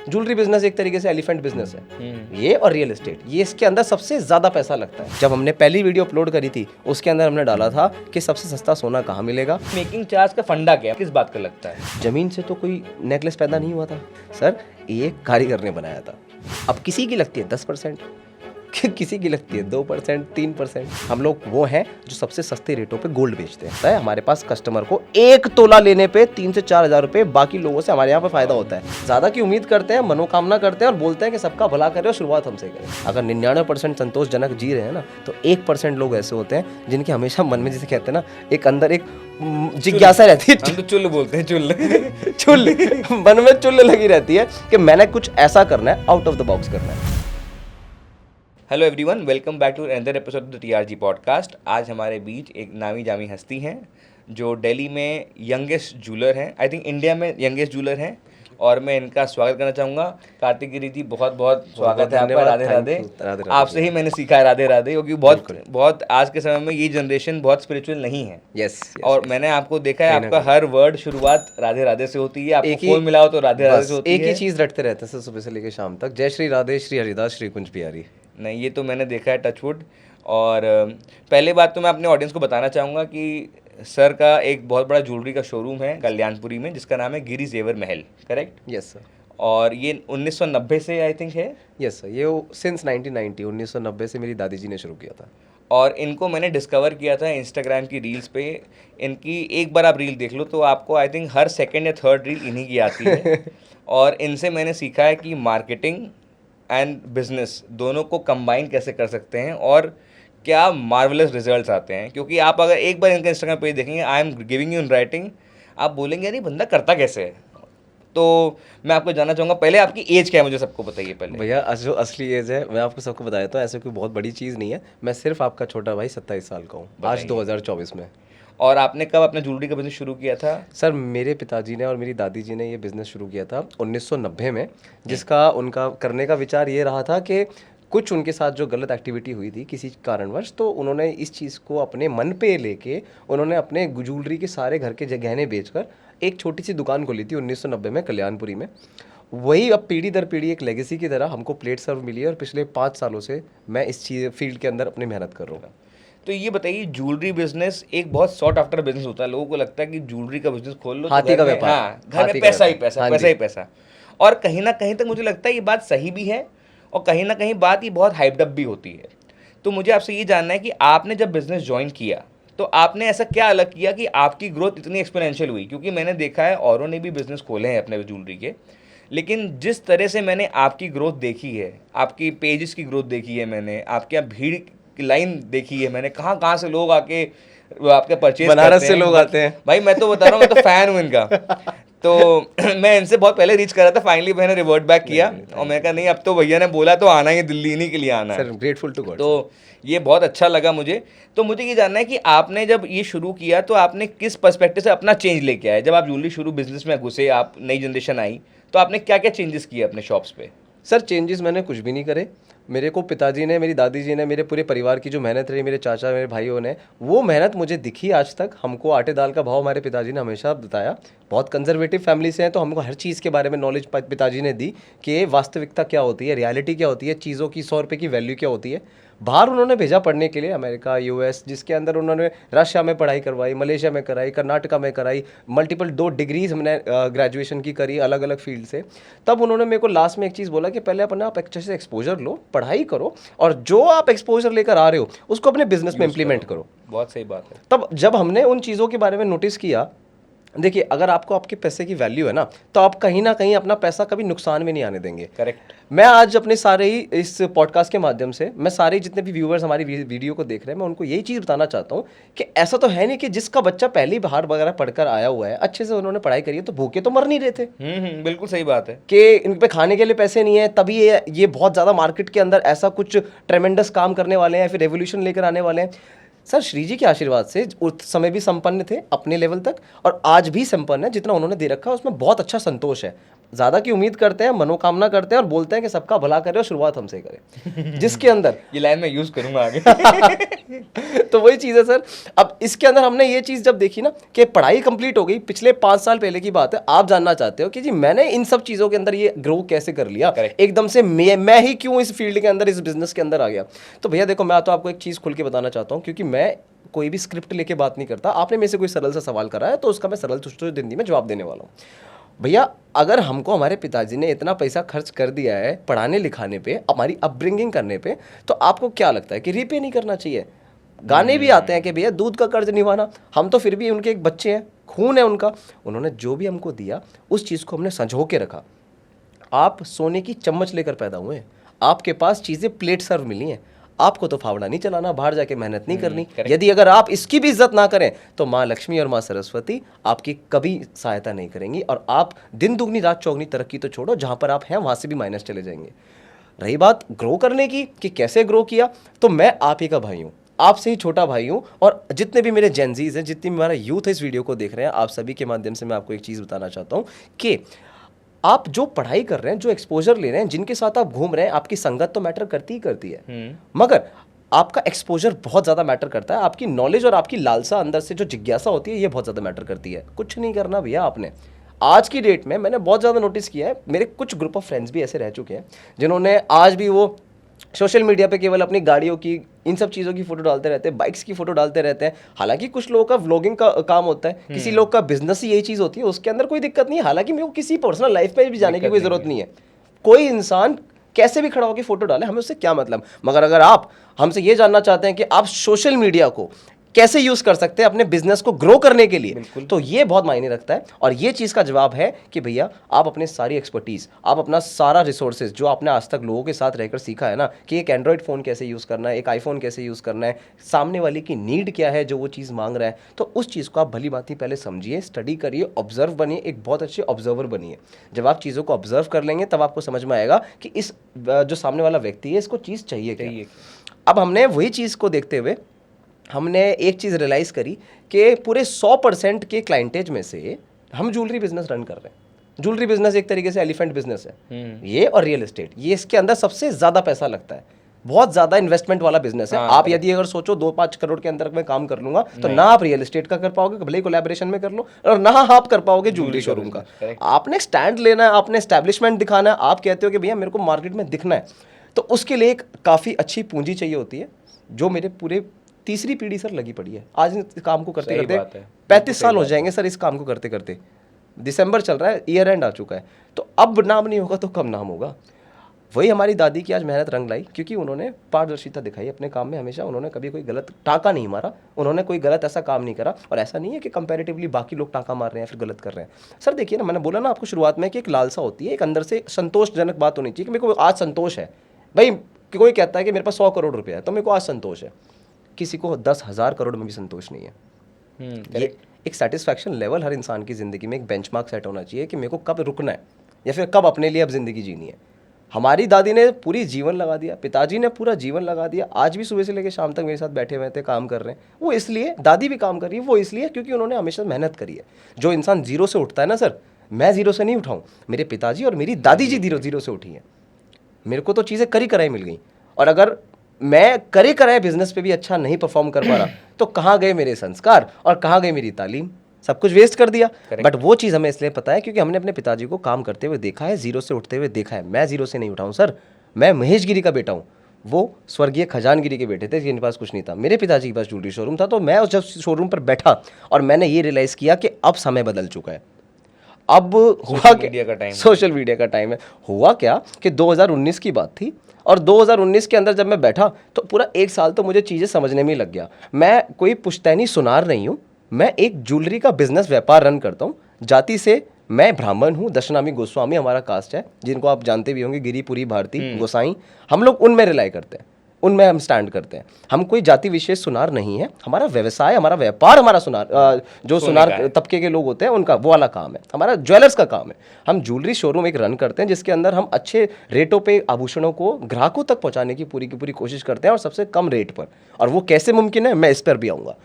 Jewellery business एक तरीके से एलिफेंट बिजनेस है ये, और रियल एस्टेट, ये इसके अंदर सबसे ज़्यादा पैसा लगता है। जब हमने पहली वीडियो अपलोड करी थी उसके अंदर हमने डाला था कि सबसे सस्ता सोना कहाँ मिलेगा। मेकिंग चार्ज का फंडा क्या है, किस बात का लगता है? ज़मीन से तो कोई नेकलेस पैदा नहीं हुआ था सर, एक कारीगर ने बनाया था। अब किसी की लगती है 10%, किसी की लगती है 2%, 3%। हम लोग वो हैं जो सबसे सस्ते रेटों पे गोल्ड बेचते हैं। हमारे पास कस्टमर को 1 तोला लेने पे 3 से 4 हज़ार रुपये बाकी लोगों से हमारे यहाँ पे फायदा होता है। ज़्यादा की उम्मीद करते हैं, मनोकामना करते हैं और बोलते हैं कि सबका भला करें और शुरुआत हमसे करें। अगर 99% संतोषजनक जी रहे हैं ना, तो 1% लोग ऐसे होते हैं जिनके हमेशा मन में, जिसे कहते हैं ना, एक अंदर एक जिज्ञासा रहती है। हम तो चुल बोलते हैं, चुल चुल मन में चुल लगी रहती है कि मैंने कुछ ऐसा करना है, आउट ऑफ द बॉक्स करना है। Hello everyone, welcome back to another episode of the TRG podcast. आज हमारे बीच एक नामी जामी हस्ती हैं जो दिल्ली में यंगेस्ट ज्वेलर हैं, आई थिंक इंडिया में यंगेस्ट ज्वेलर हैं, और मैं इनका स्वागत करना चाहूँगा। कार्तिक गिरी जी, बहुत बहुत स्वागत है आपका। राधे राधे। आपसे ही मैंने सीखा है राधे राधे, क्योंकि बहुत आज के समय में ये जनरेशन बहुत स्पिरिचुअल नहीं है। यस। और मैंने आपको देखा है, आपका हर वर्ड शुरुआत राधे राधे से होती है। आपको फोन मिला हो तो राधे राधे से होती है। एक ही चीज़ रटते रहते हैं सुबह से लेकर शाम तक, जय श्री राधे, श्री हरिदास, श्री कुंज प्यारी। नहीं, ये तो मैंने देखा है, टचवुड। और पहले बात तो मैं अपने ऑडियंस को बताना चाहूँगा कि सर का एक बहुत बड़ा ज्वेलरी का शोरूम है कल्याणपुरी में, जिसका नाम है गिरी जेवर महल, करेक्ट? Yes sir. और ये 1990 से आई थिंक है। यस सर, ये सिंस 1990 से मेरी दादी जी ने शुरू किया था। और इनको मैंने डिस्कवर किया था इंस्टाग्राम की रील्स पे। इनकी एक बार आप रील देख लो तो आपको आई थिंक हर सेकेंड या थर्ड रील इन्हीं की आती है। और इनसे मैंने सीखा है कि मार्केटिंग एंड बिजनेस दोनों को कंबाइन कैसे कर सकते हैं और क्या मार्वलस रिजल्ट्स आते हैं। क्योंकि आप अगर एक बार इनका इंस्टाग्राम पेज देखेंगे, I am giving you in writing, आप बोलेंगे अरे बंदा करता कैसे है। तो मैं आपको जानना चाहूँगा, पहले आपकी एज क्या है, मुझे सबको बताइए पहले। भैया जो असली एज है मैं आपको सबको बता देता हूँ, ऐसे कोई बहुत बड़ी चीज़ नहीं है। मैं सिर्फ आपका छोटा भाई 27 साल का हूँ आज 2024 में। और आपने कब अपना ज्वेलरी का बिजनेस शुरू किया था? सर मेरे पिताजी ने और मेरी दादी जी ने ये बिज़नेस शुरू किया था 1990 में, जिसका उनका करने का विचार ये रहा था कि कुछ उनके साथ जो गलत एक्टिविटी हुई थी किसी कारणवश, तो उन्होंने इस चीज़ को अपने मन पे लेके उन्होंने अपने ज्वेलरी के सारे घर के गहने बेचकर एक छोटी सी दुकान खोली थी 1990 में कल्याणपुरी में। वही अब पीढ़ी दर पीढ़ी एक लेगेसी की तरह हमको प्लेट सर्व मिली है, और पिछले 5 सालों से मैं इस चीज़ फील्ड के अंदर अपनी मेहनत कर रहा हूँ। तो ये बताइए, ज्वेलरी बिजनेस एक बहुत सॉर्ट आफ्टर बिजनेस होता है। लोगों को लगता है कि ज्वेलरी का बिजनेस खोल लो, हाथी का व्यापार, हाँ, घर में पैसा ही पैसा, पैसा ही पैसा। और कहीं ना कहीं तक मुझे लगता है ये बात सही भी है, और कहीं ना कहीं बात ये बहुत हाइप्ड अप भी होती है। तो मुझे आपसे ये जानना है कि आपने जब बिजनेस ज्वाइन किया तो आपने ऐसा क्या अलग किया कि आपकी ग्रोथ इतनी एक्सपोनेंशियल हुई? क्योंकि मैंने देखा है औरों ने भी बिजनेस खोले हैं अपने ज्वेलरी के, लेकिन जिस तरह से मैंने आपकी ग्रोथ देखी है, आपकी पेजेस की ग्रोथ देखी है, मैंने आपके यहाँ भीड़ की लाइन देखी है, मैंने कहाँ से लोग आके आपके परचेज, बनारस से लोग आते हैं भाई। मैं तो बता रहा हूँ, मैं तो फैन हूँ इनका। तो मैं इनसे बहुत पहले रीच कर रहा था, फाइनली मैंने रिवर्ट बैक किया और मैंने कहा नहीं, अब तो भैया ने बोला तो आना ही, दिल्ली इन्हीं के लिए आना है। Sir grateful to God. तो ये बहुत अच्छा लगा मुझे। तो मुझे ये जानना है कि आपने जब ये शुरू किया तो आपने किस पर्सपेक्टिव से अपना चेंज लेके आए? जब आप ज्वेलरी शुरू बिजनेस में घुसे, आप नई जनरेशन आई, तो आपने क्या क्या चेंजेस किए अपने शॉप्स पे? सर चेंजेस मैंने कुछ भी नहीं करे। मेरे को पिताजी ने, मेरी दादी जी ने, मेरे पूरे परिवार की जो मेहनत रही, मेरे चाचा, मेरे भाइयों ने, वो मेहनत मुझे दिखी आज तक। हमको आटे दाल का भाव हमारे पिताजी ने हमेशा बताया। बहुत कंजर्वेटिव फैमिली से हैं, तो हमको हर चीज़ के बारे में नॉलेज पिताजी ने दी कि वास्तविकता क्या होती है, रियलिटी क्या होती है, चीज़ों की 100 रुपये की वैल्यू क्या होती है। बाहर उन्होंने भेजा पढ़ने के लिए, अमेरिका, यूएस, जिसके अंदर उन्होंने रशिया में पढ़ाई करवाई, मलेशिया में कराई, कर्नाटका में कराई, मल्टीपल 2 डिग्रीज हमने ग्रेजुएशन की करी अलग अलग फील्ड से। तब उन्होंने मेरे को लास्ट में एक चीज़ बोला कि पहले अपने आप अच्छे से एक्सपोजर लो, पढ़ाई करो, और जो आप एक्सपोजर लेकर आ रहे हो उसको अपने बिजनेस में इम्प्लीमेंट करो। बहुत सही बात है। तब जब हमने उन चीज़ों के बारे में नोटिस किया, देखिए अगर आपको आपके पैसे की वैल्यू है ना, तो आप कहीं ना कहीं अपना पैसा कभी नुकसान में नहीं आने देंगे। करेक्ट। मैं आज अपने सारे ही इस पॉडकास्ट के माध्यम से, मैं सारे जितने भी व्यूअर्स हमारी वीडियो को देख रहे हैं, मैं उनको यही चीज़ बताना चाहता हूँ कि ऐसा तो है नहीं कि जिसका बच्चा पहले ही बाहर वगैरह पढ़कर आया हुआ है, अच्छे से उन्होंने पढ़ाई करी है, तो भूखे तो मर नहीं रहे थे। बिल्कुल सही बात है कि इन पे खाने के लिए पैसे नहीं है, तभी ये बहुत ज़्यादा मार्केट के अंदर ऐसा कुछ ट्रेमेंडस काम करने वाले हैं, फिर रेवोल्यूशन लेकर आने वाले हैं। सर श्री जी के आशीर्वाद से उस समय भी संपन्न थे अपने लेवल तक, और आज भी संपन्न है। जितना उन्होंने दे रखा है उसमें बहुत अच्छा संतोष है। ज़्यादा की उम्मीद करते हैं, मनोकामना करते हैं और बोलते हैं कि सबका भला करे और शुरुआत हमसे करे जिसके अंदर ये लाइन मैं यूज़ करूँगा आगे। तो वही चीज़ है सर। अब इसके अंदर हमने ये चीज़ जब देखी ना कि पढ़ाई कंप्लीट हो गई, पिछले 5 साल पहले की बात है, आप जानना चाहते हो कि जी मैंने इन सब चीज़ों के अंदर ये ग्रो कैसे कर लिया, Correct. एकदम से मैं ही क्यों इस फील्ड के अंदर, इस बिजनेस के अंदर आ गया। तो भैया देखो, मैं तो आपको एक चीज़ खुल के बताना चाहता हूँ, क्योंकि मैं कोई भी स्क्रिप्ट लेके बात नहीं करता। आपने मेरे से कोई सरल सा सवाल करा है तो उसका मैं सरल तुष्ट हिंदी में जवाब देने वाला हूँ। भैया अगर हमको हमारे पिताजी ने इतना पैसा खर्च कर दिया है पढ़ाने लिखाने पे, हमारी अपब्रिंगिंग करने पे, तो आपको क्या लगता है कि रीपे नहीं करना चाहिए? गाने भी आते हैं कि भैया दूध का कर्ज निभाना, हम तो फिर भी उनके एक बच्चे हैं, खून है उनका, उन्होंने जो भी हमको दिया उस चीज़ को हमने संजो के रखा। आप सोने की चम्मच लेकर पैदा हुए, आपके पास चीज़ें प्लेट सर्व मिली हैं, आपको तो फावड़ा नहीं चलाना, बाहर जाके मेहनत नहीं करनी। correct. यदि अगर आप इसकी भी इज्जत ना करें तो माँ लक्ष्मी और माँ सरस्वती आपकी कभी सहायता नहीं करेंगी, और आप दिन दुगनी रात चौगनी तरक्की तो छोड़ो, जहाँ पर आप हैं वहाँ से भी माइनस चले जाएंगे। रही बात ग्रो करने की कि कैसे ग्रो किया, तो मैं आप ही का भाई हूँ, आपसे ही छोटा भाई हूँ, और जितने भी मेरे जेनजीज हैं, जितनी भी हमारा यूथ है इस वीडियो को देख रहे हैं, आप सभी के माध्यम से मैं आपको एक चीज़ बताना चाहता हूँ कि आप जो पढ़ाई कर रहे हैं, जो एक्सपोजर ले रहे हैं, जिनके साथ आप घूम रहे हैं, आपकी संगत तो मैटर करती ही करती है, मगर आपका एक्सपोजर बहुत ज़्यादा मैटर करता है। आपकी नॉलेज और आपकी लालसा, अंदर से जो जिज्ञासा होती है, ये बहुत ज़्यादा मैटर करती है। कुछ नहीं करना भैया आपने। आज की डेट में मैंने बहुत ज़्यादा नोटिस किया है, मेरे कुछ ग्रुप ऑफ फ्रेंड्स भी ऐसे रह चुके हैं जिन्होंने आज भी वो सोशल मीडिया पे केवल अपनी गाड़ियों की, इन सब चीज़ों की फोटो डालते रहते हैं, बाइक्स की फोटो डालते रहते हैं। हालांकि कुछ लोगों का व्लॉगिंग का काम होता है, किसी लोग का बिजनेस ही यही चीज़ होती है, उसके अंदर कोई दिक्कत नहीं है। हालांकि मेरे को किसी पर्सनल लाइफ पे भी जाने की कोई ज़रूरत नहीं है। कोई इंसान कैसे भी खड़ा होकर फोटो डाले, हमें उससे क्या मतलब। मगर अगर आप हमसे ये जानना चाहते हैं कि आप सोशल मीडिया को कैसे यूज कर सकते हैं अपने बिजनेस को ग्रो करने के लिए, तो ये बहुत मायने रखता है। और ये चीज का जवाब है कि भैया आप अपने सारी एक्सपर्टीज, आप अपना सारा रिसोर्सेज जो आपने आज तक लोगों के साथ रहकर सीखा है ना, कि एक एंड्रॉइड फोन कैसे यूज करना है, एक आईफोन कैसे यूज करना है, सामने वाले की नीड क्या है जो वो चीज मांग रहा है, तो उस चीज को आप भली बात ही पहले समझिए, स्टडी करिए, ऑब्जर्व बनिए, एक बहुत अच्छे ऑब्जर्वर बनिए। जब आप चीज़ों को ऑब्जर्व कर लेंगे तब आपको समझ में आएगा कि इस जो सामने वाला व्यक्ति है इसको चीज़ चाहिए क्या। अब हमने वही चीज़ को देखते हुए हमने एक चीज़ रियलाइज़ करी कि पूरे 100% के क्लाइंटेज में से हम ज्वेलरी बिजनेस रन कर रहे हैं। ज्वेलरी बिजनेस एक तरीके से एलिफेंट बिजनेस है ये, और रियल एस्टेट, ये इसके अंदर सबसे ज़्यादा पैसा लगता है, बहुत ज़्यादा इन्वेस्टमेंट वाला बिजनेस है। आप यदि अगर सोचो 2-5 करोड़ के अंदर मैं काम कर लूंगा, तो ना आप रियल एस्टेट का कर पाओगे, भले ही कोलैबोरेशन में कर लो, और ना आप कर पाओगे ज्वेलरी शोरूम का। आपने स्टैंड लेना है, आपने एस्टैब्लिशमेंट दिखाना है, आप कहते हो कि भैया मेरे को मार्केट में दिखना है, तो उसके लिए एक काफ़ी अच्छी पूंजी चाहिए होती है, जो मेरे पूरे तीसरी पीढ़ी सर लगी पड़ी है आज इस काम को करते करते। 35 साल हो जाएंगे सर इस काम को करते करते, दिसंबर चल रहा है, ईयर एंड आ चुका है, तो अब नाम नहीं होगा तो कब नाम होगा। वही हमारी दादी की आज मेहनत रंग लाई, क्योंकि उन्होंने पारदर्शिता दिखाई अपने काम में, हमेशा उन्होंने कभी कोई गलत टाका नहीं मारा, उन्होंने कोई गलत ऐसा काम नहीं करा। और ऐसा नहीं है कि कंपैरेटिवली बाकी लोग टाका मार रहे हैं फिर गलत कर रहे हैं। सर देखिए ना, मैंने बोला ना आपको शुरुआत में कि एक लालसा होती है, एक अंदर से संतोषजनक बात होनी चाहिए कि मेरे को आज संतोष है। भाई कोई कहता है कि मेरे पास 100 करोड़ रुपया है तो मेरे को आज संतोष है, किसी को 10,000 करोड़ में भी संतोष नहीं है। ये एक सेटिस्फैक्शन लेवल हर इंसान की ज़िंदगी में एक बेंचमार्क सेट होना चाहिए कि मेरे को कब रुकना है या फिर कब अपने लिए अब ज़िंदगी जीनी है। हमारी दादी ने पूरी जीवन लगा दिया, पिताजी ने पूरा जीवन लगा दिया, आज भी सुबह से लेकर शाम तक मेरे साथ बैठे हुए थे, काम कर रहे हैं। वो इसलिए, दादी भी काम कर रही है वो इसलिए क्योंकि उन्होंने हमेशा मेहनत करी है। जो इंसान जीरो से उठता है ना सर, मैं जीरो से नहीं उठाऊँ, मेरे पिताजी और मेरी दादी जी जीरो से उठी हैं। मेरे को तो चीज़ें करी कराई मिल गई, और अगर मैं करे कराए बिजनेस पे भी अच्छा नहीं परफॉर्म कर पा रहा तो कहाँ गए मेरे संस्कार और कहाँ गई मेरी तालीम, सब कुछ वेस्ट कर दिया। बट वो चीज़ हमें इसलिए पता है क्योंकि हमने अपने पिताजी को काम करते हुए देखा है, जीरो से उठते हुए देखा है। मैं जीरो से नहीं उठाऊँ सर, मैं महेश गिरी का बेटा हूँ, वो स्वर्गीय खजान गिरी के बेटे थे जिनके पास कुछ नहीं था। मेरे पिताजी के पास ज्वेलरी शोरूम था, तो मैं उस जब शोरूम पर बैठा और मैंने ये रियलाइज़ किया कि अब समय बदल चुका है। अब हुआ क्या, सोशल मीडिया का टाइम है। हुआ क्या कि 2019 की बात थी, और 2019 के अंदर जब मैं बैठा तो पूरा 1 साल तो मुझे चीज़ें समझने में ही लग गया। मैं कोई पुश्तैनी सुनार नहीं हूँ, मैं एक ज्वेलरी का बिजनेस व्यापार रन करता हूँ। जाति से मैं ब्राह्मण हूँ, दशनामी गोस्वामी हमारा कास्ट है, जिनको आप जानते भी होंगे, गिरिपुरी, भारती, गोसाई, हम लोग उनमें रिलाई करते हैं, उनमें हम स्टैंड करते हैं। हम कोई जाति विशेष सुनार नहीं है, हमारा व्यवसाय, हमारा व्यापार, हमारा सुनार जो सुनार तबके के लोग होते हैं उनका वो वाला काम है, हमारा ज्वेलर्स का काम है। हम ज्वेलरी शोरूम एक रन करते हैं जिसके अंदर हम अच्छे रेटों पे आभूषणों को ग्राहकों तक पहुंचाने की पूरी कोशिश करते हैं, और सबसे कम रेट पर। और वो कैसे मुमकिन है, मैं इस पर भी आऊँगा।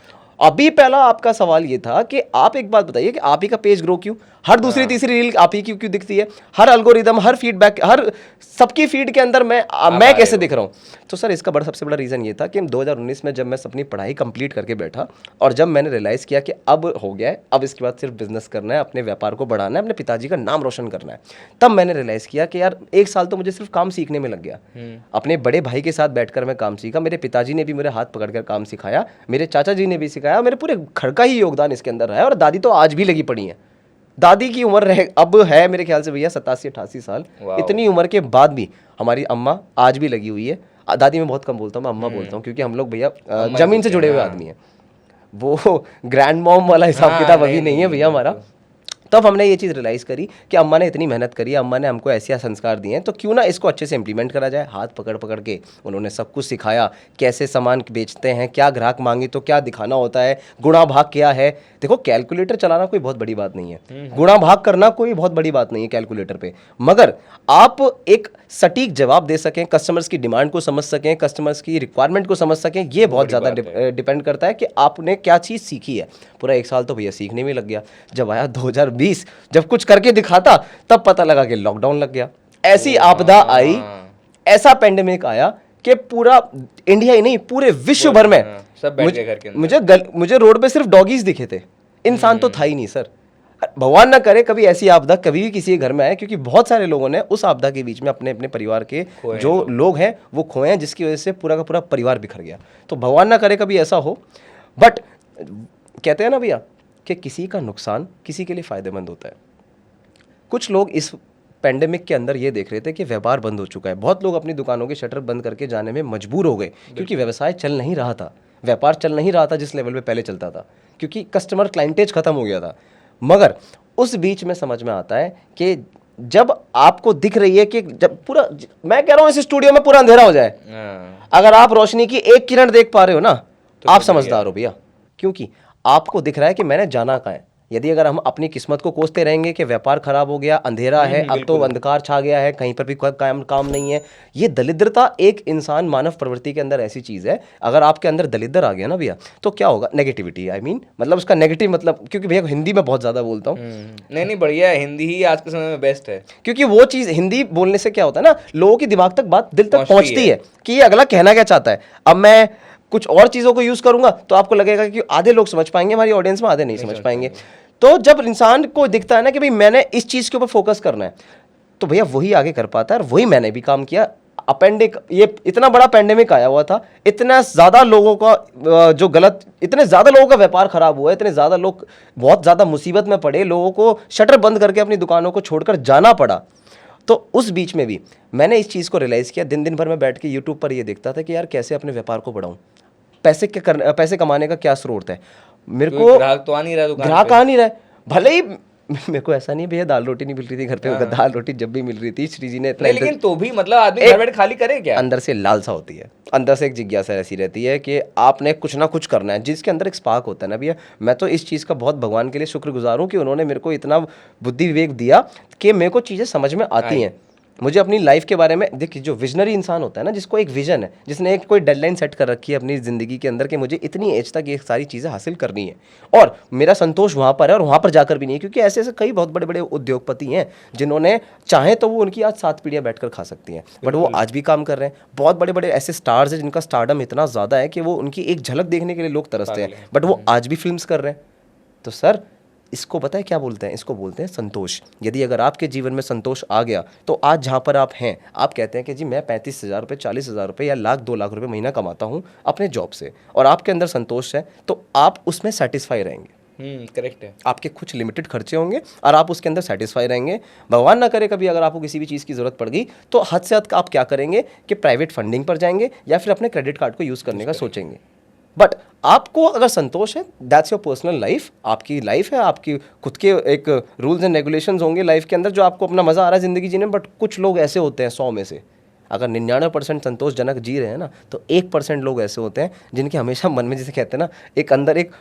अभी पहला आपका सवाल ये था कि आप एक बात बताइए कि आप ही का पेज ग्रो क्यों, हर दूसरी तीसरी रील आप ही की क्यों दिखती है, हर एल्गोरिदम, हर फीडबैक, हर सबकी फीड के अंदर मैं कैसे दिख रहा हूँ। तो सर इसका सबसे बड़ा रीज़न ये था कि 2019 में जब मैं अपनी पढ़ाई कंप्लीट करके बैठा और जब मैंने रियलाइज़ किया कि अब हो गया है, अब इसके बाद सिर्फ बिजनेस करना है, अपने व्यापार को बढ़ाना है, अपने पिताजी का नाम रोशन करना है, तब मैंने रियलाइज़ किया कि यार 1 साल तो मुझे सिर्फ काम सीखने में लग गया। अपने बड़े भाई के साथ बैठकर मैं काम सीखा, मेरे पिताजी ने भी मेरे हाथ पकड़कर काम सिखाया, मेरे चाचा जी ने भी सिखाया, मेरे पूरे घर का ही योगदान इसके अंदर रहा है। और दादी तो आज भी लगी पड़ी है। दादी की उम्र अब है मेरे ख्याल से भैया 87-88 साल। इतनी उम्र के बाद भी हमारी अम्मा आज भी लगी हुई है। दादी मैं बहुत कम बोलता हूँ, मैं अम्मा बोलता हूँ, क्योंकि हम लोग भैया जमीन से जुड़े हुए आदमी हैं। वो ग्रैंड मॉम वाला हिसाब किताब अभी नहीं है भैया हमारा। तब हमने ये चीज़ रियलाइज़ करी कि अम्मा ने इतनी मेहनत करी, अम्मा ने हमको ऐसे संस्कार दिए हैं, तो क्यों ना इसको अच्छे से इंप्लीमेंट करा जाए। हाथ पकड़ पकड़ के उन्होंने सब कुछ सिखाया, कैसे सामान बेचते हैं, क्या ग्राहक मांगे तो क्या दिखाना होता है, गुणा भाग क्या है। देखो कैलकुलेटर चलाना कोई बहुत बड़ी बात नहीं है, गुणा भाग करना कोई बहुत बड़ी बात नहीं है कैलकुलेटर पे, मगर आप एक सटीक जवाब दे सकें, कस्टमर्स की डिमांड को समझ सकें, कस्टमर्स की रिक्वायरमेंट को समझ सकें, ये बहुत ज़्यादा डिपेंड करता है कि आपने क्या चीज़ सीखी है। पूरा 1 साल तो भैया सीखने में लग गया। जब आया 2020, जब कुछ करके दिखाता तब पता लगा कि लॉकडाउन लग गया। ऐसी आपदा आई, ऐसा पेंडेमिक आया कि पूरा इंडिया ही नहीं पूरे विश्व भर में सब बैठ गए घर के अंदर। मुझे रोड पे सिर्फ डॉगीज दिखे थे, इंसान तो था ही नहीं सर। भगवान ना करे कभी ऐसी आपदा कभी भी किसी के घर में आए, क्योंकि बहुत सारे लोगों ने उस आपदा के बीच में अपने अपने परिवार के जो लोग हैं वो खोए हैं, जिसकी वजह से पूरा का पूरा परिवार बिखर गया। तो भगवान ना करे कभी ऐसा हो। बट कहते हैं ना भैया कि किसी का नुकसान किसी के लिए फ़ायदेमंद होता है। कुछ लोग इस पेंडेमिक के अंदर ये देख रहे थे कि व्यापार बंद हो चुका है, बहुत लोग अपनी दुकानों के शटर बंद करके जाने में मजबूर हो गए, क्योंकि व्यवसाय चल नहीं रहा था, व्यापार चल नहीं रहा था जिस लेवल पे पहले चलता था, क्योंकि कस्टमर क्लाइंटेज खत्म हो गया था। मगर उस बीच में समझ में आता है कि जब आपको दिख रही है कि जब पूरा, मैं कह रहा हूँ इस स्टूडियो में पूरा अंधेरा हो जाए, अगर आप रोशनी की एक किरण देख पा रहे हो ना तो आप समझदार हो भैया, क्योंकि आपको दिख रहा है कि मैंने जाना कहाँ है। यदि अगर हम अपनी किस्मत को कोसते रहेंगे कि व्यापार खराब हो गया, अंधेरा है, अब तो अंधकार छा गया है, कहीं पर भी काम नहीं है, ये दरिद्रता एक इंसान मानव प्रवृत्ति के अंदर ऐसी चीज़ है, अगर आपके अंदर दरिद्र आ गया ना भैया तो क्या होगा, नेगेटिविटी, मतलब उसका नेगेटिव मतलब, क्योंकि भैया हिंदी में बहुत ज़्यादा बोलता हूँ। नहीं बढ़िया है, हिंदी ही आज के समय में बेस्ट है, क्योंकि वो चीज़ हिंदी बोलने से क्या होता है ना, लोगों की दिमाग तक बात दिल तक पहुँचती है कि ये अगला कहना क्या चाहता है। अब मैं कुछ और चीज़ों को यूज़ करूंगा तो आपको लगेगा कि आधे लोग समझ पाएंगे हमारी ऑडियंस में, आधे नहीं समझ पाएंगे। तो जब इंसान को दिखता है ना कि भाई मैंने इस चीज़ के ऊपर फोकस करना है, तो भैया वही आगे कर पाता है। और वही मैंने भी काम किया। ये इतना बड़ा पेंडेमिक आया हुआ था, इतना ज़्यादा लोगों का इतने ज़्यादा लोगों का व्यापार खराब हुआ, इतने ज़्यादा लोग बहुत ज़्यादा मुसीबत में पड़े, लोगों को शटर बंद करके अपनी दुकानों को छोड़कर जाना पड़ा। तो उस बीच में भी मैंने इस चीज़ को रियलाइज़ किया। दिन भर मैं बैठ के यूट्यूब पर ये देखता था कि यार कैसे अपने व्यापार को बढ़ाऊं, पैसे कमाने का क्या स्रोत है। मेरे को ग्राहक तो आ नहीं रहा, ग्राहक आ नहीं रहा, भले ही मेरे को ऐसा नहीं भैया दाल रोटी नहीं मिल रही थी घर पे, दाल रोटी जब भी मिल रही थी श्री जी ने इतना, लेकिन तो भी मतलब आदमी घर बैठ खाली करे क्या, अंदर से लालसा होती है, अंदर से एक जिज्ञासा ऐसी रहती है कि आपने कुछ ना कुछ करना है, जिसके अंदर एक स्पार्क होता है ना भैया। मैं तो इस चीज़ का बहुत भगवान के लिए शुक्रगुजार हूँ कि उन्होंने मेरे को इतना बुद्धि विवेक दिया कि मेरे को चीज़ें समझ में आती हैं। मुझे अपनी लाइफ के बारे में, देखिए जो विजनरी इंसान होता है ना, जिसको एक विजन है, जिसने एक कोई डेडलाइन सेट कर रखी है अपनी ज़िंदगी के अंदर कि मुझे इतनी एज तक ये सारी चीज़ें हासिल करनी है, और मेरा संतोष वहाँ पर है और वहाँ पर जाकर भी नहीं है। क्योंकि ऐसे ऐसे कई बहुत बड़े बड़े उद्योगपति हैं जिन्होंने चाहे तो वो उनकी आज 7 पीढ़ियाँ बैठ कर खा सकती हैं, बट वो आज भी काम कर रहे हैं। बहुत बड़े बड़े ऐसे स्टार्स हैं जिनका स्टारडम इतना ज़्यादा है कि वो उनकी एक झलक देखने के लिए लोग तरसते हैं, बट वो आज भी फिल्म्स कर रहे हैं। तो सर इसको पता है क्या बोलते हैं, इसको बोलते हैं संतोष। यदि अगर आपके जीवन में संतोष आ गया तो आज जहाँ पर आप हैं, आप कहते हैं कि जी मैं 35,000 रुपये, 40,000 रुपये या लाख 2 लाख रुपये महीना कमाता हूँ अपने जॉब से, और आपके अंदर संतोष है, तो आप उसमें सेटिस्फाई रहेंगे। करेक्ट है। आपके कुछ लिमिटेड खर्चे होंगे और आप उसके अंदर सेटिस्फाई रहेंगे। भगवान ना करे कभी अगर आपको किसी भी चीज़ की ज़रूरत पड़ गई तो हद से हद आप क्या करेंगे कि प्राइवेट फंडिंग पर जाएंगे या फिर अपने क्रेडिट कार्ड को यूज़ करने का सोचेंगे। बट आपको अगर संतोष है, दैट्स योर पर्सनल लाइफ, आपकी लाइफ है, आपकी खुद के एक रूल्स एंड रेगुलेशंस होंगे लाइफ के अंदर जो आपको अपना मज़ा आ रहा है ज़िंदगी जीने में। बट कुछ लोग ऐसे होते हैं 100 में से, अगर 99% संतोषजनक जी रहे हैं ना, तो 1% लोग ऐसे होते हैं जिनके हमेशा मन में, जिसे कहते हैं ना, एक अंदर एक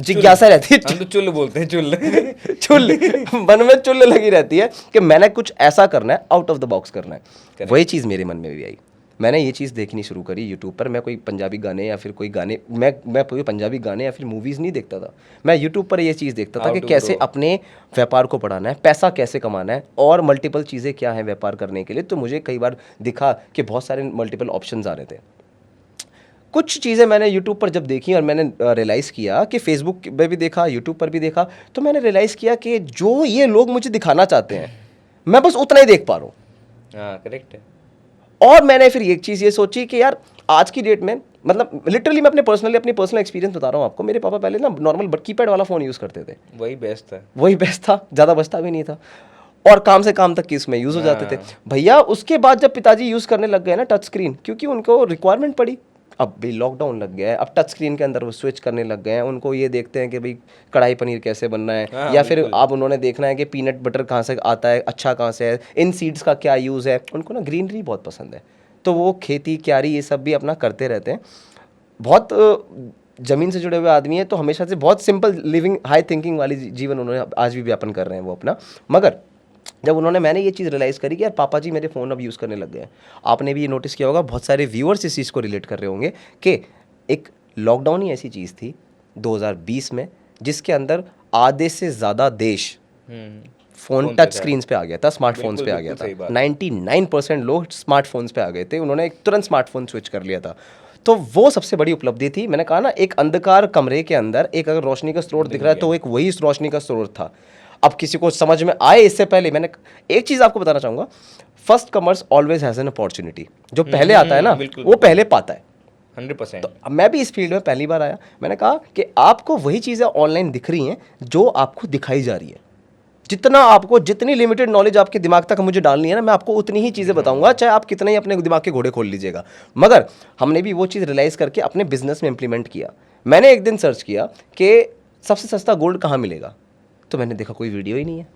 जिज्ञासा रहती है, हम तो चुल बोलते हैं, चुल मन में चुल लगी रहती है कि मैंने कुछ ऐसा करना है, आउट ऑफ द बॉक्स करना है। वही चीज़ मेरे मन में भी आई। मैंने ये चीज़ देखनी शुरू करी यूट्यूब पर। मैं कोई पंजाबी गाने या फिर कोई गाने, मैं कोई पंजाबी गाने या फिर मूवीज़ नहीं देखता था। मैं यूट्यूब पर ये चीज़ देखता था How कि to कैसे grow. अपने व्यापार को बढ़ाना है, पैसा कैसे कमाना है, और मल्टीपल चीज़ें क्या हैं व्यापार करने के लिए। तो मुझे कई बार दिखा कि बहुत सारे मल्टीपल ऑप्शंस आ रहे थे। कुछ चीज़ें मैंने यूट्यूब पर जब देखी और मैंने रियलाइज़ किया कि फेसबुक पे भी देखा, यूट्यूब पर भी देखा, तो मैंने रियलाइज़ किया कि जो ये लोग मुझे दिखाना चाहते हैं मैं बस उतना ही देख पा रहा हूँ। हाँ, करेक्ट है। और मैंने फिर एक चीज़ ये सोची कि यार आज की डेट में, मतलब लिटरली मैं अपने पर्सनल एक्सपीरियंस बता रहा हूँ आपको। मेरे पापा पहले ना नॉर्मल कीपैड वाला फ़ोन यूज़ करते थे, वही बेस्ट था। वही बेस्ट था, ज़्यादा बचता भी नहीं था, और काम से काम तक की इसमें यूज़ हो जाते थे भैया। उसके बाद जब पिताजी यूज़ करने लग गए ना टच स्क्रीन, क्योंकि उनको रिक्वायरमेंट पड़ी, अब भी लॉकडाउन लग गया है, अब टच स्क्रीन के अंदर वो स्विच करने लग गए हैं। उनको ये देखते हैं कि भाई कढ़ाई पनीर कैसे बनना है, हाँ, या फिर बिल्कुल। आप उन्होंने देखना है कि पीनट बटर कहाँ से आता है, अच्छा कहाँ से है, इन सीड्स का क्या यूज़ है। उनको ना ग्रीनरी बहुत पसंद है, तो वो खेती क्यारी ये सब भी अपना करते रहते हैं। बहुत ज़मीन से जुड़े हुए आदमी है, तो हमेशा से बहुत सिंपल लिविंग, हाई थिंकिंग वाली जीवन उन्होंने आज भी व्यापन कर रहे हैं वो अपना। मगर जब मैंने ये चीज़ रियलाइज़ करी कि यार पापा जी मेरे फ़ोन अब यूज़ करने लग गए हैं। आपने भी ये नोटिस किया होगा, बहुत सारे व्यूअर्स इस चीज़ को रिलेट कर रहे होंगे कि एक लॉकडाउन ही ऐसी चीज़ थी 2020 में, जिसके अंदर आधे से ज़्यादा देश फ़ोन टच स्क्रीन्स पे आ गया था, स्मार्टफोन्स पे आ गया था। 99% लोग स्मार्टफोन्स पे आ गए थे, उन्होंने एक तुरंत स्मार्टफोन स्विच कर लिया था। तो वो सबसे बड़ी उपलब्धि थी। मैंने कहा ना, एक अंधकार कमरे के अंदर एक अगर रोशनी का स्रोत दिख रहा है तो एक वही रोशनी का स्रोत था। अब किसी को समझ में आए इससे पहले, मैंने एक चीज़ आपको बताना चाहूँगा, first commerce always has an opportunity. जो पहले आता है ना, वो पहले पाता है। 100%। तो अब मैं भी इस फील्ड में पहली बार आया। मैंने कहा कि आपको वही चीज़ें ऑनलाइन दिख रही हैं जो आपको दिखाई जा रही है। जितना आपको, जितनी लिमिटेड नॉलेज आपके दिमाग तक मुझे डालनी है ना, मैं आपको उतनी ही चीज़ें बताऊंगा, चाहे आप कितने ही अपने दिमाग के घोड़े खोल लीजिएगा। मगर हमने भी वो चीज़ रियलाइज़ करके अपने बिजनेस में इंप्लीमेंट किया। मैंने एक दिन सर्च किया कि सबसे सस्ता गोल्ड कहाँ मिलेगा, तो मैंने देखा कोई वीडियो ही नहीं है।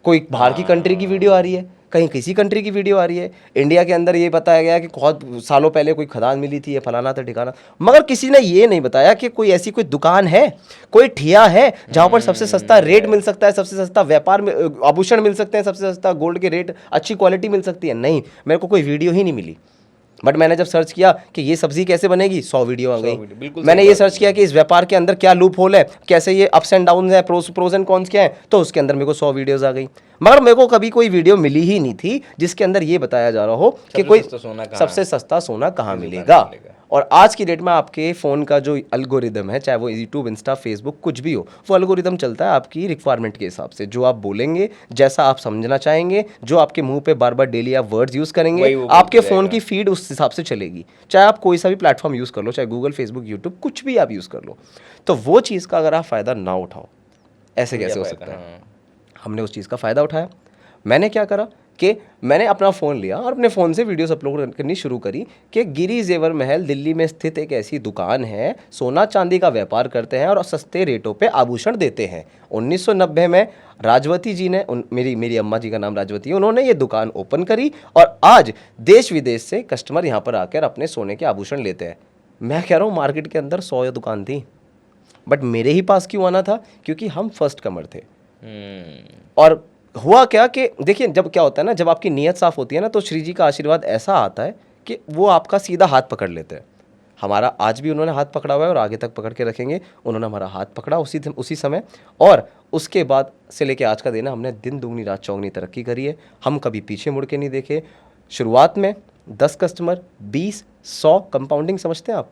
कोई बाहर की कंट्री की वीडियो आ रही है, कहीं किसी कंट्री की वीडियो आ रही है। इंडिया के अंदर ये बताया गया कि बहुत सालों पहले कोई खदान मिली थी, ये फलाना था ठिकाना, मगर किसी ने ये नहीं बताया कि कोई ऐसी कोई दुकान है, कोई ठिया है जहाँ पर सबसे सस्ता रेट मिल सकता है, सबसे सस्ता व्यापार में आभूषण मिल सकते हैं, सबसे सस्ता गोल्ड के रेट, अच्छी क्वालिटी मिल सकती है। नहीं, मेरे को कोई वीडियो ही नहीं मिली। बट मैंने जब सर्च किया कि ये सब्जी कैसे बनेगी, 100 वीडियो आ गई। मैंने ये सर्च किया कि इस व्यापार के अंदर क्या लूप होल है, कैसे ये अप्स एंड डाउन है, प्रोज एंड कॉन्स क्या है, तो उसके अंदर मेरे को 100 वीडियोस आ गई। मगर मेरे को कभी कोई वीडियो मिली ही नहीं थी जिसके अंदर ये बताया जा रहा हो कि कोई सबसे सस्ता सोना कहाँ मिलेगा। और आज की डेट में आपके फ़ोन का जो एल्गोरिदम है, चाहे वो यूट्यूब, इंस्टा, फेसबुक, कुछ भी हो, वो एल्गोरिदम चलता है आपकी रिक्वायरमेंट के हिसाब से। जो आप बोलेंगे, जैसा आप समझना चाहेंगे, जो आपके मुंह पे बार बार डेली आप वर्ड्स यूज़ करेंगे, आपके फ़ोन की फीड उस हिसाब से चलेगी। चाहे आप कोई सा भी प्लेटफॉर्म यूज़ कर लो, चाहे गूगल, फेसबुक, यूट्यूब, कुछ भी आप यूज़ कर लो, तो वो चीज़ का अगर आप फ़ायदा ना उठाओ, ऐसे कैसे हो सकता है। हमने उस चीज़ का फ़ायदा उठाया। मैंने क्या करा कि मैंने अपना फ़ोन लिया और अपने फ़ोन से वीडियोस अपलोड करनी शुरू करी कि गिरी जेवर महल दिल्ली में स्थित एक ऐसी दुकान है, सोना चांदी का व्यापार करते हैं और सस्ते रेटों पे आभूषण देते हैं। 1990 में राजवती जी ने, मेरी अम्मा जी का नाम राजवती है, उन्होंने ये दुकान ओपन करी और आज देश विदेश से कस्टमर यहाँ पर आकर अपने सोने के आभूषण लेते हैं। मैं कह रहा हूँ मार्केट के अंदर 100 दुकान थी, बट मेरे ही पास क्यों आना था, क्योंकि हम फर्स्ट कमर थे। और हुआ क्या कि देखिए, जब क्या होता है ना, जब आपकी नीयत साफ होती है ना, तो श्री जी का आशीर्वाद ऐसा आता है कि वो आपका सीधा हाथ पकड़ लेते हैं। हमारा आज भी उन्होंने हाथ पकड़ा हुआ है और आगे तक पकड़ के रखेंगे। उन्होंने हमारा हाथ पकड़ा उसी समय, और उसके बाद से लेके आज का दिन हमने दिन दुगनी रात चौगनी तरक्की करी है। हम कभी पीछे मुड़ के नहीं देखे। शुरुआत में 10 कस्टमर, 20, 100, कंपाउंडिंग समझते हैं आप,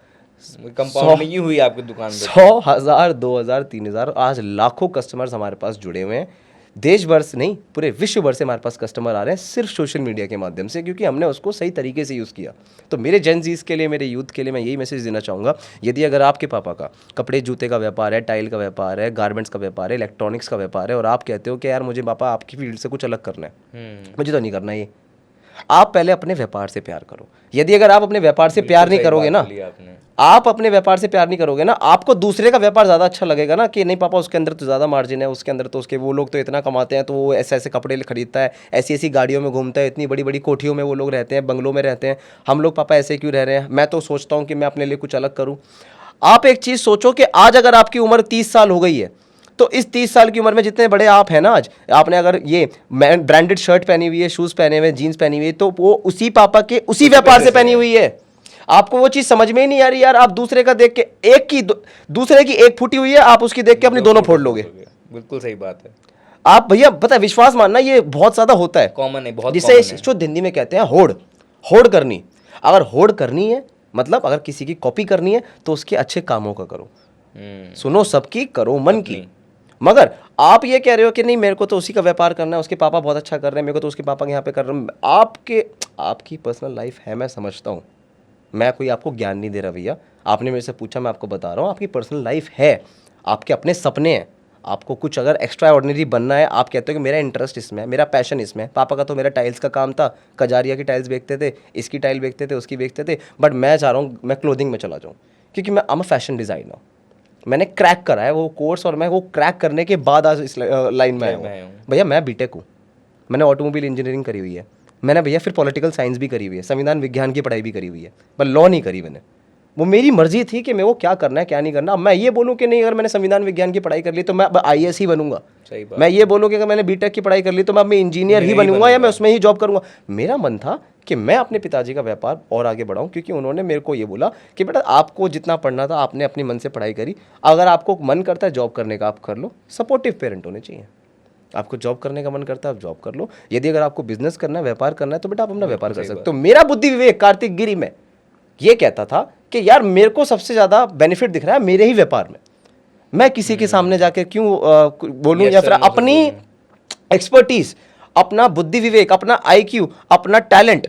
कंपाउंडिंग ही हुई आपकी दुकान पे। 100, 1000, 2000, 3000, आज लाखों कस्टमर्स हमारे पास जुड़े हुए हैं। देश भर से नहीं, पूरे विश्व भर से हमारे पास कस्टमर आ रहे हैं, सिर्फ सोशल मीडिया के माध्यम से, क्योंकि हमने उसको सही तरीके से यूज़ किया। तो मेरे जेनजीज के लिए, मेरे यूथ के लिए मैं यही मैसेज देना चाहूँगा, यदि अगर आपके पापा का कपड़े जूते का व्यापार है, टाइल का व्यापार है, गारमेंट्स का व्यापार है, इलेक्ट्रॉनिक्स का व्यापार है, और आप कहते हो कि यार मुझे पापा आपकी फील्ड से कुछ अलग करना है, मुझे तो नहीं करना ये, आप पहले अपने व्यापार से प्यार करो। यदि अगर आप अपने व्यापार से प्यार नहीं करोगे ना, आप अपने व्यापार से प्यार नहीं करोगे ना, आपको दूसरे का व्यापार ज़्यादा अच्छा लगेगा ना, कि नहीं पापा उसके अंदर तो ज़्यादा मार्जिन है, उसके अंदर तो उसके वो लोग तो इतना कमाते हैं, तो वो ऐसे ऐसे कपड़े खरीदता है, ऐसी ऐसी गाड़ियों में घूमता है, इतनी बड़ी बड़ी कोठियों में वो लोग रहते हैं, बंगलों में रहते हैं, हम लोग पापा ऐसे क्यों रह रहे हैं। मैं तो सोचता हूँ कि मैं अपने लिए कुछ अलग करूँ। आप एक चीज़ सोचो कि आज अगर आपकी उम्र 30 साल हो गई है, तो इस 30 साल की उम्र में जितने बड़े आप हैं ना आज, आपने अगर ये ब्रांडेड शर्ट पहनी हुई है, शूज पहने हुए, जीन्स पहनी हुई है, तो वो उसी पापा के उसी व्यापार से पहनी हुई है। आपको वो चीज समझ में ही नहीं आ रही यार। आप दूसरे का देख के दूसरे की एक फूटी हुई है, आप उसकी देख के अपनी दोनों फोड़ लोगे। बिल्कुल सही बात है। आप भैया पता है, विश्वास मानना ये बहुत ज्यादा होता है, कॉमन है, बहुत जिसे common है। शुद्ध हिंदी में कहते हैं होड़। होड़ करनी, अगर होड़ करनी है मतलब अगर किसी की कॉपी करनी है तो उसके अच्छे कामों का करो, सुनो सबकी, करो मन की। मगर आप ये कह रहे हो कि नहीं मेरे को तो उसी का व्यापार करना है, उसके पापा बहुत अच्छा कर रहे हैं, मेरे को तो उसके पापा के यहाँ पे कर रहे हैं। आपकी पर्सनल लाइफ है, मैं समझता हूँ, मैं कोई आपको ज्ञान नहीं दे रहा भैया, आपने मेरे से पूछा, मैं आपको बता रहा हूँ, आपकी पर्सनल लाइफ है, आपके अपने सपने हैं, आपको कुछ अगर एक्स्ट्रा ऑर्डिनरी बनना है, आप कहते हो कि मेरा इंटरेस्ट इसमें है, मेरा पैशन इसमें है। पापा का तो मेरा टाइल्स का काम था, कजारिया की टाइल्स बेचते थे, इसकी टाइल बेचते थे, उसकी बेचते थे, बट मैं चाह रहा हूँ मैं क्लोथिंग में चला जाऊँ, क्योंकि मैं I am a fashion designer. मैंने क्रैक करा है वो कोर्स, और मैं वो क्रैक करने के बाद आज इस लाइन में आया हूँ। भैया मैं बीटेक हूँ, मैंने ऑटोमोबाइल इंजीनियरिंग करी हुई है, मैंने भैया फिर पॉलिटिकल साइंस भी करी हुई है, संविधान विज्ञान की पढ़ाई भी करी हुई है, पर लॉ नहीं करी मैंने। वो मेरी मर्जी थी कि मैं वो क्या करना है क्या नहीं करना। अब मैं ये बोलूँ कि नहीं अगर मैंने संविधान विज्ञान की पढ़ाई कर ली तो मैं अब IAS ही बनूंगा, मैं ये बोलूँ कि अगर मैंने बीटेक की पढ़ाई कर ली तो मैं अब इंजीनियर ही बनूंगा या मैं उसमें ही जॉब करूंगा। मेरा मन था कि मैं अपने पिताजी का व्यापार और आगे बढ़ाऊं, क्योंकि उन्होंने मेरे को ये बोला कि बेटा आपको जितना पढ़ना था आपने अपने मन से पढ़ाई करी, अगर आपको मन करता है जॉब करने का आप कर लो, सपोर्टिव पेरेंट होने चाहिए। आपको जॉब करने का मन करता है आप जॉब कर लो, यदि अगर आपको बिजनेस करना है, व्यापार करना है, तो बेटा आप अपना व्यापार कर सकते हो। तो मेरा बुद्धि विवेक कार्तिक गिरी में ये कहता था कि यार मेरे को सबसे ज़्यादा बेनिफिट दिख रहा है मेरे ही व्यापार में, मैं किसी के सामने जाकर क्यों बोलूँ, या फिर अपनी एक्सपर्टीज, अपना बुद्धि विवेक, अपना IQ, अपना टैलेंट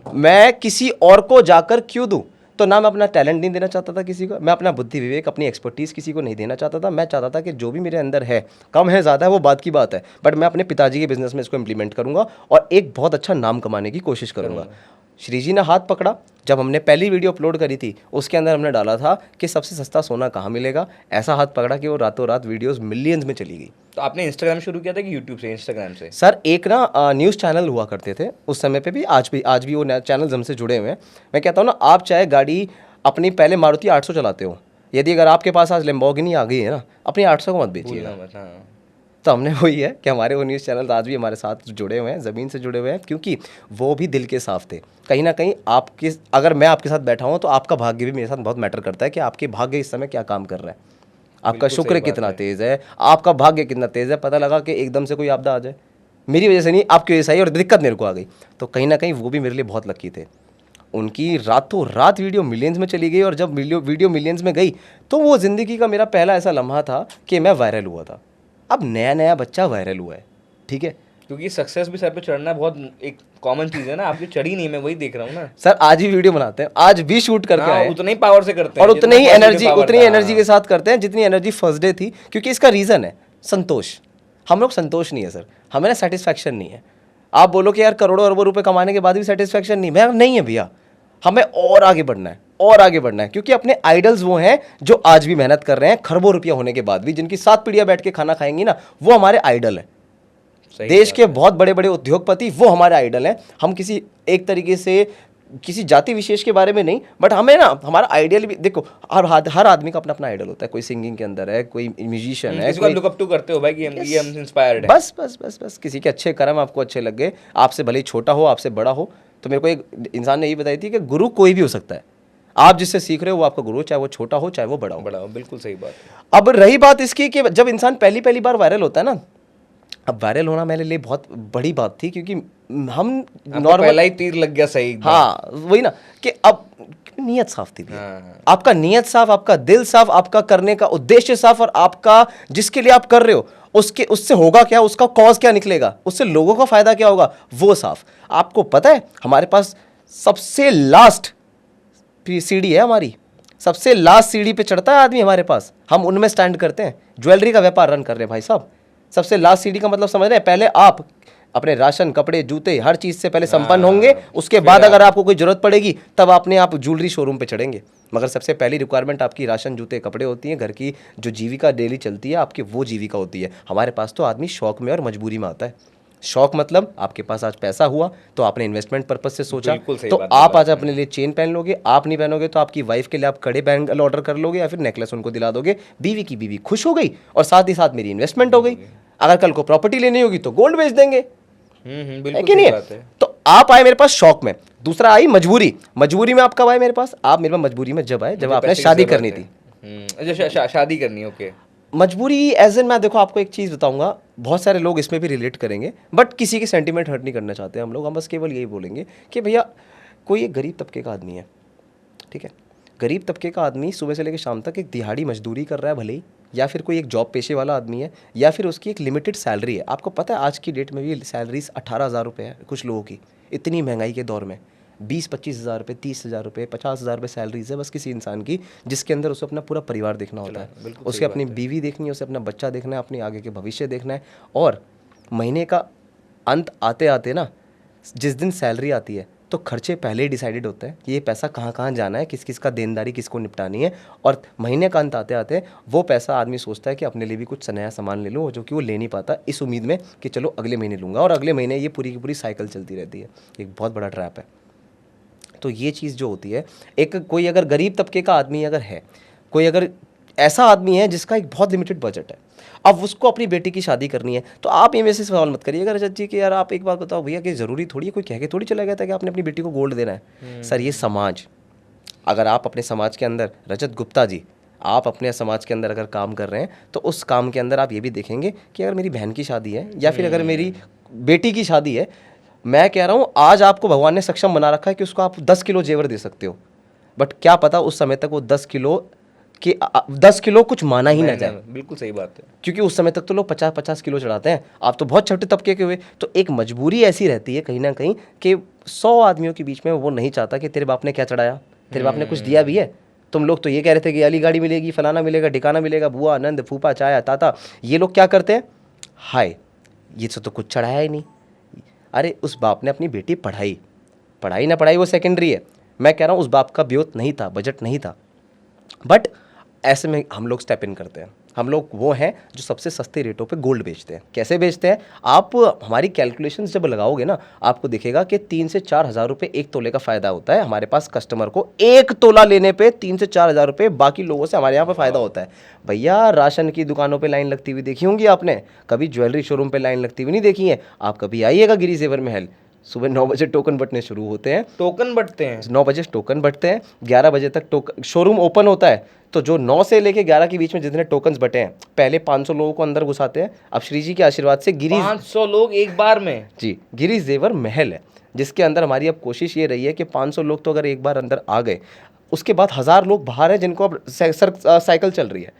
मैं किसी और को जाकर क्यों दूं। तो ना मैं अपना टैलेंट नहीं देना चाहता था किसी को, मैं अपना बुद्धि विवेक, अपनी एक्सपर्टीज़ किसी को नहीं देना चाहता था। मैं चाहता था कि जो भी मेरे अंदर है, कम है ज़्यादा है वो बात की बात है, बट मैं अपने पिताजी के बिजनेस में इसको इंप्लीमेंट करूंगा और एक बहुत अच्छा नाम कमाने की कोशिश करूंगा। श्री जी ने हाथ पकड़ा, जब हमने पहली वीडियो अपलोड करी थी उसके अंदर हमने डाला था कि सबसे सस्ता सोना कहाँ मिलेगा, ऐसा हाथ पकड़ा कि वो रातों रात वीडियोस मिलियंस में चली गई। तो आपने इंस्टाग्राम शुरू किया था कि यूट्यूब से? इंस्टाग्राम से सर, एक ना न्यूज़ चैनल हुआ करते थे उस समय पे भी, आज भी वो चैनल्स हमसे जुड़े हुए हैं। मैं कहता हूँ ना, आप चाहे गाड़ी अपनी पहले मारुति 800 चलाते हो, यदि अगर आपके पास आज लैम्बोर्गिनी आ गई है ना, अपनी 800 को मत बेचिएगा। तो हमने वही है कि हमारे वो न्यूज़ चैनल आज भी हमारे साथ जुड़े हुए हैं, ज़मीन से जुड़े हुए हैं, क्योंकि वो भी दिल के साफ थे। कहीं ना कहीं आपके, अगर मैं आपके साथ बैठा हूँ तो आपका भाग्य भी मेरे साथ बहुत मैटर करता है कि आपके भाग्य इस समय क्या काम कर रहा है, आपका शुक्र कितना तेज़ है, आपका भाग्य कितना तेज़ है। पता लगा कि एकदम से कोई आपदा आ जाए, मेरी वजह से नहीं आपकी वजह से आई और दिक्कत मेरे को आ गई, तो कहीं ना कहीं वो भी मेरे लिए बहुत लकी थे। उनकी रातों रात वीडियो मिलियंस में चली गई, और जब वीडियो मिलियंस में गई तो वो ज़िंदगी का मेरा पहला ऐसा लम्हा था कि मैं वायरल हुआ था। अब नया नया बच्चा वायरल हुआ है, ठीक है, क्योंकि सक्सेस भी सर पे चढ़ना बहुत एक कॉमन चीज़ है ना, आपकी चढ़ी नहीं, मैं वही देख रहा हूँ ना सर। आज ही वीडियो बनाते हैं, आज भी शूट करके आए, उतना ही पावर से करते हैं और उतनी ही एनर्जी के साथ करते हैं जितनी एनर्जी फर्स्ट डे थी। क्योंकि इसका रीज़न है संतोष। हम लोग संतोष नहीं है सर, हमें ना सेटिस्फैक्शन नहीं है। आप बोलो कि यार करोड़ों अरबों रुपए कमाने के बाद भी सेटिस्फैक्शन नहीं है भैया, हमें और आगे बढ़ना है, और आगे बढ़ना है, क्योंकि अपने आइडल्स वो हैं जो आज भी मेहनत कर रहे हैं खरबों रुपया होने के बाद भी, जिनकी 7 पीढ़ियां बैठ के खाना खाएंगी ना, वो हमारे आइडल है। देश के बहुत बड़े बड़े उद्योगपति वो हमारे आइडल हैं। हम किसी एक तरीके से किसी जाति विशेष के बारे में नहीं, बट हमें ना हमारा आइडियल भी देखो, हर आदमी का अपना अपना आइडल होता है। कोई सिंगिंग के अंदर है, कोई म्यूजिशियन है, कोई लुक अप टू करते हो भाई कि ये हम इंस्पायर्ड है। बस किसी के अच्छे कर्म आपको अच्छे लग गए, आपसे भले ही छोटा हो आपसे बड़ा हो। तो मेरे को एक इंसान ने यही बताई थी कि गुरु कोई भी हो सकता है, आप जिससे सीख रहे हो वो आपका गुरु, चाहे वो छोटा हो चाहे वो बड़ा हो। बिल्कुल सही बात। अब रही बात इसकी कि जब इंसान पहली बार वायरल होता है ना, अब वायरल होना मेरे लिए बहुत बड़ी बात थी, क्योंकि हम नॉर्मल पहला ही तीर लग गया सही। हाँ वही ना, कि अब नियत साफ थी। आपका नियत साफ, आपका दिल साफ, आपका करने का उद्देश्य साफ, और आपका जिसके लिए आप कर रहे हो उससे होगा क्या, उसका कॉज क्या निकलेगा, उससे लोगों का फायदा क्या होगा, वो साफ। आपको पता है हमारे पास सबसे लास्ट सीढ़ी है, हमारी सबसे लास्ट सीढ़ी पे चढ़ता है आदमी हमारे पास, हम उनमें स्टैंड करते हैं। ज्वेलरी का व्यापार रन कर रहे हैं भाई साहब, सबसे लास्ट सीढ़ी का मतलब समझ रहे हैं, पहले आप अपने राशन, कपड़े, जूते, हर चीज़ से पहले संपन्न होंगे, उसके बाद अगर आपको कोई ज़रूरत पड़ेगी तब अपने आप ज्वेलरी शोरूम पे चढ़ेंगे। मगर सबसे पहली रिक्वायरमेंट आपकी राशन, जूते, कपड़े होती है, घर की जो जीविका डेली चलती है आपकी वो जीविका होती है। हमारे पास तो आदमी शौक में और मजबूरी में आता है, शौक मतलब आपके पास आज पैसा हुआ तो आपने इन्वेस्टमेंट पर्पज से सोचा, बिल्कुल सही तो बात आप आज अपने लिए चेन पहन लोगे, आप नहीं पहनोगे तो आपकी वाइफ के लिए आप कड़े बैंगल ऑर्डर कर लोगे या फिर नेकलेस उनको दिला दोगे, बीवी की बीवी खुश हो गई और साथ ही साथ मेरी इन्वेस्टमेंट हो गई। अगर कल को प्रॉपर्टी लेनी होगी तो गोल्ड बेच देंगे, है बिल्कुल कि सही नहीं बात है? है। तो आप आए मेरे पास शौक में, दूसरा आई मजबूरी। मजबूरी में आप कब आए मेरे पास? आप मेरे पास मजबूरी में जब आए जब मुझे आपने पैसे की शादी जरूरत करनी है। थी। अच्छा, शादी करनी है, ओके। मजबूरी एज एन, मैं देखो आपको एक चीज़ बताऊंगा, बहुत सारे लोग इसमें भी रिलेट करेंगे, बट किसी के सेंटीमेंट हर्ट नहीं करना चाहते हम लोग। हम बस केवल यही बोलेंगे कि भैया कोई एक गरीब तबके का आदमी है, ठीक है, गरीब तबके का आदमी सुबह से लेकर शाम तक एक दिहाड़ी मजदूरी कर रहा है भले ही, या फिर कोई एक जॉब पेशे वाला आदमी है, या फिर उसकी एक लिमिटेड सैलरी है। आपको पता है आज की डेट में भी सैलरीज 18,000 रुपये है कुछ लोगों की, इतनी महंगाई के दौर में 20-25 हज़ार रुपये, 30,000 रुपये, 50,000 रुपये सैलरीज है बस किसी इंसान की, जिसके अंदर उसे अपना पूरा परिवार देखना होता है, बिल्कुल उसे अपनी बीवी देखनी है, उसे अपना बच्चा देखना है, अपने आगे के भविष्य देखना है। और महीने का अंत आते आते ना, जिस दिन सैलरी आती है तो खर्चे पहले ही डिसाइडेड होते हैं कि ये पैसा कहाँ कहाँ जाना है, किस किस का देनदारी किसको निपटानी है। और महीने का अंत आते आते वो पैसा आदमी सोचता है कि अपने लिए भी कुछ नया सामान ले लूँ, जो कि वो ले नहीं पाता, इस उम्मीद में कि चलो अगले महीने लूँगा, और अगले महीने ये पूरी की पूरी साइकिल चलती रहती है। एक बहुत बड़ा ट्रैप है। तो ये चीज़ जो होती है, एक कोई अगर गरीब तबके का आदमी अगर है, कोई अगर ऐसा आदमी है जिसका एक बहुत लिमिटेड बजट है, अब उसको अपनी बेटी की शादी करनी है, तो आप ये में से सवाल मत करिएगा रजत जी कि यार आप एक बात बताओ भैया कि ज़रूरी थोड़ी है, कोई कह के थोड़ी चला गया था कि आपने अपनी बेटी को गोल्ड देना है। सर ये समाज, अगर आप अपने समाज के अंदर, रजत गुप्ता जी आप अपने समाज के अंदर अगर काम कर रहे हैं, तो उस काम के अंदर आप ये भी देखेंगे कि अगर मेरी बहन की शादी है या फिर अगर मेरी बेटी की शादी है, मैं कह रहा हूँ आज आपको भगवान ने सक्षम बना रखा है कि उसको आप 10 किलो जेवर दे सकते हो, बट क्या पता उस समय तक वो 10 किलो कुछ माना ही ना जाए। बिल्कुल सही बात है। क्योंकि उस समय तक तो लोग 50-50 किलो चढ़ाते हैं, आप तो बहुत छोटे तबके के हुए। तो एक मजबूरी ऐसी रहती है कहीं ना कहीं कि 100 आदमियों के बीच में वो नहीं चाहता कि तेरे बाप ने क्या चढ़ाया, तेरे बाप ने कुछ दिया भी है। तुम लोग तो ये कह रहे थे कि अली गाड़ी मिलेगी, फलाना मिलेगा, ठिकाना मिलेगा, बुआ नंद फूफा चाया ताता, ये लोग क्या करते हैं, हाय ये तो कुछ चढ़ाया ही नहीं। अरे उस बाप ने अपनी बेटी पढ़ाई ना पढ़ाई वो सेकेंडरी है, मैं कह रहा हूँ उस बाप का ब्योत नहीं था, बजट नहीं था, बट ऐसे में हम लोग स्टेप इन करते हैं। हम लोग वो हैं जो सबसे सस्ते रेटों पे गोल्ड बेचते हैं। कैसे बेचते हैं, आप हमारी कैलकुलेशंस जब लगाओगे ना, आपको दिखेगा कि 3 से 4 हज़ार रुपये एक तोले का फ़ायदा होता है हमारे पास कस्टमर को। एक तोला लेने पे 3 से 4 हज़ार रुपये बाकी लोगों से हमारे यहाँ पे फ़ायदा होता है। भैया राशन की दुकानों पे लाइन लगती हुई देखी होंगी आपने, कभी ज्वेलरी शोरूम पे लाइन लगती हुई नहीं देखी है। आप कभी आइएगा गिरी जेवर महल, सुबह 9 बजे टोकन बटने शुरू होते हैं, टोकन बटते हैं 9 बजे टोकन बटते हैं, 11 बजे तक शोरूम ओपन होता है। तो जो 9 से लेके 11 के बीच में जितने टोकन्स बटे हैं, पहले 500 लोगों को अंदर घुसाते हैं। अब श्री जी के आशीर्वाद से 500 लोग एक बार में जी, गिरी जेवर महल है जिसके अंदर हमारी अब कोशिश ये रही है कि 500 लोग तो अगर एक बार अंदर आ गए, उसके बाद 1000 लोग बाहर हैं जिनको अब साइकिल चल रही है।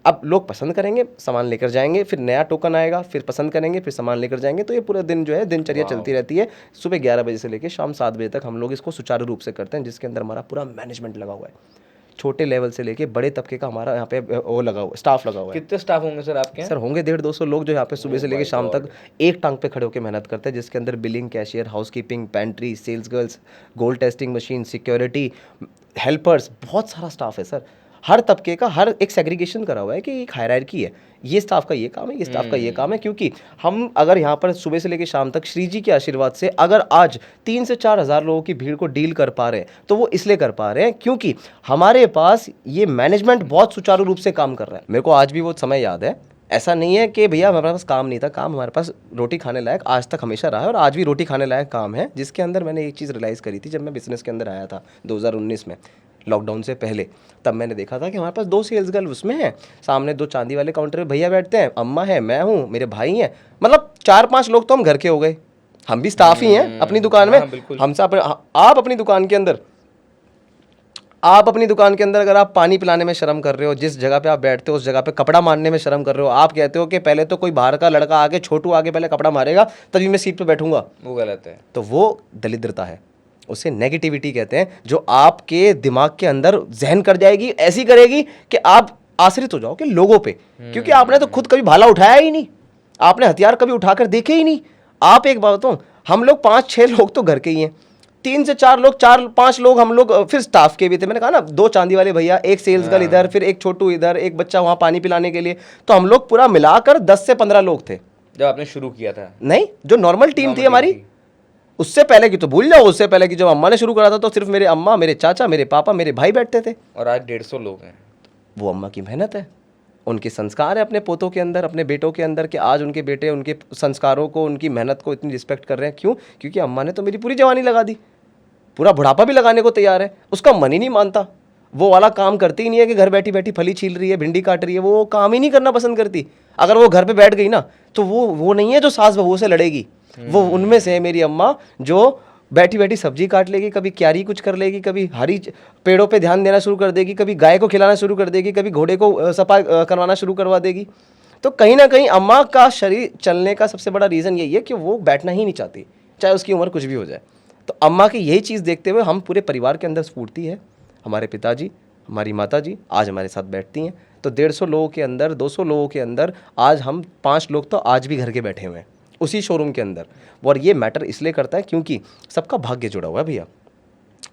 अब लोग पसंद करेंगे, सामान लेकर जाएंगे, फिर नया टोकन आएगा, फिर पसंद करेंगे, फिर सामान लेकर जाएंगे। तो ये पूरा दिन जो है दिनचर्या चलती रहती है। सुबह 11 बजे से लेकर शाम 7 बजे तक हम लोग इसको सुचारू रूप से करते हैं, जिसके अंदर हमारा पूरा मैनेजमेंट लगा हुआ है। छोटे लेवल से लेके बड़े तबके का हमारा यहाँ पे वो लगा हुआ, स्टाफ लगा हुआ है। कितने स्टाफ होंगे सर आपके? सर होंगे 150-200 लोग जो यहाँ पे सुबह से लेके शाम तक एक टांग पे खड़े होकर मेहनत करते हैं, जिसके अंदर billing, cashier, housekeeping, pantry, sales girls, gold testing machine, security, helpers, बहुत सारा स्टाफ है सर। हर तबके का हर एक सेग्रीगेशन करा हुआ है कि एक हायरार्की है, ये स्टाफ का ये काम है, ये स्टाफ का ये काम है। क्योंकि हम अगर यहाँ पर सुबह से लेकर शाम तक श्री जी के आशीर्वाद से अगर आज 3 से 4 हज़ार लोगों की भीड़ को डील कर पा रहे हैं, तो वो इसलिए कर पा रहे हैं क्योंकि हमारे पास ये मैनेजमेंट बहुत सुचारू रूप से काम कर रहा है। मेरे को आज भी वो समय याद है, ऐसा नहीं है कि भैया हमारे पास काम नहीं था, काम हमारे पास रोटी खाने लायक आज तक हमेशा रहा है और आज भी रोटी खाने लायक काम है। जिसके अंदर मैंने एक चीज़ रियलाइज़ करी थी जब मैं बिज़नेस के अंदर आया था 2019 में, लॉकडाउन से पहले। तब मैंने देखा था कि हमारे पास 2 सेल्स गर्ल उसमें हैं, सामने 2 चांदी वाले काउंटर पे भैया बैठते हैं, अम्मा है, मैं हूँ, मेरे भाई हैं, मतलब 4-5 लोग तो हम घर के हो गए। हम भी स्टाफ ही हैं अपनी दुकान में। हमसे आप अपनी दुकान के अंदर अगर आप पानी पिलाने में शर्म कर रहे हो, जिस जगह पे आप बैठते हो उस जगह पे कपड़ा मारने में शर्म कर रहे हो, आप कहते हो कि पहले तो कोई बाहर का लड़का आके, छोटू आगे पहले कपड़ा मारेगा तभी मैं सीट पे बैठूंगा, वो गलत है। तो वो दरिद्रता है, उसे नेगेटिविटी कहते हैं, जो आपके दिमाग के अंदर जहन कर जाएगी, ऐसी करेगी कि आप आश्रित हो जाओगे लोगों पे। क्योंकि आपने तो खुद कभी भाला उठाया ही नहीं, आपने हथियार कभी उठाकर देखे ही नहीं। आप एक बात बताऊं, हम लोग 5-6 लोग तो घर के ही हैं, 3 से 4 लोग, 4-5 लोग हम लोग फिर स्टाफ के भी थे। मैंने कहा ना 2 चांदी वाले भैया, एक सेल्स गर्ल इधर, फिर एक छोटू इधर, एक बच्चा वहाँ पानी पिलाने के लिए, तो हम लोग पूरा मिलाकर 10 से 15 लोग थे। जब आपने शुरू किया था? नहीं, जो नॉर्मल टीम थी Normal हमारी, team थी। उससे पहले की तो भूल जाओ। उससे पहले की जब अम्मा ने शुरू करा था तो सिर्फ मेरे अम्मा, मेरे चाचा, मेरे पापा, मेरे भाई बैठते थे। और आज 150 लोग हैं। वो अम्मा की मेहनत है, उनके संस्कार है अपने पोतों के अंदर, अपने बेटों के अंदर, कि आज उनके बेटे उनके संस्कारों को, उनकी मेहनत को इतनी रिस्पेक्ट कर रहे हैं। क्यों? क्योंकि अम्मा ने तो मेरी पूरी जवानी लगा दी, पूरा बुढ़ापा भी लगाने को तैयार है। उसका मन ही नहीं मानता, वो वाला काम करती ही नहीं है कि घर बैठी बैठी फली छील रही है, भिंडी काट रही है, वो काम ही नहीं करना पसंद करती। अगर वो घर पे बैठ गई ना तो वो नहीं है जो सास बहू से लड़ेगी, वो उनमें से है मेरी अम्मा, जो बैठी बैठी सब्जी काट लेगी, कभी क्यारी कुछ कर लेगी, कभी हरी पेड़ों पे ध्यान देना शुरू कर देगी, कभी गाय को खिलाना शुरू कर देगी, कभी घोड़े को सफाई करवाना शुरू करवा देगी। तो कहीं ना कहीं अम्मा का शरीर चलने का सबसे बड़ा रीज़न यही है कि वो बैठना ही नहीं चाहती, चाहे उसकी उम्र कुछ भी हो जाए। तो अम्मा की यही चीज़ देखते हुए हम पूरे परिवार के अंदर स्फूर्ति है। हमारे पिताजी, हमारी माताजी आज हमारे साथ बैठती हैं। तो 150 लोगों के अंदर, 200 लोगों के अंदर आज हम 5 लोग तो आज भी घर के बैठे हुए हैं उसी शोरूम के अंदर। और ये मैटर इसलिए करता है क्योंकि सबका भाग्य जुड़ा हुआ है भैया,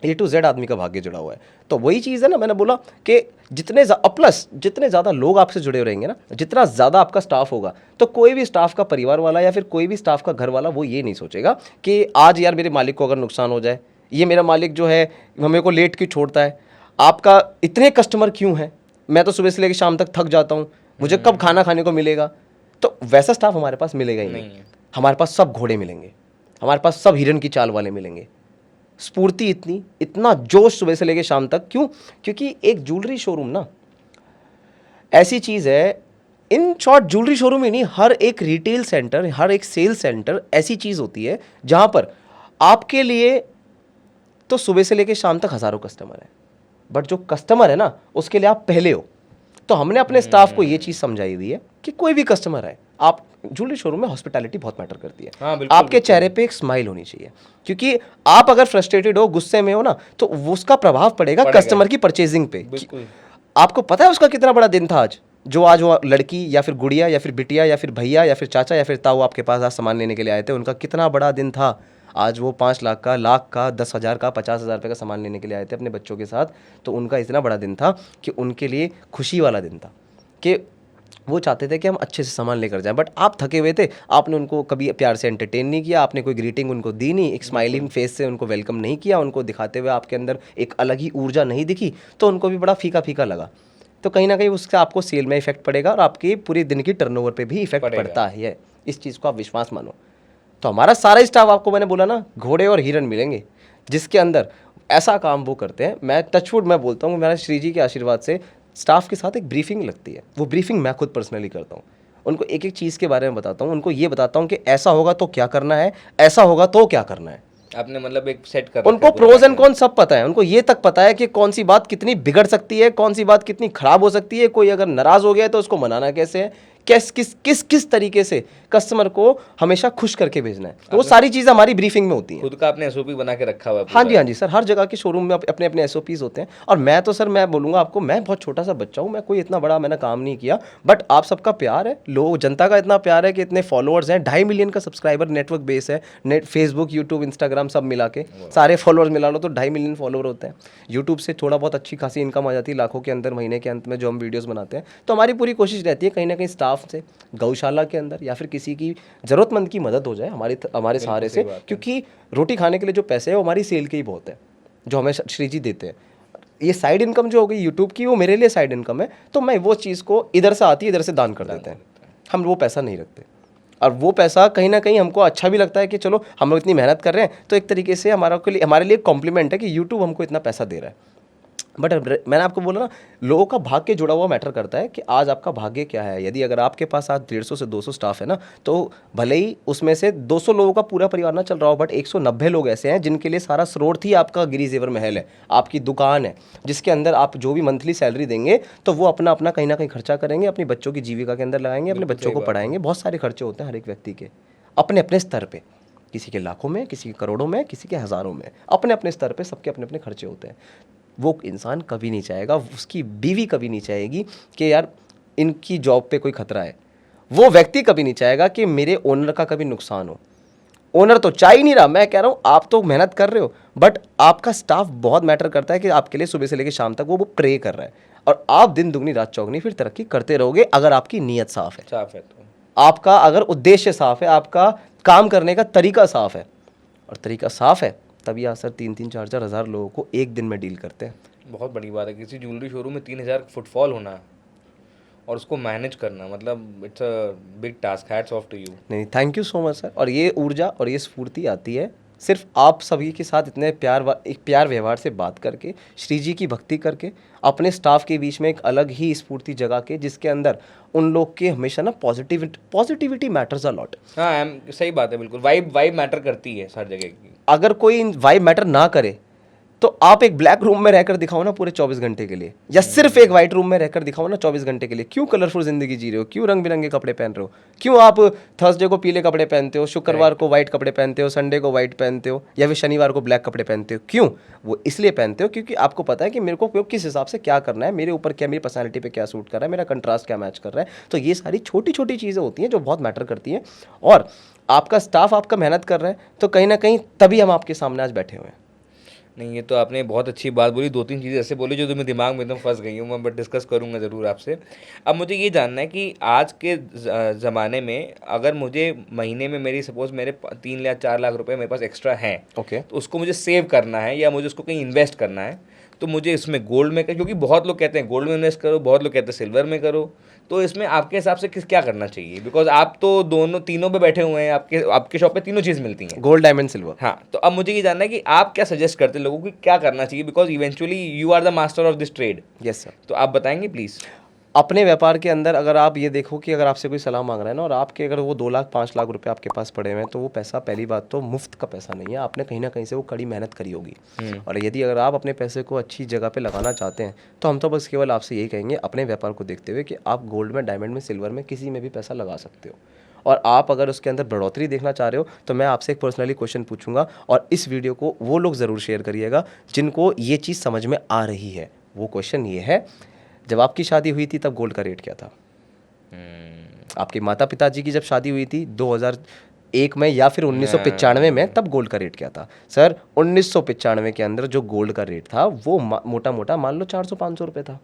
A to Z आदमी का भाग्य जुड़ा हुआ है। तो वही चीज़ है ना, मैंने बोला कि प्लस जितने ज़्यादा लोग आपसे जुड़े रहेंगे ना, जितना ज़्यादा आपका स्टाफ होगा, तो कोई भी स्टाफ का परिवार वाला या फिर कोई भी स्टाफ का घर वाला वो ये नहीं सोचेगा कि आज यार मेरे मालिक को अगर नुकसान हो जाए, ये मेरा मालिक जो है मेरे को लेट क्यों छोड़ता है, आपका इतने कस्टमर क्यों हैं, मैं तो सुबह से लेकर शाम तक थक जाता हूँ, मुझे कब खाना खाने को मिलेगा। तो वैसा स्टाफ हमारे पास मिलेगा ही नहीं। हमारे पास सब घोड़े मिलेंगे, हमारे पास सब हिरन की चाल वाले मिलेंगे। स्फूर्ति इतनी, इतना जोश सुबह से लेकर शाम तक। क्यों? क्योंकि एक ज्वेलरी शोरूम ना ऐसी चीज़ है, इन शॉर्ट ज्वेलरी शोरूम ही नहीं, हर एक रिटेल सेंटर, हर एक सेल सेंटर ऐसी चीज़ होती है जहाँ पर आपके लिए तो सुबह से लेकर शाम तक हज़ारों कस्टमर हैं, बट जो कस्टमर है ना उसके लिए आप पहले हो। तो हमने अपने स्टाफ को ये चीज़ समझाई हुई है कि कोई भी कस्टमर है, आप ज्वेलरी शोरूम में हॉस्पिटैलिटी बहुत मैटर करती है। हाँ, बिल्कुल, आपके चेहरे पे एक स्माइल होनी चाहिए, क्योंकि आप अगर फ्रस्ट्रेटेड हो, गुस्से में हो ना, तो उसका प्रभाव पड़ेगा कस्टमर की परचेजिंग पे। बिल्कुल। आपको पता है उसका कितना बड़ा दिन था आज वो लड़की या फिर गुड़िया या फिर बिटिया या फिर भैया या फिर चाचा या फिर ताऊ आपके पास आज सामान लेने के लिए आए थे, उनका कितना बड़ा दिन था आज। वो 5 लाख का, लाख का, 10,000 का, 50,000 रुपये का सामान लेने के लिए आए थे अपने बच्चों के साथ। तो उनका इतना बड़ा दिन था कि उनके लिए खुशी वाला दिन था, कि वो चाहते थे कि हम अच्छे से सामान लेकर जाएं। बट आप थके हुए थे, आपने उनको कभी प्यार से एंटरटेन नहीं किया, आपने कोई ग्रीटिंग उनको दी नहीं, एक स्माइलिंग फेस से उनको वेलकम नहीं किया, उनको दिखाते हुए आपके अंदर एक अलग ही ऊर्जा नहीं दिखी, तो उनको भी बड़ा फीका फीका लगा। तो कहीं ना कहीं उससे आपको सेल में इफेक्ट पड़ेगा और आपकी पूरी दिन की टर्नओवर पे भी इफेक्ट पड़ता है। इस चीज़ को आप विश्वास मानो। तो हमारा सारा स्टाफ, आपको मैंने बोला ना, घोड़े और हिरन मिलेंगे, जिसके अंदर ऐसा काम वो करते हैं। मैं टचवुड मैं बोलता हूँ, मेरा श्री जी के आशीर्वाद से स्टाफ के साथ एक ब्रीफिंग लगती है, वो ब्रीफिंग मैं खुद पर्सनली करता हूँ। उनको एक एक चीज़ के बारे में बताता हूँ, उनको ये बताता हूँ कि ऐसा होगा तो क्या करना है, ऐसा होगा तो क्या करना है। आपने मतलब एक सेट कर उनको प्रोज एंड कॉन सब पता है, उनको ये तक पता है कि कौन सी बात कितनी बिगड़ सकती है, कौन सी बात कितनी खराब हो सकती है, कोई अगर नाराज हो गया है तो उसको मनाना कैसे है, किस तरीके से कस्टमर को हमेशा खुश करके भेजना है। तो वो सारी चीज़ें हमारी ब्रीफिंग में होती हैं। खुद का आपने एसओपी बना के रखा हुआ है? हाँ जी सर, हर जगह के शोरूम में अपने अपने एसओपीज होते हैं। और मैं तो सर, मैं बोलूँगा आपको, मैं बहुत छोटा सा बच्चा हूँ, मैं कोई इतना बड़ा मैंने काम नहीं किया, बट आप सबका प्यार है, लोग जनता का इतना प्यार है कि इतने फॉलोअर्स हैं, 2.5 मिलियन का सब्सक्राइबर नेटवर्क बेस है, नेट फेसबुक यूट्यूब इंस्टाग्राम सब मिला के सारे फॉलोअर्स मिला लो तो 2.5 मिलियन फॉलोअर होते हैं। यूट्यूब से थोड़ा बहुत अच्छी खासी इनकम आ जाती है, लाखों के अंदर महीने के अंत में जो हम वीडियोज़ बनाते हैं। तो हमारी पूरी कोशिश रहती है कहीं ना कहीं स्टाफ से, गौशाला के अंदर या फिर किसी की ज़रूरतमंद की मदद हो जाए हमारे सहारे से, क्योंकि रोटी खाने के लिए जो पैसे है वो हमारी सेल के ही बहुत है, जो हमें श्री जी देते हैं। ये साइड इनकम जो हो गई यूट्यूब की, वो मेरे लिए साइड इनकम है, तो मैं वो चीज़ को इधर से आती है इधर से दान कर देते हैं। हम वो पैसा नहीं रखते, और वो पैसा कहीं ना कहीं हमको अच्छा भी लगता है कि चलो हम लोग इतनी मेहनत कर रहे हैं, तो एक तरीके से हमारे लिए कॉम्प्लीमेंट है कि यूट्यूब हमको इतना पैसा दे रहा है। बट मैंने आपको बोला ना, लोगों का भाग्य जुड़ा हुआ मैटर करता है कि आज आपका भाग्य क्या है। यदि अगर आपके पास आज 150 से 200 स्टाफ है ना, तो भले ही उसमें से 200 लोगों का पूरा परिवार ना चल रहा हो, बट 190 लोग ऐसे हैं जिनके लिए सारा स्रोत ही आपका गिरी जेवर महल है, आपकी दुकान है, जिसके अंदर आप जो भी मंथली सैलरी देंगे तो वो अपना अपना कहीं ना कहीं खर्चा करेंगे, अपनी बच्चों की जीविका के अंदर लगाएंगे, अपने बच्चों को पढ़ाएंगे। बहुत सारे खर्चे होते हैं हर एक व्यक्ति के अपने अपने स्तर पर, किसी के लाखों में, किसी के करोड़ों में, किसी के हज़ारों में, अपने अपने स्तर पर सबके अपने अपने खर्चे होते हैं। वो इंसान कभी नहीं चाहेगा, उसकी बीवी कभी नहीं चाहेगी कि यार इनकी जॉब पे कोई खतरा है। वो व्यक्ति कभी नहीं चाहेगा कि मेरे ओनर का कभी नुकसान हो। ओनर तो चाह ही नहीं रहा, मैं कह रहा हूँ आप तो मेहनत कर रहे हो, बट आपका स्टाफ बहुत मैटर करता है कि आपके लिए सुबह से लेकर शाम तक वो प्रे कर रहा है, और आप दिन दुगनी रात चौगनी फिर तरक्की करते रहोगे अगर आपकी नीयत साफ है। साफ है तो आपका अगर उद्देश्य साफ है, आपका काम करने का तरीका साफ है, और तरीका साफ है, तभी आज सर 3-3, 4-4 हज़ार लोगों को एक दिन में डील करते हैं। बहुत बड़ी बात है, किसी ज्वेलरी शोरूम में 3,000 फुटफॉल होना और उसको मैनेज करना, मतलब it's a big task. Hats off to you. नहीं, thank you so much sir. और ये ऊर्जा और ये स्फूर्ति आती है सिर्फ आप सभी के साथ इतने एक प्यार व्यवहार से बात करके, श्री जी की भक्ति करके, अपने स्टाफ के बीच में एक अलग ही स्फूर्ति जगा के, जिसके अंदर उन लोग के हमेशा ना पॉजिटिविटी मैटर्स अ लॉट। हाँ, सही बात है, बिल्कुल। वाइब मैटर करती है हर जगह की। अगर कोई वाइब मैटर ना करे तो आप एक ब्लैक रूम में रहकर दिखाओ ना पूरे 24 घंटे के लिए, या सिर्फ एक वाइट रूम में रहकर दिखाओ ना 24 घंटे के लिए। क्यों कलरफुल जिंदगी जी रहे हो, क्यों रंग बिरंगे कपड़े पहन रहे हो, क्यों आप थर्सडे को पीले कपड़े पहनते हो, शुक्रवार को वाइट कपड़े पहनते हो, संडे को वाइट पहनते हो, या फिर शनिवार को ब्लैक कपड़े पहनते हो? क्यों? वो इसलिए पहनते हो क्योंकि आपको पता है कि मेरे को किस हिसाब से क्या करना है, मेरे ऊपर क्या, मेरी पर्सनैलिटी पे क्या सूट कर रहा है, मेरा कंट्रास्ट क्या मैच कर रहा है। तो ये सारी छोटी छोटी चीज़ें होती हैं जो बहुत मैटर करती हैं, और आपका स्टाफ आपका मेहनत कर रहा है, तो कहीं ना कहीं तभी हम आपके सामने आज बैठे हुए हैं। नहीं, ये तो आपने बहुत अच्छी बात बोली। 2-3 चीज़ें ऐसे बोली जो मेरे दिमाग में एकदम फंस गई हूँ मैं, बट डिस्कस करूँगा ज़रूर आपसे। अब मुझे ये जानना है कि आज के ज़माने में अगर मुझे महीने में मेरी सपोज़ मेरे 3 या 4 लाख रुपए मेरे पास एक्स्ट्रा हैं, ओके। तो उसको मुझे सेव करना है या मुझे उसको कहीं इन्वेस्ट करना है, तो मुझे इसमें गोल्ड में, क्योंकि बहुत लोग कहते हैं गोल्ड में इन्वेस्ट करो, बहुत लोग कहते हैं सिल्वर में करो, तो इसमें आपके हिसाब से क्या करना चाहिए? बिकॉज आप तो तीनों पे बैठे हुए हैं, आपके शॉप पे तीनों चीज़ मिलती हैं, गोल्ड, डायमंड, सिल्वर। हाँ। तो अब मुझे ये जानना है कि आप क्या सजेस्ट करते हैं लोगों को क्या करना चाहिए, because eventually you are the master of this trade. Yes sir. तो आप बताएंगे प्लीज़। अपने व्यापार के अंदर अगर आप ये देखो कि अगर आपसे कोई सलाह मांग रहा है ना, और आपके अगर वो 2 लाख 5 लाख रुपए आपके पास पड़े हुए हैं, तो वो पैसा पहली बात तो मुफ्त का पैसा नहीं है, आपने कहीं ना कहीं से वो कड़ी मेहनत करी होगी। और यदि अगर आप अपने पैसे को अच्छी जगह पे लगाना चाहते हैं, तो हम तो बस केवल आपसे यही कहेंगे, अपने व्यापार को देखते हुए, कि आप गोल्ड में, डायमंड में, सिल्वर में, किसी में भी पैसा लगा सकते हो। और आप अगर उसके अंदर बढ़ोतरी देखना चाह रहे हो, तो मैं आपसे एक पर्सनली क्वेश्चन पूछूंगा, और इस वीडियो को वो लोग ज़रूर शेयर करिएगा जिनको ये चीज़ समझ में आ रही है। वो क्वेश्चन ये है, जब आपकी शादी हुई थी तब गोल्ड का रेट क्या था? आपके माता पिताजी की जब शादी हुई थी 2001 में या फिर 1995 में, तब गोल्ड का रेट क्या था? सर 1995 के अंदर जो गोल्ड का रेट था वो मोटा मोटा मान लो 400-500 रुपये था।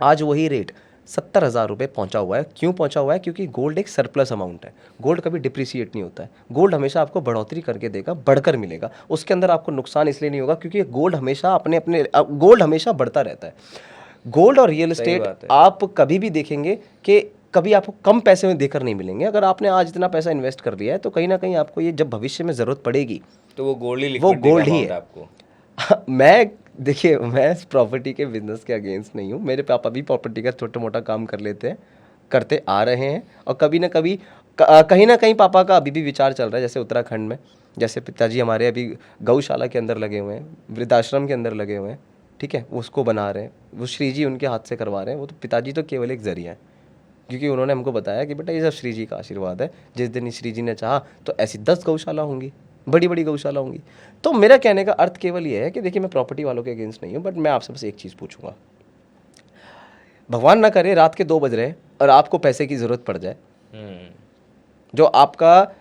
आज वही रेट 70,000 रुपये पहुंचा हुआ है। क्यों पहुंचा हुआ है? क्योंकि गोल्ड एक सरप्लस अमाउंट है। गोल्ड कभी डिप्रिसिएट नहीं होता है। गोल्ड हमेशा आपको बढ़ोतरी करके देगा, बढ़कर मिलेगा। उसके अंदर आपको नुकसान इसलिए नहीं होगा क्योंकि गोल्ड हमेशा गोल्ड हमेशा बढ़ता रहता है। गोल्ड और रियल एस्टेट आप कभी भी देखेंगे कि कभी आपको कम पैसे में देकर नहीं मिलेंगे। अगर आपने आज इतना पैसा इन्वेस्ट कर लिया है, तो कहीं ना कहीं आपको ये जब भविष्य में ज़रूरत पड़ेगी, तो वो गोल्ड ही है आपको। देखिए, मैं प्रॉपर्टी के बिजनेस के अगेंस्ट नहीं हूँ। मेरे पापा भी प्रॉपर्टी का छोटा मोटा काम करते आ रहे हैं, और कभी ना कभी कहीं ना कहीं पापा का अभी भी विचार चल रहा है। जैसे उत्तराखंड में, जैसे पिताजी हमारे अभी गौशाला के अंदर लगे हुए हैं, वृद्धाश्रम के अंदर लगे हुए हैं, ठीक है, उसको बना रहे हैं, वो श्री जी उनके हाथ से करवा रहे हैं। वो तो पिताजी तो केवल एक जरिया है, क्योंकि उन्होंने हमको बताया कि बेटा ये सब श्री जी का आशीर्वाद है। जिस दिन श्री जी ने चाहा तो ऐसी 10 गौशाला होंगी, बड़ी बड़ी गौशाला होंगी। तो मेरा कहने का अर्थ केवल ये है कि देखिए, मैं प्रॉपर्टी वालों के अगेंस्ट नहीं हूँ, बट मैं आपसे बस एक चीज़ पूछूंगा। भगवान ना करे रात के 2 बज रहे और आपको पैसे की ज़रूरत पड़ जाए, जो आपका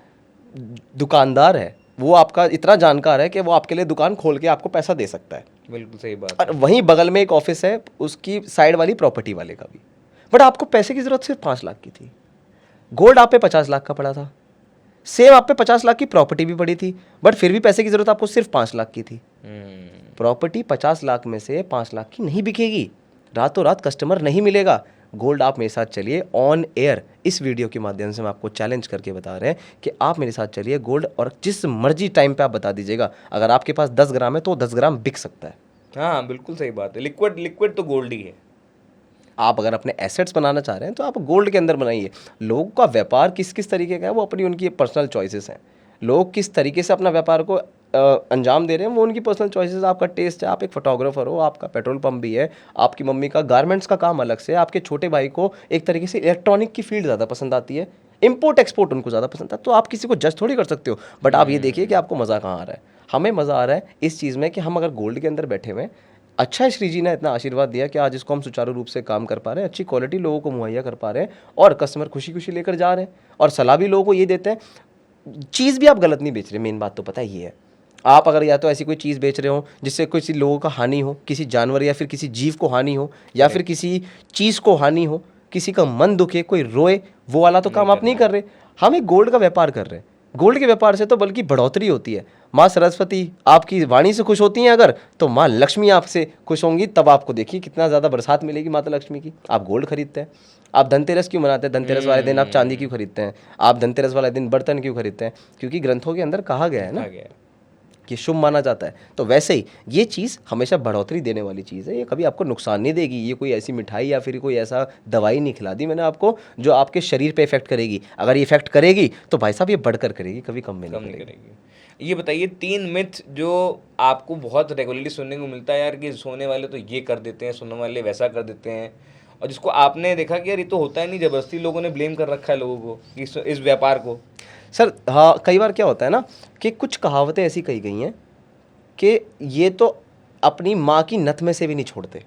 दुकानदार है वो आपका इतना जानकार है कि वो आपके लिए दुकान खोल के आपको पैसा दे सकता है। बिल्कुल सही बात। और वहीं बगल में एक ऑफिस है, उसकी साइड वाली प्रॉपर्टी वाले का भी, बट आपको पैसे की ज़रूरत सिर्फ 5 लाख की थी। गोल्ड आप पे 50 लाख का पड़ा था, सेम आप पे 50 लाख की प्रॉपर्टी भी पड़ी थी, बट फिर भी पैसे की ज़रूरत आपको सिर्फ 5 लाख की थी। प्रॉपर्टी 50 लाख में से 5 लाख की नहीं बिकेगी, रातों रात कस्टमर नहीं मिलेगा। गोल्ड आप मेरे साथ चलिए ऑन एयर, इस वीडियो के माध्यम से हम आपको चैलेंज करके बता रहे हैं कि आप मेरे साथ चलिए गोल्ड, और जिस मर्जी टाइम पे आप बता दीजिएगा, अगर आपके पास 10 ग्राम है तो 10 ग्राम बिक सकता है। हाँ, बिल्कुल सही बात है। लिक्विड तो गोल्ड ही है। आप अगर अपने एसेट्स बनाना चाह रहे हैं तो आप गोल्ड के अंदर बनाइए। लोगों का व्यापार किस किस तरीके का है वो अपनी उनकी पर्सनल चॉइसेस हैं। लोग किस तरीके से अपना व्यापार को अंजाम दे रहे हैं वो उनकी पर्सनल चॉइसेस। आपका टेस्ट है, आप एक फोटोग्राफर हो, आपका पेट्रोल पंप भी है, आपकी मम्मी का गारमेंट्स का काम अलग से है, आपके छोटे भाई को एक तरीके से इलेक्ट्रॉनिक की फील्ड ज़्यादा पसंद आती है, इम्पोर्ट एक्सपोर्ट उनको ज़्यादा पसंद है। तो आप किसी को जज थोड़ी कर सकते हो, बट आप ये देखिए कि आपको मज़ा कहाँ आ रहा है। हमें मज़ा आ रहा है इस चीज़ में कि हम अगर गोल्ड के अंदर बैठे हुए हैं, अच्छा है श्री जी ने इतना आशीर्वाद दिया कि आज इसको हम सुचारू रूप से काम कर पा रहे हैं, अच्छी क्वालिटी लोगों को मुहैया कर पा रहे हैं, और कस्टमर खुशी खुशी लेकर जा रहे हैं, और सलाह भी लोगों को ये देते हैं। चीज़ भी आप गलत नहीं बेच रहे, मेन बात तो पता है ये है। आप अगर या तो ऐसी कोई चीज़ बेच रहे हो जिससे किसी लोगों का हानि हो, किसी जानवर या फिर किसी जीव को हानि हो, या फिर किसी चीज़ को हानि हो, किसी का मन दुखे, कोई रोए, वो वाला तो काम आप नहीं कर रहे। हम एक गोल्ड का व्यापार कर रहे हैं। गोल्ड के व्यापार से तो बल्कि बढ़ोतरी होती है। माँ सरस्वती आपकी वाणी से खुश होती हैं अगर, तो माँ लक्ष्मी आपसे खुश होंगी, तब आपको देखिए कितना ज़्यादा बरसात मिलेगी माता लक्ष्मी की। आप गोल्ड खरीदते हैं। आप धनतेरस क्यों मनाते हैं? धनतेरस वाले दिन आप चांदी क्यों खरीदते हैं? आप धनतेरस वाले दिन बर्तन क्यों खरीदते हैं? क्योंकि ग्रंथों के अंदर कहा गया है ना कि शुभ माना जाता है। तो वैसे ही ये चीज़ हमेशा बढ़ोतरी देने वाली चीज़ है, ये कभी आपको नुकसान नहीं देगी। ये कोई ऐसी मिठाई या फिर कोई ऐसा दवाई नहीं खिला दी मैंने आपको जो आपके शरीर पे इफेक्ट करेगी। अगर ये इफेक्ट करेगी तो भाई साहब ये बढ़कर करेगी, कभी कम में नहीं करेगी। ये बताइए 3 मिथ जो आपको बहुत रेगुलरली सुनने को मिलता है यार, कि सोने वाले तो ये कर देते हैं, सोने वाले वैसा कर देते हैं, और जिसको आपने देखा कि यार ये तो होता ही नहीं, जबरदस्ती लोगों ने ब्लेम कर रखा है लोगों को इस व्यापार को। सर हाँ, कई बार क्या होता है ना कि कुछ कहावतें ऐसी कही गई हैं कि ये तो अपनी माँ की नथ में से भी नहीं छोड़ते,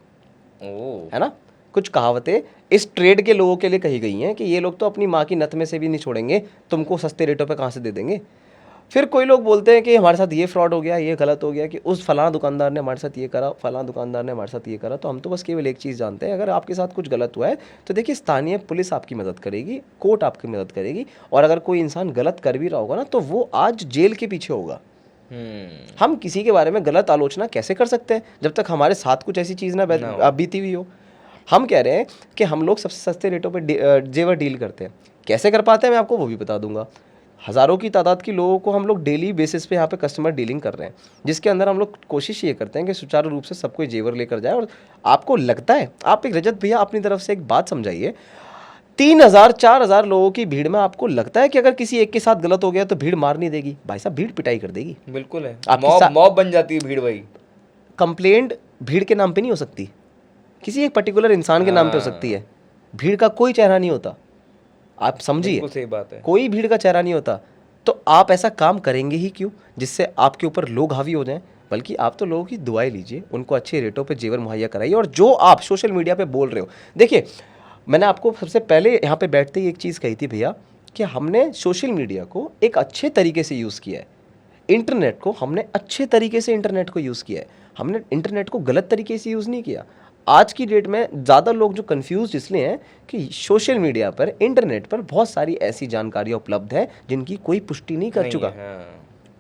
है ना। कुछ कहावतें इस ट्रेड के लोगों के लिए कही गई हैं कि ये लोग तो अपनी माँ की नथ में से भी नहीं छोड़ेंगे, तुमको सस्ते रेटों पे कहाँ से दे देंगे। फिर कोई लोग बोलते हैं कि हमारे साथ ये फ्रॉड हो गया, ये गलत हो गया, कि उस फलां दुकानदार ने हमारे साथ ये करा, फलां दुकानदार ने हमारे साथ ये करा। तो हम तो बस केवल एक चीज़ जानते हैं, अगर आपके साथ कुछ गलत हुआ है तो देखिए स्थानीय पुलिस आपकी मदद करेगी, कोर्ट आपकी मदद करेगी, और अगर कोई इंसान गलत कर भी रहा होगा ना तो वो आज जेल के पीछे होगा। हम किसी के बारे में गलत आलोचना कैसे कर सकते हैं जब तक हमारे साथ कुछ ऐसी चीज़ ना बीती हुई हो। हम कह रहे हैं कि हम लोग सबसे सस्ते रेटों पे जेवर डील करते हैं। कैसे कर पाते हैं मैं आपको वो भी बता दूंगा। हज़ारों की तादाद की लोगों को हम लोग डेली बेसिस पे यहाँ पे कस्टमर डीलिंग कर रहे हैं, जिसके अंदर हम लोग कोशिश ये करते हैं कि सुचारू रूप से सबको जेवर लेकर जाए। और आपको लगता है, आप एक रजत भैया अपनी तरफ से एक बात समझाइए, 3000 4000 लोगों की भीड़ में आपको लगता है कि अगर किसी एक के साथ गलत हो गया तो भीड़ मार नहीं देगी? भाई साहब भीड़ पिटाई कर देगी। बिल्कुल है, मॉब बन जाती है भीड़। भाई कंप्लेंट भीड़ के नाम पे नहीं हो सकती, किसी एक पर्टिकुलर इंसान के नाम पे हो सकती है। भीड़ का कोई चेहरा नहीं होता, आप समझिए। सही बात है, कोई भीड़ का चेहरा नहीं होता। तो आप ऐसा काम करेंगे ही क्यों जिससे आपके ऊपर लोग हावी हो जाएं? बल्कि आप तो लोगों की दुआएं लीजिए, उनको अच्छे रेटों पे जेवर मुहैया कराइए। और जो आप सोशल मीडिया पे बोल रहे हो, देखिए मैंने आपको सबसे पहले यहाँ पे बैठते ही एक चीज़ कही थी भैया कि हमने सोशल मीडिया को एक अच्छे तरीके से यूज़ किया है। इंटरनेट को हमने अच्छे तरीके से इंटरनेट को यूज़ किया है, हमने इंटरनेट को गलत तरीके से यूज़ नहीं किया। आज की डेट में ज़्यादा लोग जो कंफ्यूज इसलिए हैं कि सोशल मीडिया पर, इंटरनेट पर बहुत सारी ऐसी जानकारियाँ उपलब्ध है जिनकी कोई पुष्टि नहीं कर चुका।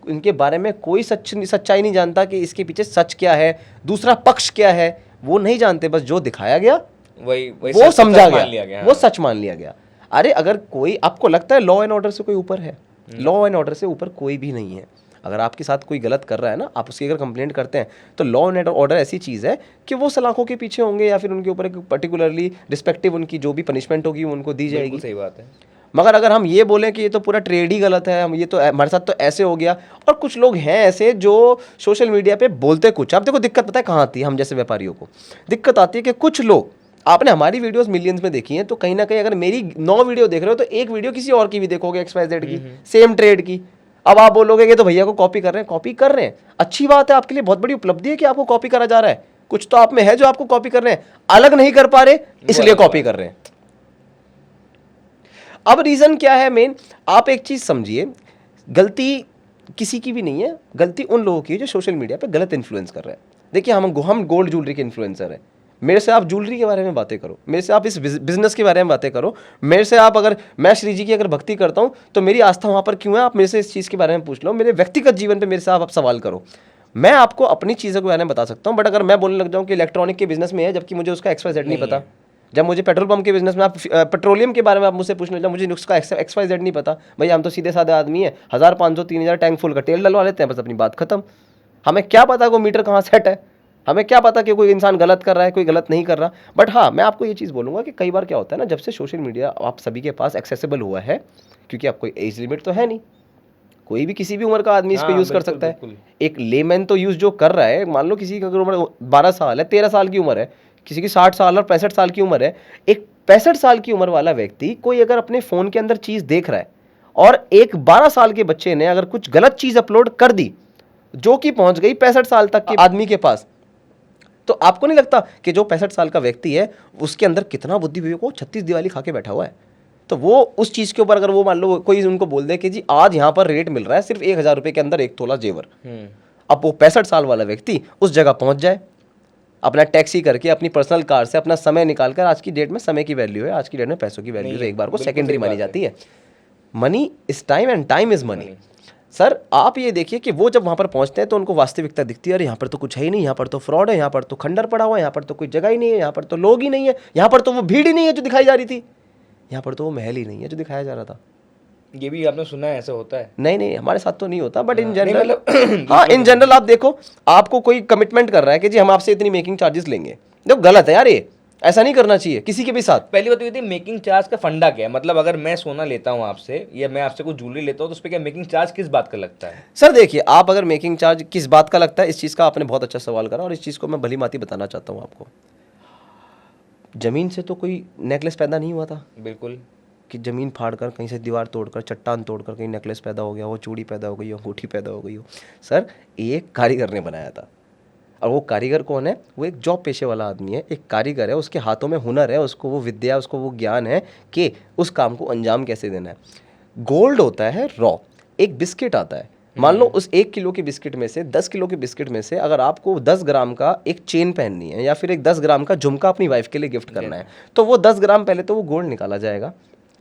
इनके बारे में कोई सच्चाई नहीं जानता कि इसके पीछे सच क्या है, दूसरा पक्ष क्या है, वो नहीं जानते। बस जो दिखाया गया वही वो समझा गया, वो सच मान लिया गया। अरे अगर कोई आपको लगता है लॉ एंड ऑर्डर से कोई ऊपर है, लॉ एंड ऑर्डर से ऊपर कोई भी नहीं है। अगर आपके साथ कोई गलत कर रहा है ना, आप उसकी अगर कंप्लेंट करते हैं तो लॉ एंड ऑर्डर ऐसी चीज़ है कि वो सलाखों के पीछे होंगे या फिर उनके ऊपर एक पर्टिकुलरली रिस्पेक्टिव उनकी जो भी पनिशमेंट होगी उनको दी जाएगी। सही बात है। मगर अगर हम ये बोलें कि ये तो पूरा ट्रेड ही गलत है, हम ये तो हमारे साथ तो ऐसे हो गया, और कुछ लोग हैं ऐसे जो सोशल मीडिया पे बोलते कुछ। अब देखो दिक्कत पता है कहाँ आती है, हम जैसे व्यापारियों को दिक्कत आती है कि कुछ लोग, आपने हमारी वीडियोस मिलियंस में देखी हैं, तो कहीं ना कहीं अगर मेरी 9 वीडियो देख रहे हो तो एक वीडियो किसी और की भी देखोगे, XYZ की, सेम ट्रेड की। अब आप बोलोगे कि तो भैया को कॉपी कर रहे हैं, कॉपी कर रहे हैं, अच्छी बात है, आपके लिए बहुत बड़ी उपलब्धि है कि आपको कॉपी करा जा रहा है। कुछ तो आप में है जो आपको कॉपी कर रहे हैं, अलग नहीं कर पा रहे इसलिए कॉपी कर रहे हैं। अब रीजन क्या है मेन, आप एक चीज समझिए, गलती किसी की भी नहीं है, गलती उन लोगों की है जो सोशल मीडिया पे गलत इन्फ्लुएंस कर रहे हैं। देखिए हम गोल्ड ज्वेलरी के इन्फ्लुएंसर हैं, मेरे से आप ज्वेलरी के बारे में बातें करो, मेरे से आप इस बिजनेस के बारे में बातें करो, मेरे से आप, अगर मैं श्री जी की अगर भक्ति करता हूं तो मेरी आस्था वहां पर क्यों है, आप मेरे से इस चीज़ के बारे में पूछ लो। मेरे व्यक्तिगत जीवन पे मेरे से आप सवाल करो, मैं आपको अपनी चीज़ों के बारे में बता सकता हूं। बट अगर मैं बोलने लग जाऊं कि इलेक्ट्रॉनिक के बिजनेस में है जबकि मुझे उसका XYZ नहीं पता, जब मुझे पेट्रोल पंप के बिजनेस में आप पेट्रोलियम के बारे में आप मुझसे पूछने लग, मुझे उसका XYZ नहीं पता, भाई हम तो सीधे साधे आदमी है, 1500 3000 टैंक फुल का तेल डलवा लेते हैं, बस अपनी बात खत्म। हमें क्या पता को मीटर कहाँ सेट है, हमें क्या पता कि कोई इंसान गलत कर रहा है, कोई गलत नहीं कर रहा। बट हाँ, मैं आपको ये चीज़ बोलूँगा कि कई बार क्या होता है ना, जब से सोशल मीडिया आप सभी के पास एक्सेसिबल हुआ है, क्योंकि आप कोई एज लिमिट तो है नहीं, कोई भी किसी भी उम्र का आदमी इसको यूज़ कर सकता है। एक लेमैन तो यूज़ जो कर रहा है, मान लो किसी की अगर उम्र 12 साल है, 13 साल की उम्र है, किसी की 60 साल और 65 साल की उम्र है, एक 65 साल की उम्र वाला व्यक्ति कोई अगर अपने फ़ोन के अंदर चीज़ देख रहा है और एक 12 साल के बच्चे ने अगर कुछ गलत चीज़ अपलोड कर दी जो कि पहुंच गई 65 साल तक के आदमी के पास, तो आपको नहीं लगता कि जो 65 साल का व्यक्ति है उसके अंदर कितना बुद्धि विवेक हो, 36 दिवाली खा के बैठा हुआ है। तो वो उस चीज़ के ऊपर अगर वो मान लो कोई उनको बोल दे कि जी आज यहाँ पर रेट मिल रहा है सिर्फ 1000 रुपये के अंदर 1 तोला जेवर, अब वो 65 साल वाला व्यक्ति उस जगह पहुँच जाए, अपना टैक्सी करके अपनी पर्सनल कार से अपना समय निकाल कर, आज की डेट में समय की वैल्यू है, आज की डेट में पैसों की वैल्यू तो एक बार को बिल्कुल सेकेंडरी सही मानी बात है। जाती है। Money is time and time is money. Sir आप ये देखिए कि वो जब वहाँ पर पहुँचते हैं तो उनको वास्तविकता दिखती है, अरे यहाँ पर तो कुछ है ही नहीं, यहाँ पर तो फ्रॉड है, यहाँ पर तो खंडर पड़ा हुआ है, यहाँ पर तो कोई जगह ही नहीं है, यहाँ पर तो लोग ही नहीं है, यहाँ पर तो वो भीड़ ही नहीं है जो दिखाई जा रही थी, यहाँ पर तो वो महल ही नहीं है जो दिखाया जा रहा था। ये भी आपने सुना है ऐसा होता है? नहीं नहीं, हमारे साथ तो नहीं होता, बट इन नहीं, जनरल मतलब हाँ, इन जनरल आप देखो, आपको कोई कमिटमेंट कर रहा है कि जी हम आपसे इतनी मेकिंग चार्जेस लेंगे, देखो गलत है यार, ये ऐसा नहीं करना चाहिए किसी के भी साथ। पहली बात तो ये थी, मेकिंग चार्ज का फंडा क्या है? मतलब अगर मैं सोना लेता हूँ आपसे या मैं आपसे कुछ ज्वेलरी लेता हूँ तो उस पर क्या मेकिंग चार्ज किस बात का लगता है? सर देखिए, आप अगर मेकिंग चार्ज किस बात का लगता है, इस चीज़ का आपने बहुत अच्छा सवाल करा और इस चीज़ को मैं भली भांति बताना चाहता हूँ आपको। ज़मीन से तो कोई नेकलेस पैदा नहीं हुआ था बिल्कुल। कि ज़मीन फाड़ कर, कहीं से दीवार तोड़कर, चट्टान तोड़कर कहीं नेकलेस पैदा हो गया हो, चूड़ी पैदा हो गई हो, अंगूठी पैदा हो गई हो। सर एक कारीगर ने बनाया था, और वो कारीगर कौन है? वो एक जॉब पेशे वाला आदमी है, एक कारीगर है, उसके हाथों में हुनर है, उसको वो विद्या, उसको वो ज्ञान है कि उस काम को अंजाम कैसे देना है। गोल्ड होता है रॉ, एक बिस्किट आता है, मान लो उस 1 किलो के बिस्किट में से, 10 किलो के बिस्किट में से अगर आपको 10 ग्राम का एक चेन पहननी है या फिर एक 10 ग्राम का झुमका अपनी वाइफ के लिए गिफ्ट करना है, तो वो 10 ग्राम पहले तो वो गोल्ड निकाला जाएगा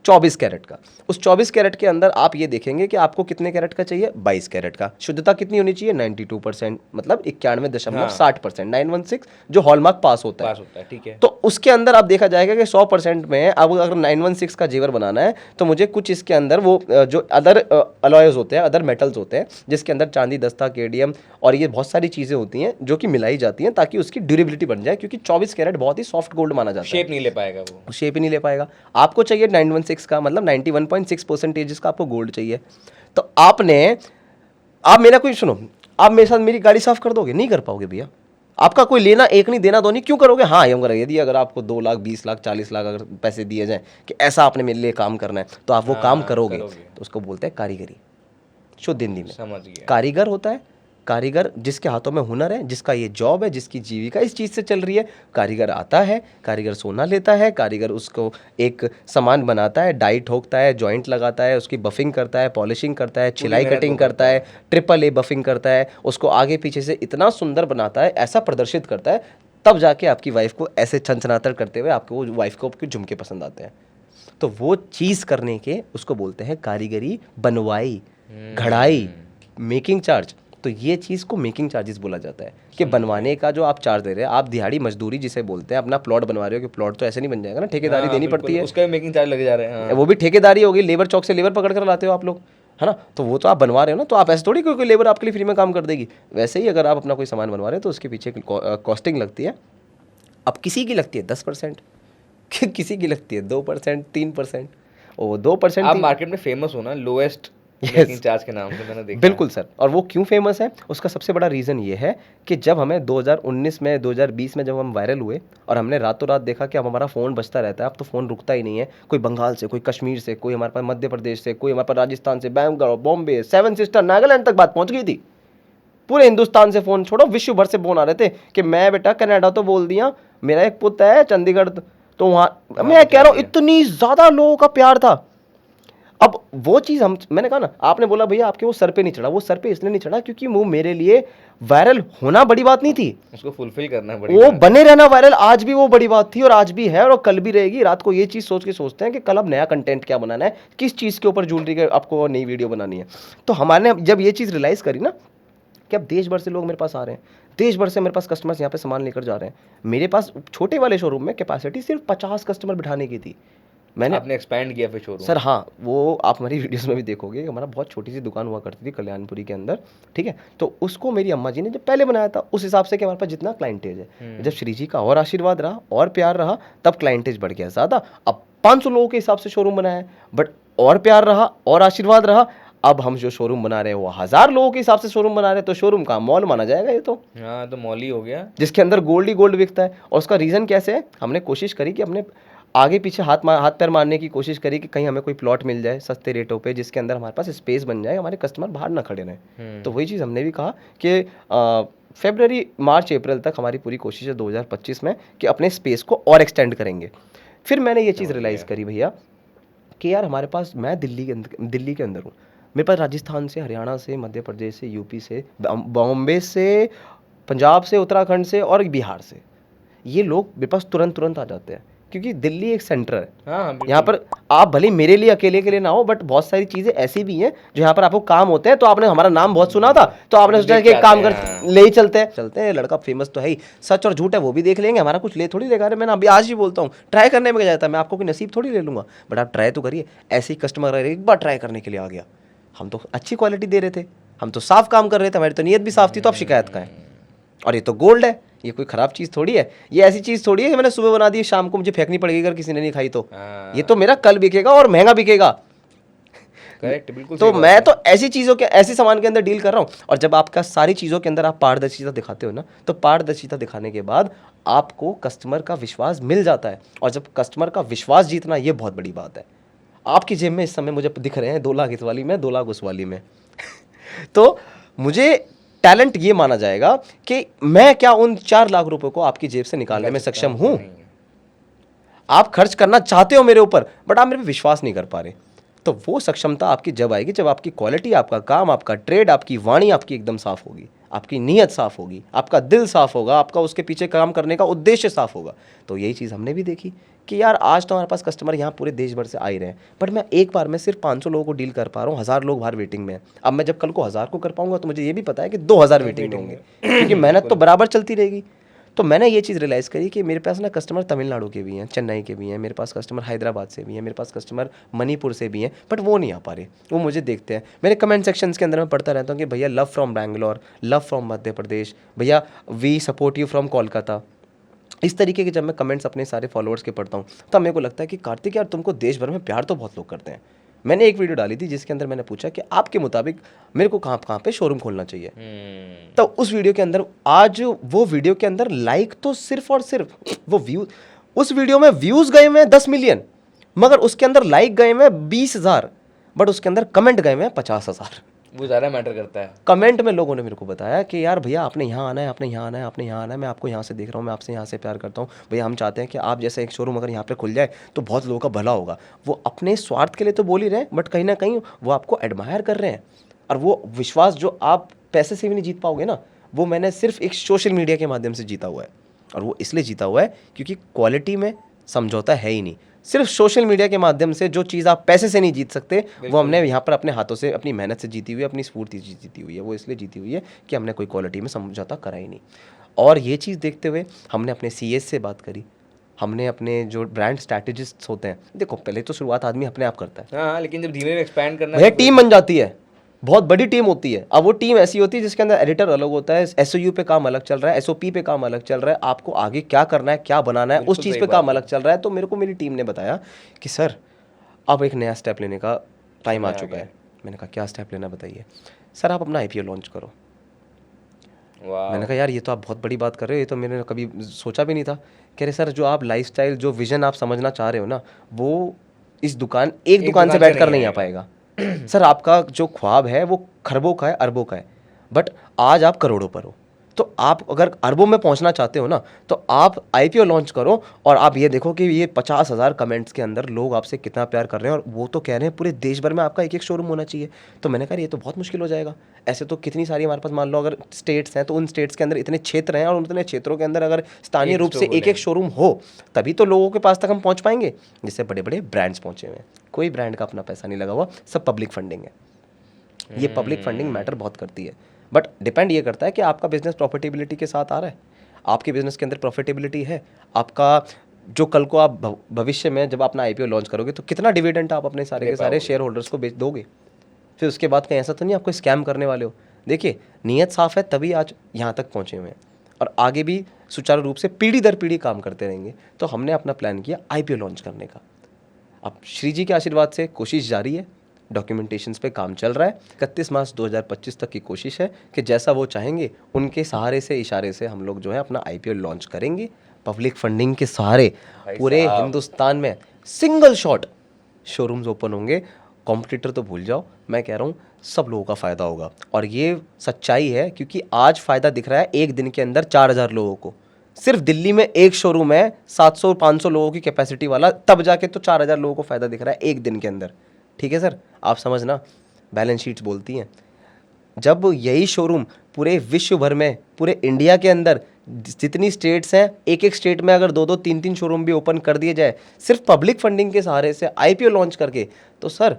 24 कैरेट का। उस 24 कैरेट के अंदर आप ये देखेंगे कि आपको कितने कैरेट का चाहिए, 22 कैरेट का। शुद्धता कितनी होनी चाहिए, 92%, मतलब 91.60%, 916 जो हॉलमार्क पास होता है। पास होता है, ठीक है। तो उसके अंदर आप देखा जाएगा कि 100% में अब अगर 916 का जेवर बनाना है तो मुझे कुछ इसके अंदर वो जो अदर अलॉयज होते हैं, अदर मेटल्स होते हैं, जिसके अंदर चांदी, दस्ता, केडियम और ये बहुत सारी चीज़ें होती हैं जो कि मिलाई जाती हैं ताकि उसकी ड्यूरेबिलिटी बन जाए, क्योंकि 24 कैरेट बहुत ही सॉफ्ट गोल्ड माना जाता है। शेप नहीं ले पाएगा वो। शेप ही नहीं ले पाएगा। आपको चाहिए 916 का, मतलब 91.6% का आपको गोल्ड चाहिए। तो आपने, आप मेरा कोई सुनो, आप मेरे साथ मेरी गाड़ी साफ कर दोगे? नहीं कर पाओगे भैया। आपका कोई लेना एक नहीं देना दो नहीं, क्यों करोगे? हाँ ये करेंगे, यदि अगर आपको 2 लाख, 20 लाख, 40 लाख अगर पैसे दिए जाएं कि ऐसा आपने मेरे लिए काम करना है, तो आप वो काम करोगे। तो उसको बोलते हैं कारीगरी, शुद्ध हिंदी में। समझ गया। कारीगर होता है, कारीगर जिसके हाथों में हुनर है, जिसका ये जॉब है, जिसकी जीविका इस चीज़ से चल रही है। कारीगर आता है, कारीगर सोना लेता है, कारीगर उसको एक सामान बनाता है, डाई ठोकता है, जॉइंट लगाता है, उसकी बफिंग करता है, पॉलिशिंग करता है, छिलाई कटिंग करता है, ट्रिपल ए बफिंग करता है, उसको आगे पीछे से इतना सुंदर बनाता है, ऐसा प्रदर्शित करता है, तब जाके आपकी वाइफ को ऐसे छनछनातर करते हुए आपको वो वाइफ को आपके झुमके पसंद आते हैं। तो वो चीज़ करने के उसको बोलते हैं कारीगरी, बनवाई, घड़ाई, मेकिंग चार्ज। तो ये चीज़ को मेकिंग चार्जेस बोला जाता है कि बनवाने का जो आप चार्ज दे रहे हैं, आप दिहाड़ी मजदूरी जिसे बोलते हैं, अपना प्लॉट बनवा रहे हो, कि प्लॉट तो ऐसे नहीं बन जाएगा ना, ठेकेदारी देनी पड़ती है, उसका मेकिंग चार्ज लग जा रहे हैं। वो भी ठेकेदारी होगी, लेबर चौक से लेबर पकड़ कर लाते हो आप लोग, है ना। तो वो तो आप बनवा रहे हो ना, तो आप ऐसे थोड़ी कोई लेबर आपके लिए फ्री में काम कर देगी। वैसे ही अगर आप अपना कोई सामान बनवा रहे हो तो उसके पीछे कॉस्टिंग लगती है। अब किसी की लगती है 10%, किसी की लगती है 2%, 3%, और 2% आप मार्केट में फेमस हो ना लोएस्ट मेकिंग चार्ज के नाम से, मैंने देखा। बिल्कुल सर। और वो क्यों फेमस है, उसका सबसे बड़ा रीज़न ये है कि जब हमें 2019 में, 2020 में जब हम वायरल हुए और हमने रातों रात देखा कि अब हमारा फ़ोन बजता रहता है, अब तो फ़ोन रुकता ही नहीं है, कोई बंगाल से, कोई कश्मीर से, कोई हमारे पास मध्य प्रदेश से, कोई हमारे पास राजस्थान से, बैंगलोर, बॉम्बे, 7 सिस्टर, नागालैंड तक बात पहुँच गई थी। पूरे हिंदुस्तान से फ़ोन छोड़ो, विश्व भर से फ़ोन आ रहे थे कि मैं बेटा कनाडा तो बोल दिया, मेरा एक पुत्र है चंडीगढ़, तो वहाँ मैं कह रहा हूँ इतनी ज़्यादा लोगों का प्यार था। अब वो चीज़ मैंने कहा ना, आपने बोला भैया आपके वो सर पे नहीं चढ़ा, वो सर पे इसलिए नहीं चढ़ा क्योंकि वो मेरे लिए वायरल होना बड़ी बात नहीं थी, उसको फुलफिल करना बड़ी वो बने रहना वायरल आज भी वो बड़ी बात थी, और आज भी है और कल भी रहेगी। रात को ये चीज़ सोच के सोचते हैं कि कल अब नया कंटेंट क्या बनाना है, किस चीज़ के ऊपर ज्वेलरी के आपको नई वीडियो बनानी है। तो हमारे जब ये चीज़ रियलाइज़ करी ना कि अब देश भर से लोग मेरे पास आ रहे हैं, देश भर से मेरे पास कस्टमर्स यहाँ पे सामान लेकर जा रहे हैं। मेरे पास छोटे वाले शोरूम में कैपेसिटी सिर्फ 50 कस्टमर बिठाने की थी, मैंने आपने एक्सपैंड किया फिर शोरूम। सर हाँ, वो आप हमारी वीडियोस में भी देखोगे, हमारा बहुत छोटी सी दुकान हुआ करती थी कल्याणपुरी के अंदर, ठीक है। तो उसको मेरी अम्मा जी ने जब पहले बनाया था उस हिसाब से कि हमारे पास जितना क्लाइंटेज है, जब श्री जी का और आशीर्वाद रहा और प्यार रहा तब क्लाइंटेज बढ़ गया ज़्यादा। अब 500 लोगों के हिसाब से शोरूम बनाया है, बट और प्यार रहा और आशीर्वाद रहा, अब हम जो शोरूम बना रहे हैं वो 1000 लोगों के हिसाब से शोरूम बना रहे हैं, तो शोरूम का मॉल माना जाएगा ये तो। हाँ तो मॉल ही हो गया, जिसके अंदर गोल्ड ही गोल्ड बिकता है। और उसका रीज़न कैसे है, हमने कोशिश करी कि हमने आगे पीछे हाथ पैर मारने की कोशिश करी कि कहीं हमें कोई प्लॉट मिल जाए सस्ते रेटों पे, जिसके अंदर हमारे पास स्पेस बन जाए, हमारे कस्टमर बाहर ना खड़े रहें। तो वही चीज़ हमने भी कहा कि फरवरी, मार्च, अप्रैल तक हमारी पूरी कोशिश है 2025 में कि अपने स्पेस को और एक्सटेंड करेंगे। फिर मैंने ये चीज़ रियलाइज़ करी भैया कि यार हमारे पास, मैं दिल्ली के अंदर हूँ, मेरे पास राजस्थान से, हरियाणा से, मध्य प्रदेश से, यूपी से, बॉम्बे से, पंजाब से, उत्तराखंड से और बिहार से ये लोग मेरे पास तुरंत तुरंत आ जाते हैं, क्योंकि दिल्ली एक सेंटर है। हाँ बिल्कुल। यहाँ पर आप भले मेरे लिए अकेले के लिए ना हो, बट बहुत सारी चीज़ें ऐसी भी हैं जो यहाँ पर आपको काम होते हैं। तो आपने हमारा नाम बहुत सुना था, तो आपने सोचा कि एक काम कर ले ही चलते हैं, लड़का फेमस तो है ही, सच और झूठ है वो भी देख लेंगे, हमारा कुछ ले थोड़ी लेगा। अरे मैंने अभी आज ही बोलता हूँ, ट्राई करने में क्या जाता है, मैं आपको कोई नसीब थोड़ी ले लूँगा, बट आप ट्राई तो करिए। ऐसे ही कस्टमर एक बार ट्राई करने के लिए आ गया, हम तो अच्छी क्वालिटी दे रहे थे, हम तो साफ काम कर रहे थे, हमारी तो नीयत भी साफ थी, तो आप शिकायत का है। और ये तो गोल्ड है, ये कोई ख़राब चीज़ थोड़ी है, ये ऐसी चीज़ थोड़ी है कि मैंने सुबह बना दी शाम को मुझे फेंकनी पड़ेगी अगर किसी ने नहीं खाई तो। ये तो मेरा कल बिकेगा और महंगा बिकेगा। करेक्ट, बिल्कुल। तो मैं तो ऐसी चीज़ों के, ऐसे सामान के अंदर डील कर रहा हूँ। और जब आपका सारी चीज़ों के अंदर आप पारदर्शिता दिखाते हो ना, तो पारदर्शिता दिखाने के बाद आपको कस्टमर का विश्वास मिल जाता है। और जब कस्टमर का विश्वास जीतना, ये बहुत बड़ी बात है। आपकी जेब में इस समय मुझे दिख रहे हैं 2 लाख इस वाली में, 2 लाख उस वाली में। तो मुझे टैलेंट ये माना जाएगा कि मैं क्या उन 4 लाख रुपए को आपकी जेब से निकालने में सक्षम हूं। आप खर्च करना चाहते हो मेरे ऊपर, बट आप मेरे पे विश्वास नहीं कर पा रहे। तो वो सक्षमता आपकी जब आएगी, जब आपकी क्वालिटी, आपका काम, आपका ट्रेड, आपकी वाणी आपकी एकदम साफ होगी, आपकी नीयत साफ होगी, आपका दिल साफ होगा, आपका उसके पीछे काम करने का उद्देश्य साफ होगा। तो यही चीज़ हमने भी देखी कि यार आज तो हमारे पास कस्टमर यहाँ पूरे देश भर से आ ही रहे हैं, बट मैं एक बार में सिर्फ 500 लोगों को डील कर पा रहा हूँ, 1000 लोग बाहर वेटिंग में हैं। अब मैं जब कल को 1000 को कर पाऊंगा तो मुझे ये भी पता है कि 2000 वेटिंग में होंगे, क्योंकि मेहनत तो बराबर चलती रहेगी। तो मैंने ये चीज़ रियलाइज़ करी कि मेरे पास ना कस्टमर तमिलनाडु के भी हैं, चेन्नई के भी हैं, मेरे पास कस्टमर हैदराबाद से भी हैं, मेरे पास कस्टमर मणिपुर से भी हैं, बट वो नहीं आ पा रहे। वो मुझे देखते हैं, मेरे कमेंट सेक्शंस के अंदर मैं पढ़ता रहता हूँ कि भैया love from Bangalore, love from Madhya Pradesh, भैया we support you from Kolkata. इस तरीके के जब मैं कमेंट्स अपने सारे फॉलोअर्स के पढ़ता हूँ, तब मेरे को लगता है कि कार्तिक यार, तुमको देश भर में प्यार तो बहुत लोग करते हैं। मैंने एक वीडियो डाली थी जिसके अंदर मैंने पूछा कि आपके मुताबिक मेरे को कहाँ कहाँ पे शोरूम खोलना चाहिए। तो उस वीडियो के अंदर, आज वो वीडियो के अंदर लाइक तो सिर्फ और सिर्फ वो व्यू, उस वीडियो में व्यूज़ गए हुए हैं 10 मिलियन, मगर उसके अंदर लाइक गए हुए हैं 20,000, बट उसके अंदर कमेंट गए हुए हैं 50,000। वो ज़्यादा मैटर करता है। कमेंट में लोगों ने मेरे को बताया कि यार भैया आपने यहाँ आना है, आपने यहाँ आना है, आपने यहाँ आना है, मैं आपको यहाँ से देख रहा हूँ, मैं आपसे यहाँ से प्यार करता हूँ भैया, हम चाहते हैं कि आप जैसे एक शोरूम अगर यहाँ पे खुल जाए तो बहुत लोगों का भला होगा। वो अपने स्वार्थ के लिए तो बोल ही रहे हैं, बट कहीं ना कहीं वो आपको एडमायर कर रहे हैं। और वो विश्वास जो आप पैसे से भी नहीं जीत पाओगे ना, वो मैंने सिर्फ एक सोशल मीडिया के माध्यम से जीता हुआ है। और वो इसलिए जीता हुआ है क्योंकि क्वालिटी में समझौता है ही नहीं। सिर्फ सोशल मीडिया के माध्यम से जो चीज़ आप पैसे से नहीं जीत सकते, वो हमने यहाँ पर अपने हाथों से, अपनी मेहनत से जीती हुई है, अपनी स्फूर्ति से जीती हुई है। वो इसलिए जीती हुई है कि हमने कोई क्वालिटी में समझौता करा ही नहीं। और ये चीज़ देखते हुए हमने अपने सीएस से बात करी, हमने अपने जो ब्रांड स्ट्रैटेजिस्ट होते हैं, देखो पहले तो शुरुआत आदमी अपने आप करता है, हाँ, लेकिन जब धीरे धीरे एक्सपैंड करना भैया टीम बन जाती है, बहुत बड़ी टीम होती है। अब वो टीम ऐसी होती है जिसके अंदर एडिटर अलग होता है, एसओयू पे काम अलग चल रहा है, एसओपी पे काम अलग चल रहा है, आपको आगे क्या करना है, क्या बनाना है, उस चीज़ पे काम अलग चल रहा है। तो मेरे को मेरी टीम ने बताया कि सर अब एक नया स्टेप लेने का टाइम आ चुका है। मैंने कहा क्या स्टेप लेना बताइए। सर आप अपना आईपीओ लॉन्च करो। मैंने कहा यार ये तो आप बहुत बड़ी बात कर रहे हो, ये तो मैंने कभी सोचा भी नहीं था। कह रहे सर जो आप लाइफस्टाइल, जो विजन आप समझना चाह रहे हो ना, वो इस दुकान, एक दुकान से बैठकर नहीं आ पाएगा। सर आपका जो ख्वाब है वो खरबों का है, अरबों का है, बट आज आप करोड़ों पर हो। तो आप अगर अरबों में पहुंचना चाहते हो ना, तो आप आईपीओ लॉन्च करो और आप ये देखो कि ये 50,000 कमेंट्स के अंदर लोग आपसे कितना प्यार कर रहे हैं, और वो तो कह रहे हैं पूरे देश भर में आपका एक एक शोरूम होना चाहिए। तो मैंने कहा ये तो बहुत मुश्किल हो जाएगा। ऐसे तो कितनी सारी हमारे पास, मान लो अगर स्टेट्स हैं, तो उन स्टेट्स के अंदर इतने क्षेत्र हैं, और उन इतने क्षेत्रों के अंदर अगर स्थानीय रूप से एक एक शोरूम हो, तभी तो लोगों के पास तक हम पहुँच पाएंगे। जिससे बड़े बड़े ब्रांड्स पहुँचे हुए हैं, कोई ब्रांड का अपना पैसा नहीं लगा हुआ, सब पब्लिक फंडिंग है। ये पब्लिक फंडिंग मैटर बहुत करती है, बट डिपेंड ये करता है कि आपका बिजनेस प्रॉफिटेबिलिटी के साथ आ रहा है, आपके बिजनेस के अंदर प्रॉफिटेबिलिटी है, आपका जो कल को आप भविष्य में जब अपना आईपीओ लॉन्च करोगे तो कितना डिविडेंड आप अपने सारे के सारे शेयर होल्डर्स को बेच दोगे। फिर उसके बाद कहीं ऐसा तो नहीं आपको स्कैम करने वाले हो। देखिए नीयत साफ है तभी आज यहाँ तक पहुँचे हुए हैं, और आगे भी सुचारू रूप से पीढ़ी दर पीढ़ी काम करते रहेंगे। तो हमने अपना प्लान किया आईपीओ लॉन्च करने का। अब श्री जी के आशीर्वाद से कोशिश जारी है, डॉक्यूमेंटेशंस पे काम चल रहा है। 31 मार्च 2025 तक की कोशिश है कि जैसा वो चाहेंगे उनके सहारे से, इशारे से हम लोग जो है अपना आईपीओ लॉन्च करेंगे। पब्लिक फंडिंग के सहारे पूरे हिंदुस्तान में सिंगल शॉट शोरूम्स ओपन होंगे। कॉम्पिटिटर तो भूल जाओ, मैं कह रहा हूँ सब लोगों का फ़ायदा होगा। और ये सच्चाई है क्योंकि आज फ़ायदा दिख रहा है एक दिन के अंदर 4,000 लोगों को। सिर्फ दिल्ली में एक शोरूम है 700-500 लोगों की कैपेसिटी वाला, तब जाके तो 4,000 लोगों को फ़ायदा दिख रहा है एक दिन के अंदर। ठीक है सर, आप समझना, बैलेंस शीट्स बोलती हैं। जब यही शोरूम पूरे विश्व भर में, पूरे इंडिया के अंदर जितनी स्टेट्स हैं, एक एक स्टेट में अगर 2-2 3-3 शोरूम भी ओपन कर दिए जाए सिर्फ पब्लिक फंडिंग के सहारे से, आईपीओ लॉन्च करके, तो सर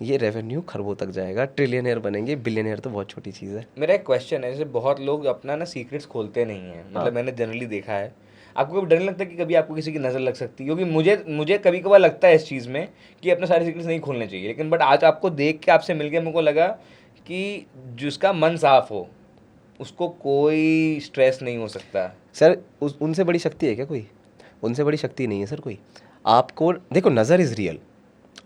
ये रेवेन्यू खरबों तक जाएगा, ट्रिलियनियर बनेंगे। बिलियनियर तो बहुत छोटी चीज़ है। मेरा एक क्वेश्चन है, जैसे बहुत लोग अपना ना सीक्रेट्स खोलते नहीं हैं, मतलब मैंने जनरली देखा है, आपको कभी डर नहीं लगता कि कभी आपको किसी की नज़र लग सकती है? क्योंकि मुझे कभी कभार लगता है इस चीज़ में कि अपने सारे सीक्रेट्स नहीं खोलने चाहिए, लेकिन बट आज आपको देख के, आपसे मिल के मेरे को लगा कि जिसका मन साफ हो उसको कोई स्ट्रेस नहीं हो सकता। सर उनसे बड़ी शक्ति है क्या कोई? उनसे बड़ी शक्ति नहीं है सर कोई। आपको देखो, नज़र इज़ रियल।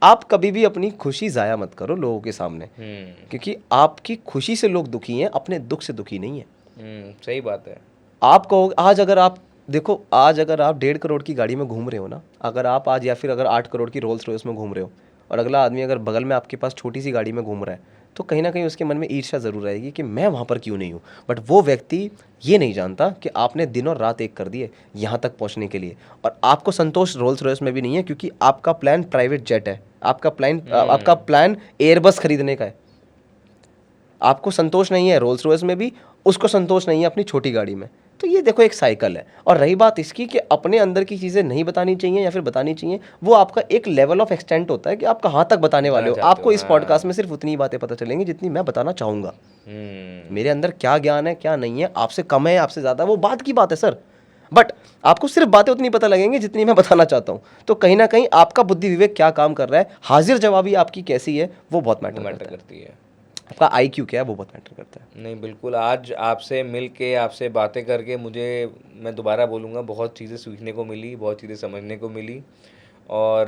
आप कभी भी अपनी खुशी ज़ाया मत करो लोगों के सामने, क्योंकि आपकी खुशी से लोग दुखी हैं, अपने दुख से दुखी नहीं है। सही बात है। आप कहो आज अगर आप देखो, आज अगर आप 1.5 करोड़ की गाड़ी में घूम रहे हो ना, अगर आप आज, या फिर अगर 8 करोड़ की रोल्स रॉयस में घूम रहे हो, और अगला आदमी अगर बगल में आपके पास छोटी सी गाड़ी में घूम रहा है, तो कहीं ना कहीं उसके मन में ईर्ष्या ज़रूर आएगी कि मैं वहाँ पर क्यों नहीं हूँ। बट वो व्यक्ति ये नहीं जानता कि आपने दिन और रात एक कर दिए यहाँ तक पहुँचने के लिए, और आपको संतोष रोल्स रॉयस में भी नहीं है, क्योंकि आपका प्लान प्राइवेट जेट है, आपका प्लान एयरबस खरीदने का है। आपको संतोष नहीं है रोल्स रॉयस में भी, उसको संतोष नहीं है अपनी छोटी गाड़ी में। तो ये देखो एक साइकिल है। और रही बात इसकी कि अपने अंदर की चीज़ें नहीं बतानी चाहिए या फिर बतानी चाहिए, वो आपका एक लेवल ऑफ एक्सटेंट होता है कि आप कहाँ तक बताने वाले हो। आपको इस पॉडकास्ट में सिर्फ उतनी बातें पता चलेंगी जितनी मैं बताना चाहूँगा। मेरे अंदर क्या ज्ञान है क्या नहीं है, आपसे कम है आपसे ज़्यादा, वो बात की बात है सर। बट आपको सिर्फ बातें उतनी पता लगेंगी जितनी मैं बताना चाहता हूँ। तो कहीं ना कहीं आपका बुद्धि विवेक क्या काम कर रहा है, हाजिर जवाबी आपकी कैसी है, वो बहुत मैटर करती है। आपका IQ क्या है, वो बहुत मैटर करता है। नहीं बिल्कुल, आज आपसे मिल के, आपसे बातें करके मैं दोबारा बोलूँगा, बहुत चीज़ें सीखने को मिली, बहुत चीज़ें समझने को मिली। और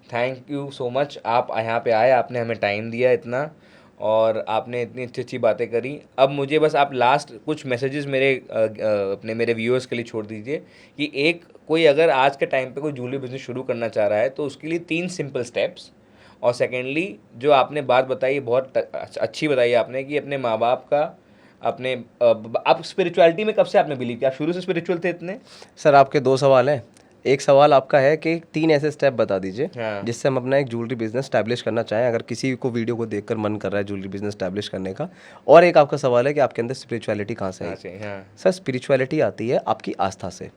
थैंक यू सो मच, आप यहाँ पे आए, आपने हमें टाइम दिया इतना, और आपने इतनी अच्छी अच्छी बातें करी। अब मुझे बस आप लास्ट कुछ मैसेजेस मेरे व्यूअर्स के लिए छोड़ दीजिए कि कोई अगर आज के टाइम पे कोई ज्वेलरी बिजनेस शुरू करना चाह रहा है तो उसके लिए 3 सिंपल स्टेप्स, और सेकेंडली जो आपने बात बताई बहुत अच्छी बताई आपने कि अपने माँ बाप का, आप स्पिरिचुअलिटी में कब से आपने बिलीव किया? आप शुरू से स्पिरिचुअल थे इतने? सर आपके 2 सवाल हैं। एक सवाल आपका है कि 3 ऐसे स्टेप बता दीजिए जिससे हम अपना एक ज्वेलरी बिजनेस स्टैब्लिश करना चाहें, अगर किसी को वीडियो को देखकर मन कर रहा है ज्वेलरी बिजनेस स्टैब्लिश करने का। और एक आपका सवाल है कि आपके अंदर स्पिरिचुअलिटी कहाँ से है। सर स्पिरिचुअलिटी आती है आपकी आस्था से।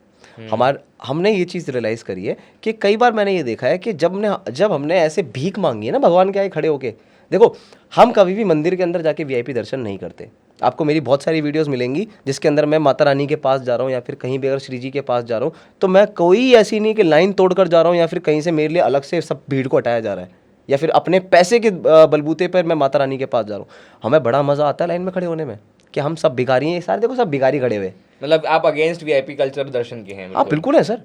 हमने ये चीज़ रियलाइज़ करी है कि कई बार मैंने ये देखा है कि जब हमने ऐसे भीख मांगी है ना भगवान के आगे खड़े होके, देखो हम कभी भी मंदिर के अंदर जाके VIP दर्शन नहीं करते। आपको मेरी बहुत सारी वीडियोस मिलेंगी जिसके अंदर मैं माता रानी के पास जा रहा हूँ या फिर कहीं भी अगर श्री जी के पास जा रहा हूँ, तो मैं कोई ऐसी नहीं कि लाइन तोड़कर जा रहा हूँ या फिर कहीं से मेरे लिए अलग से सब भीड़ को हटाया जा रहा है, या फिर अपने पैसे के बलबूते पर मैं माता रानी के पास जा रहा हूँ। हमें बड़ा मज़ा आता है लाइन में खड़े होने में कि हम सब भिखारी हैं, सारे देखो सब भिखारी खड़े हुए। मतलब आप अगेंस्ट VIP कल्चर दर्शन के हैं? आप बिल्कुल है सर।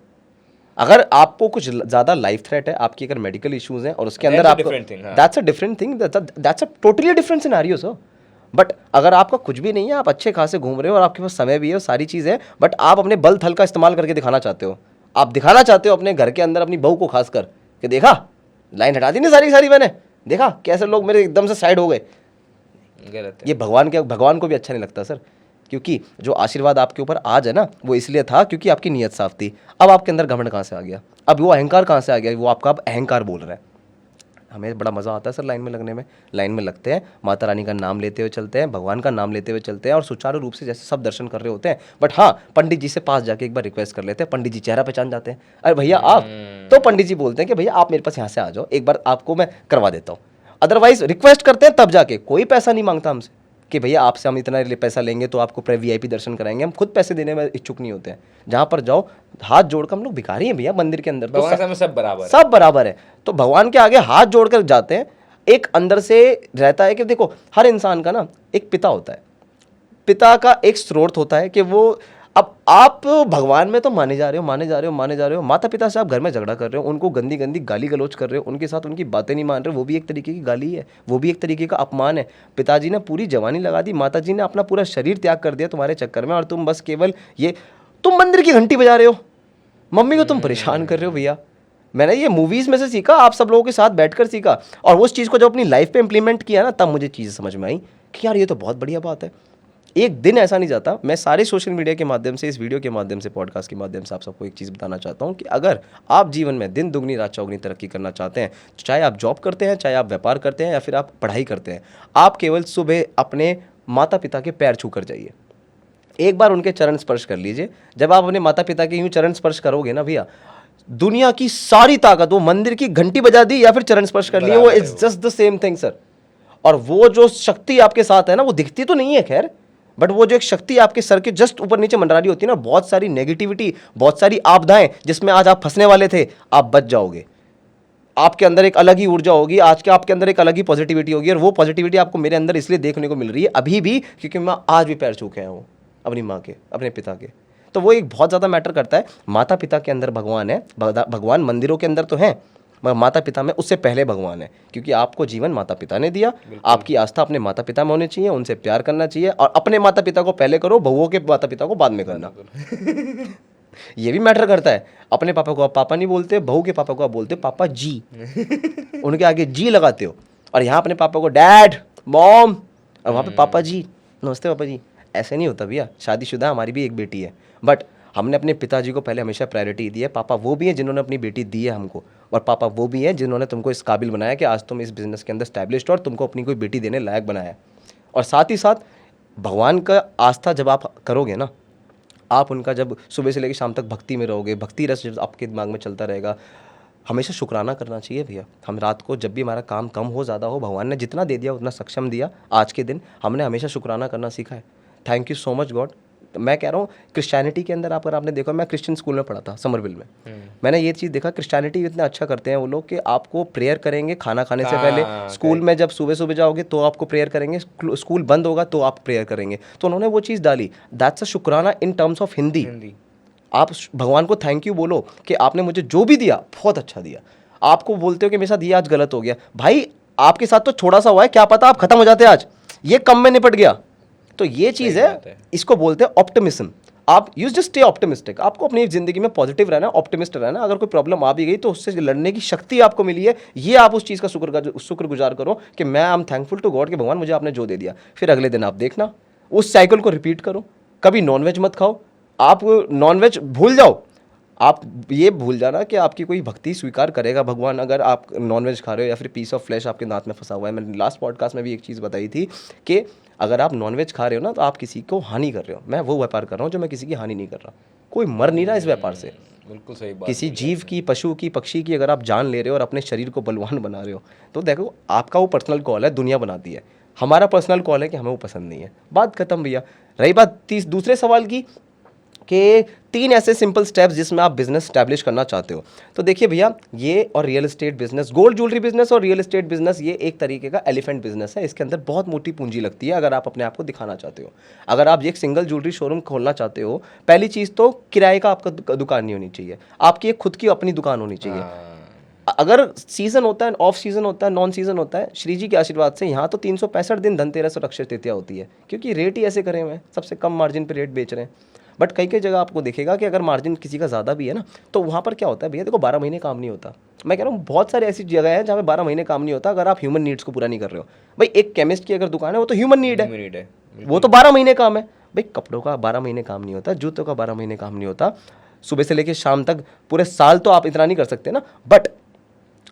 अगर आपको कुछ ज़्यादा लाइफ थ्रेट है, आपकी अगर मेडिकल इश्यूज़ हैं और उसके अंदर आपको, that's a different thing, that's a totally different scenario sir. But अगर आपका कुछ भी नहीं है, आप अच्छे खासे घूम रहे हो और आपके पास समय भी है और सारी चीज़ है, बट आप अपने बल थल का इस्तेमाल करके दिखाना चाहते हो, आप दिखाना चाहते हो अपने घर के अंदर अपनी बहू को खासकर कि देखा लाइन हटा दी नहीं सारी मैंने, देखा कैसे लोग मेरे एकदम से साइड हो गए। ये भगवान को भी अच्छा नहीं लगता सर, क्योंकि जो आशीर्वाद आपके ऊपर आज है ना, वो इसलिए था क्योंकि आपकी नीयत साफ थी। अब आपके अंदर घमंड कहाँ से आ गया, अब वो अहंकार कहाँ से आ गया, वो आपका अब अहंकार बोल रहा है। हमें बड़ा मज़ा आता है सर लाइन में लगने में। लाइन में लगते हैं, माता रानी का नाम लेते हुए चलते हैं, भगवान का नाम लेते हुए चलते हैं और सुचारू रूप से जैसे सब दर्शन कर रहे होते हैं। बट हाँ, पंडित जी से पास जाके एक बार रिक्वेस्ट कर लेते हैं, पंडित जी चेहरा पहचान जाते हैं, अरे भैया आप, तो पंडित जी बोलते हैं कि भैया आप मेरे पास यहाँ से आ जाओ, एक बार आपको मैं करवा देता हूँ। अदरवाइज रिक्वेस्ट करते हैं तब जाके, कोई पैसा नहीं मांगता हमसे कि भैया आपसे हम इतना पैसा लेंगे तो आपको VIP दर्शन कराएंगे। हम खुद पैसे देने में इच्छुक नहीं होते हैं। जहाँ पर जाओ हाथ जोड़कर, हम लोग भिखारी हैं भैया मंदिर के अंदर, तो सब बराबर है। तो भगवान के आगे हाथ जोड़कर जाते हैं। एक अंदर से रहता है कि देखो हर इंसान का ना एक पिता होता है, पिता का एक स्रोत होता है कि वो, अब आप भगवान में तो माने जा रहे हो, माता पिता से आप घर में झगड़ा कर रहे हो, उनको गंदी गंदी गाली गलौज कर रहे हो, उनके साथ उनकी बातें नहीं मान रहे हो, वो भी एक तरीके की गाली है, वो भी एक तरीके का अपमान है। पिताजी ने पूरी जवानी लगा दी, माताजी ने अपना पूरा शरीर त्याग कर दिया तुम्हारे चक्कर में, और तुम बस केवल तुम मंदिर की घंटी बजा रहे हो, मम्मी को तुम परेशान कर रहे हो। भैया मैंने ये मूवीज़ में से सीखा, आप सब लोगों के साथ बैठकर सीखा, और उस चीज़ को जब अपनी लाइफ पे इंप्लीमेंट किया ना, तब मुझे चीज़ समझ में आई कि यार ये तो बहुत बढ़िया बात है। एक दिन ऐसा नहीं जाता। मैं सारे सोशल मीडिया के माध्यम से, इस वीडियो के माध्यम से, पॉडकास्ट के माध्यम से आप सबको एक चीज़ बताना चाहता हूँ कि अगर आप जीवन में दिन दुगनी रात चौगनी तरक्की करना चाहते हैं, चाहे आप जॉब करते हैं, चाहे आप व्यापार करते हैं या फिर आप पढ़ाई करते हैं, आप केवल सुबह अपने माता पिता के पैर छू कर जाइए, एक बार उनके चरण स्पर्श कर लीजिए। जब आप अपने माता पिता के यूं चरण स्पर्श करोगे ना भैया, दुनिया की सारी ताकत, वो मंदिर की घंटी बजा दी या फिर चरण स्पर्श कर लिए, वो it's just the same thing sir. और वो जो शक्ति आपके साथ है ना, वो दिखती तो नहीं है खैर, बट वो जो एक शक्ति आपके सर के जस्ट ऊपर नीचे मंडरा रही होती है ना, बहुत सारी नेगेटिविटी, बहुत सारी आपदाएं जिसमें आज आप फंसने वाले थे, आप बच जाओगे। आपके अंदर एक अलग ही ऊर्जा होगी, आज के आपके अंदर एक अलग ही पॉजिटिविटी होगी, और वो पॉजिटिविटी आपको मेरे अंदर इसलिए देखने को मिल रही है अभी भी, क्योंकि मैं आज भी पैर छू के आया हूँ अपनी माँ के, अपने पिता के। तो वो एक बहुत ज़्यादा मैटर करता है। माता पिता के अंदर भगवान है, भगवान मंदिरों के अंदर तो हैं, मगर माता पिता में उससे पहले भगवान है, क्योंकि आपको जीवन माता पिता ने दिया। आपकी आस्था अपने माता पिता में होनी चाहिए, उनसे प्यार करना चाहिए, और अपने माता पिता को पहले करो, बहुओं के माता पिता को बाद में करना। ये भी मैटर करता है। अपने पापा को आप पापा नहीं बोलते, बहू के पापा को आप बोलते हो पापा जी, उनके आगे जी लगाते हो। और यहाँ अपने पापा को डैड मॉम, और वहाँ पे पापा जी, नमस्ते पापा जी। ऐसे नहीं होता भैया। शादीशुदा हमारी भी एक बेटी है, बट हमने अपने पिताजी को पहले हमेशा प्रायोरिटी दी है। पापा वो भी हैं जिन्होंने अपनी बेटी दी है हमको, और पापा वो भी हैं जिन्होंने तुमको इस काबिल बनाया कि आज तुम इस बिज़नेस के अंदर स्टैब्लिश्ड, और तुमको अपनी कोई बेटी देने लायक बनाया। और साथ ही साथ भगवान का आस्था जब आप करोगे ना, आप उनका जब सुबह से लेकर शाम तक भक्ति में रहोगे, भक्ति रस जब आपके दिमाग में चलता रहेगा, हमेशा शुक्राना करना चाहिए भैया। हम रात को जब भी हमारा काम कम हो ज़्यादा हो, भगवान ने जितना दे दिया उतना सक्षम दिया। आज के दिन हमने हमेशा शुक्राना करना सीखा है। Thank you so much God. मैं कह रहा हूँ क्रिश्चियनिटी के अंदर अगर आपने देखा, मैं क्रिश्चियन स्कूल में पढ़ा था समरविल में, मैंने ये चीज़ देखा, क्रिश्चियनिटी इतना अच्छा करते हैं वो लोग कि आपको प्रेयर करेंगे खाना खाने से पहले, स्कूल में जब सुबह सुबह जाओगे तो आपको प्रेयर करेंगे, स्कूल बंद होगा तो आप प्रेयर करेंगे। तो उन्होंने वो चीज़ डाली, दैट्स अ शुक्राना इन टर्म्स ऑफ हिंदी। आप भगवान को थैंक यू बोलो कि आपने मुझे जो भी दिया बहुत अच्छा दिया। आपको बोलते हो कि मेरे साथ ये आज गलत हो गया, भाई आपके साथ तो छोटा सा हुआ है, क्या पता आप खत्म हो जाते आज, ये कम में निपट गया। तो ये चीज़ है, इसको बोलते हैं ऑप्टिमिज्म। आप यू जस्ट स्टे ऑप्टिमिस्टिक। आपको अपनी ज़िंदगी में पॉजिटिव रहना, ऑप्टिमिस्ट रहना। अगर कोई प्रॉब्लम आ भी गई तो उससे लड़ने की शक्ति आपको मिली है, ये आप उस चीज़ का शुक्रगुजार करो कि मैं I am thankful to God कि भगवान मुझे आपने जो दे दिया। फिर अगले दिन आप देखना उस साइकिल को रिपीट करो। कभी नॉनवेज मत खाओ, आप नॉनवेज भूल जाओ। आप ये भूल जाना कि आपकी कोई भक्ति स्वीकार करेगा भगवान अगर आप नॉनवेज खा रहे हो या फिर पीस ऑफ फ्लैश आपके दांत में फंसा हुआ है। मैंने लास्ट पॉडकास्ट में भी एक चीज़ बताई थी कि अगर आप नॉनवेज खा रहे हो ना तो आप किसी को हानि कर रहे हो। मैं वो व्यापार कर रहा हूँ जो मैं किसी की हानि नहीं कर रहा। कोई मर नहीं रहा इस व्यापार से। बिल्कुल सही बात। किसी जीव की, पशु की, पक्षी की अगर आप जान ले रहे हो और अपने शरीर को बलवान बना रहे हो तो देखो आपका वो पर्सनल कॉल है, दुनिया बनाती है। हमारा पर्सनल कॉल है कि हमें वो पसंद नहीं है। बात खत्म भैया। रही बात दूसरे सवाल की कि 3 ऐसे सिंपल स्टेप्स जिसमें आप बिजनेस स्टैब्लिश करना चाहते हो। तो देखिए भैया, ये और real estate business, gold jewellery business और रियल एस्टेट बिजनेस, ये एक तरीके का एलिफेंट बिजनेस है। इसके अंदर बहुत मोटी पूंजी लगती है अगर आप अपने आप को दिखाना चाहते हो। अगर आप एक सिंगल ज्वेलरी शोरूम खोलना चाहते हो, पहली चीज़ तो किराए का आपका दुकान नहीं होनी चाहिए, आपकी एक खुद की अपनी दुकान होनी चाहिए। अगर सीजन होता है, ऑफ सीजन होता है, नॉन सीजन होता है, श्री जी के आशीर्वाद से यहाँ तो 365 दिन धनतेरस और अक्षय तृतीया होती है, क्योंकि रेट ही ऐसे करे हुए हैं, सबसे कम मार्जिन पे रेट बेच रहे हैं। बट कई कई जगह आपको दिखेगा कि अगर मार्जिन किसी का ज़्यादा भी है ना, तो वहाँ पर क्या होता है भैया, देखो 12 महीने काम नहीं होता। मैं कह रहा हूँ बहुत सारी ऐसी जगह है जहाँ पे 12 महीने काम नहीं होता अगर आप ह्यूमन नीड्स को पूरा नहीं कर रहे हो। भाई एक केमिस्ट की अगर दुकान है वो तो ह्यूमन नीड है, वो तो 12 महीने काम है। भाई कपड़ों का 12 महीने काम नहीं होता, जूतों का 12 महीने काम नहीं होता, सुबह से लेकर शाम तक पूरे साल तो आप इतना नहीं कर सकते ना। बट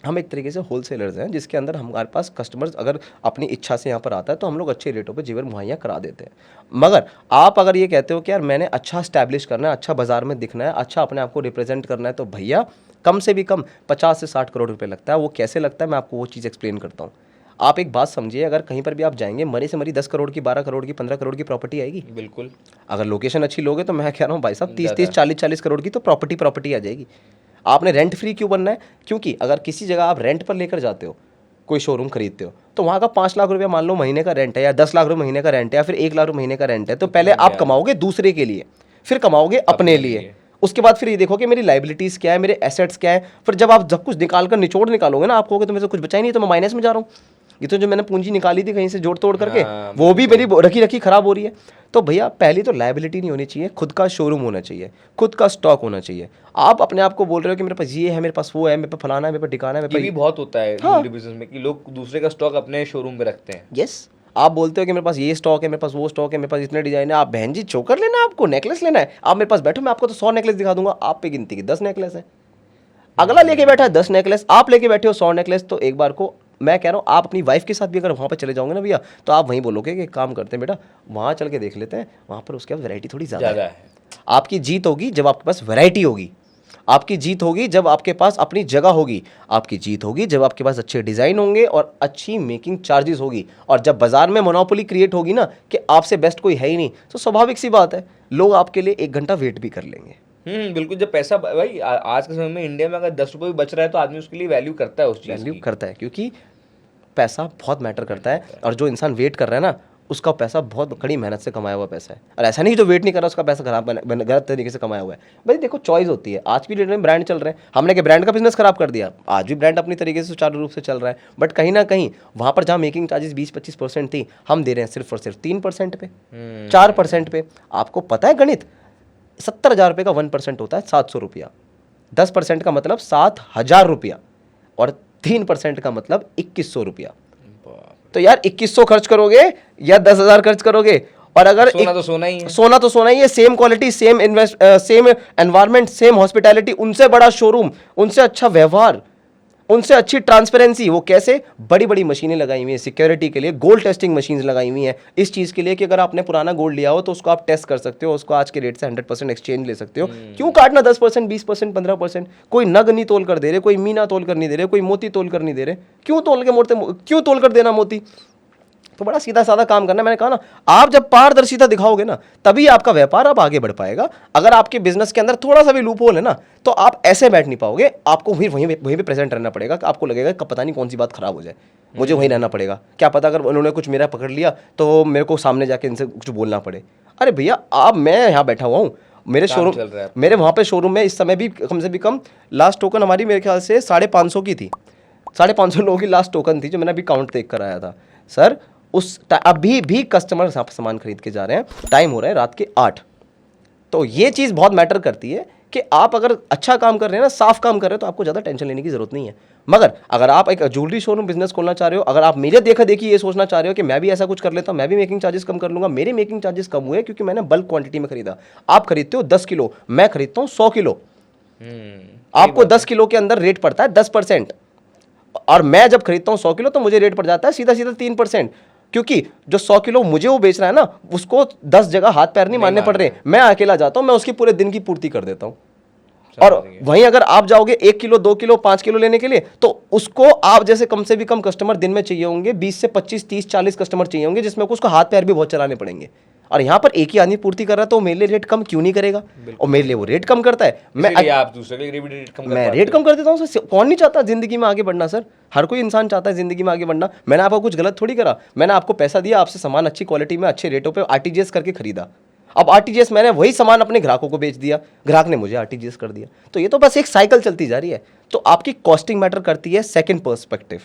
हम एक तरीके से होलसेलर्स हैं जिसके अंदर हमारे पास कस्टमर्स अगर अपनी इच्छा से यहाँ पर आता है तो हम लोग अच्छे रेटों पे जेवर मुहैया करा देते हैं। मगर आप अगर ये कहते हो कि यार मैंने अच्छा स्टैब्लिश करना है, अच्छा बाजार में दिखना है, अच्छा अपने आप को रिप्रेजेंट करना है, तो भैया कम से भी कम 50 से 60 करोड़ रुपये लगता है। वो कैसे लगता है मैं आपको वो चीज़ एक्सप्लेन करता हूँ। आप एक बात समझिए, अगर कहीं पर भी आप जाएंगे मरी से मरी 10 करोड़ की, 12 करोड़ की, 15 करोड़ की प्रॉपर्टी आएगी। बिल्कुल। अगर लोकेशन अच्छी लोगे तो मैं कह रहा हूँ भाई साहब 30-30, 40-40 करोड़ की तो प्रॉपर्टी आ जाएगी। आपने रेंट फ्री क्यों बनना है? क्योंकि अगर किसी जगह आप रेंट पर लेकर जाते हो, कोई शोरूम खरीदते हो, तो वहाँ का 5 लाख रुपया मान लो महीने का रेंट है, या 10 लाख रुपये महीने का रेंट है, या फिर 1 लाख रुपये महीने का रेंट है, तो पहले आप कमाओगे दूसरे के लिए, फिर कमाओगे अपने लिए, उसके बाद फिर ये देखो कि मेरी लाइबिलिटीज़ क्या है, मेरे एसेट्स क्या है। फिर जब आप कुछ निचोड़ निकालोगे ना, आप कहोगे तो मेरे से कुछ बचा ही नहीं, तो मैं माइनस में जा रहा हूँ। ये तो जो मैंने पूंजी निकाली थी कहीं से जोड़ तोड़ करके, वो भी मेरी रखी खराब हो रही है। तो भैया पहली तो लायबिलिटी नहीं होनी चाहिए, खुद का शोरूम होना चाहिए, खुद का स्टॉक होना चाहिए। आप अपने आप को बोल रहे हो कि मेरे पास ये है, मेरे पास वो है, मेरे पास फलाना है, मेरे पास ठिकाना है, मेरे पास ये भी बहुत होता है ज्वेलरी बिजनेस में कि लोग दूसरे का स्टॉक अपने शोरूम पे रखते हैं। यस, आप बोलते हो कि मेरे पास ये स्टॉक है, मेरे पास वो स्टॉक है, मेरे पास इतने डिजाइन है। आप बहन जी चोकर लेना है, आपको नेकलेस लेना है, आप मेरे पास बैठो, मैं आपको तो 100 नेकलेस दिखा दूंगा। आप पे गिनती की 10 नेकलेस है, अगला लेके बैठा है 10 नेकलेस, आप लेके बैठे हो 100 नेकलेस। तो एक बार को मैं कह रहा हूँ आप अपनी वाइफ के साथ भी अगर वहाँ पर चले जाओगे ना भैया, तो आप वहीं बोलोगे कि एक काम करते हैं बेटा, वहाँ चल के देख लेते हैं, वहाँ पर उसके बाद वैरायटी थोड़ी ज़्यादा है। आपकी जीत होगी जब आपके पास वैरायटी होगी, आपकी जीत होगी जब आपके पास अपनी जगह होगी, आपकी जीत होगी जब आपके पास अच्छे डिज़ाइन होंगे और अच्छी मेकिंग चार्जेस होगी। और जब बाजार में मोनोपोली क्रिएट होगी ना कि आपसे बेस्ट कोई है ही नहीं, तो स्वाभाविक सी बात है लोग आपके लिए 1 घंटा वेट भी कर लेंगे। बिल्कुल। जब पैसा भाई आज के समय में इंडिया में अगर 10 रुपये भी बच रहा है तो आदमी उसके लिए वैल्यू करता है, उस चीज़ वैल्यू की करता है, क्योंकि पैसा बहुत मैटर करता है। और जो इंसान वेट कर रहा है ना, उसका पैसा बहुत कड़ी मेहनत से कमाया हुआ पैसा है। और ऐसा नहीं जो वेट नहीं कर रहा उसका पैसा खराब गलत तरीके से कमाया हुआ है। भाई देखो चॉइस होती है, आज की डेट में ब्रांड चल रहे हैं, हमने के ब्रांड का बिजनेस खराब कर दिया, आज भी ब्रांड अपनी तरीके से सुचारू रूप से चल रहा है। बट कहीं ना कहीं वहाँ पर जहाँ मेकिंग चार्जेस 20-25% थी, हम दे रहे हैं सिर्फ और सिर्फ 3% पे, 4% पे। आपको पता है गणित, 70,000 रुपये का 1% होता है 700 रुपया, 10% का मतलब 7,000 रुपया, और 3% का मतलब 2,100 रुपया। तो यार 2,100 खर्च करोगे या 10,000 खर्च करोगे, और अगर सोना तो सोना ही है, सोना तो सोना ही है, same quality, same same environment, same hospitality, उनसे बड़ा शोरूम, उनसे अच्छा व्यवहार, उनसे अच्छी ट्रांसपेरेंसी। वो कैसे? बड़ी बड़ी मशीनें लगाई हुई हैं सिक्योरिटी के लिए, गोल्ड टेस्टिंग मशीन्स लगाई हुई हैं इस चीज़ के लिए कि अगर आपने पुराना गोल्ड लिया हो तो उसको आप टेस्ट कर सकते हो, उसको आज के रेट से 100% एक्सचेंज ले सकते हो। क्यों काटना 10%, 20%, 15%? कोई नग नहीं तोल कर दे रहे, कोई मीना तोल कर नहीं दे रहे, कोई मोती तोल कर नहीं दे रहे। क्यों तोल कर देना मोती? तो बड़ा सीधा साधा काम करना है। मैंने कहा ना, आप जब पारदर्शिता दिखाओगे ना, तभी आपका व्यापार आप आगे बढ़ पाएगा। अगर आपके बिजनेस के अंदर थोड़ा सा भी लूप होल है ना, तो आप ऐसे बैठ नहीं पाओगे, आपको फिर वहीं पे प्रेजेंट रहना पड़ेगा। आपको लगेगा कि पता नहीं कौन सी बात खराब हो जाए, मुझे वहीं रहना पड़ेगा। क्या पता अगर उन्होंने कुछ मेरा पकड़ लिया तो मेरे को सामने जाके इनसे कुछ बोलना पड़े। अरे भैया मैं यहाँ बैठा हुआ हूँ, मेरे शोरूम, मेरे वहाँ पे शोरूम में इस समय भी कम से भी कम लास्ट टोकन हमारी मेरे ख्याल से 550 की थी, 550 लोगों की लास्ट टोकन थी, जो मैंने अभी काउंट देख कर आया था सर। अभी भी कस्टमर सामान खरीद के जा रहे हैं, टाइम हो रहा है रात के 8। तो ये चीज़ बहुत मैटर करती है कि आप अगर अच्छा काम कर रहे हैं ना, साफ काम कर रहे हो, तो आपको ज़्यादा टेंशन लेने की जरूरत नहीं है। मगर अगर आप एक ज्वेलरी शोरूम बिजनेस खोलना चाह रहे हो, अगर आप मेरे देखा देखी ये सोचना चाह रहे हो कि मैं भी ऐसा कुछ कर लेता हूँ, मैं भी मेकिंग चार्जेस कम कर लूंगा, मेरे मेकिंग चार्जेस कम हुए क्योंकि मैंने बल्क क्वांटिटी में खरीदा। आप खरीदते हो 10 किलो, मैं खरीदता हूँ 100 किलो। आपको 10 किलो के अंदर रेट पड़ता है 10%, और मैं जब खरीदता हूँ 100 किलो तो मुझे रेट पड़ जाता है सीधा सीधा 3%। क्योंकि जो 100 किलो मुझे वो बेच रहा है ना, उसको 10 जगह हाथ पैर नहीं मारने पड़ रहे, मैं अकेला जाता हूं, मैं उसकी पूरे दिन की पूर्ति कर देता हूं। और वहीं अगर आप जाओगे 1 किलो 2 किलो 5 किलो लेने के लिए, तो उसको आप जैसे कम से भी कम कस्टमर दिन में चाहिए होंगे, 20 से 25 30 40 कस्टमर चाहिए होंगे, जिसमें उसको हाथ पैर भी बहुत चलाने पड़ेंगे। और यहाँ पर एक ही आदमी पूर्ति कर रहा है, तो मेरे लिए रेट कम क्यों नहीं करेगा? और मेरे लिए वो रेट कम करता है, आप दूसरे के लिए भी रेट कम मैं रेट कम कर देता हूँ। कौन नहीं चाहता जिंदगी में आगे बढ़ना सर? हर कोई इंसान चाहता है जिंदगी में आगे बढ़ना। मैंने आपको कुछ गलत थोड़ी करा, मैंने आपको पैसा दिया, आपसे सामान अच्छी क्वालिटी में अच्छे रेटों पे आरटीजीएस करके खरीदा। अब आरटीजीएस मैंने वही सामान अपने ग्राहकों को बेच दिया, ग्राहक ने मुझे आरटीजीएस कर दिया। तो ये तो बस एक साइकिल चलती जा रही है। तो आपकी कॉस्टिंग मैटर करती है। Second perspective,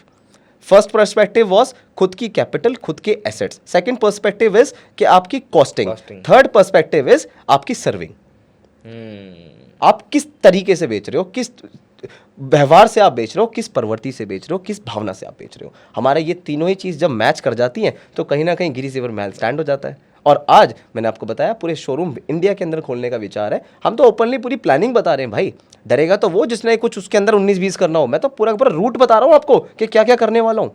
first perspective was खुद की कैपिटल, खुद के एसेट्स। सेकंड पर्सपेक्टिव इज कि आपकी कॉस्टिंग। थर्ड पर्सपेक्टिव इज आपकी सर्विंग। आप किस तरीके से बेच रहे हो, किस व्यवहार से आप बेच रहे हो, किस प्रवृत्ति से बेच रहे हो, किस भावना से आप बेच रहे हो। हमारे ये तीनों ही चीज़ जब मैच कर जाती हैं तो कहीं ना कहीं गिरी जेवर महल स्टैंड हो जाता है। और आज मैंने आपको बताया पूरे शोरूम इंडिया के अंदर खोलने का विचार है। हम तो ओपनली पूरी प्लानिंग बता रहे हैं भाई, डरेगा तो वो जिसने कुछ उसके अंदर 19-20 करना हो। मैं तो पूरा पूरा रूट बता रहा हूँ आपको कि क्या क्या करने वाला हूँ।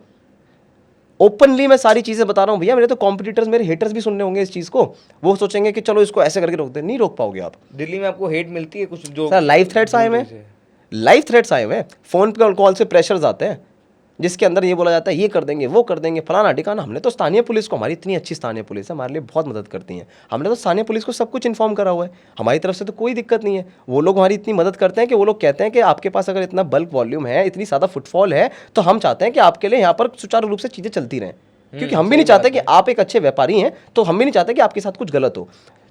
ओपनली मैं सारी चीज़ें बता रहा हूँ भैया। मेरे तो कॉम्पिटिटर्स, मेरे हेटर्स भी सुनने होंगे इस चीज़ को। वो सोचेंगे कि चलो इसको ऐसे करके रोक दे, नहीं रोक पाओगे आप। दिल्ली में आपको हेट मिलती है कुछ? जो सर लाइव थ्रेट्स आए हुए हैं, लाइव थ्रेट्स आए हुए हैं, फ़ोन पे कॉल से प्रेशर्स आते हैं जिसके अंदर ये बोला जाता है ये कर देंगे, वो कर देंगे, फलाना ठिकाना। हमने तो स्थानीय पुलिस को, हमारी इतनी अच्छी स्थानीय पुलिस है, हमारे लिए बहुत मदद करती है, हमने तो स्थानीय पुलिस को सब कुछ इन्फॉर्म करा हुआ है। हमारी तरफ से तो कोई दिक्कत नहीं है। वो लोग हमारी इतनी मदद करते हैं कि वो लोग कहते हैं कि आपके पास अगर इतना बल्क वॉल्यूम है, इतनी ज़्यादा फुटफॉल है, तो हम चाहते हैं कि आपके लिए यहाँ पर सुचारू रूप से चीज़ें चलती रहें। क्योंकि हम भी नहीं चाहते कि आप एक अच्छे व्यापारी हैं, तो हम भी नहीं चाहते कि आपके साथ कुछ गलत हो।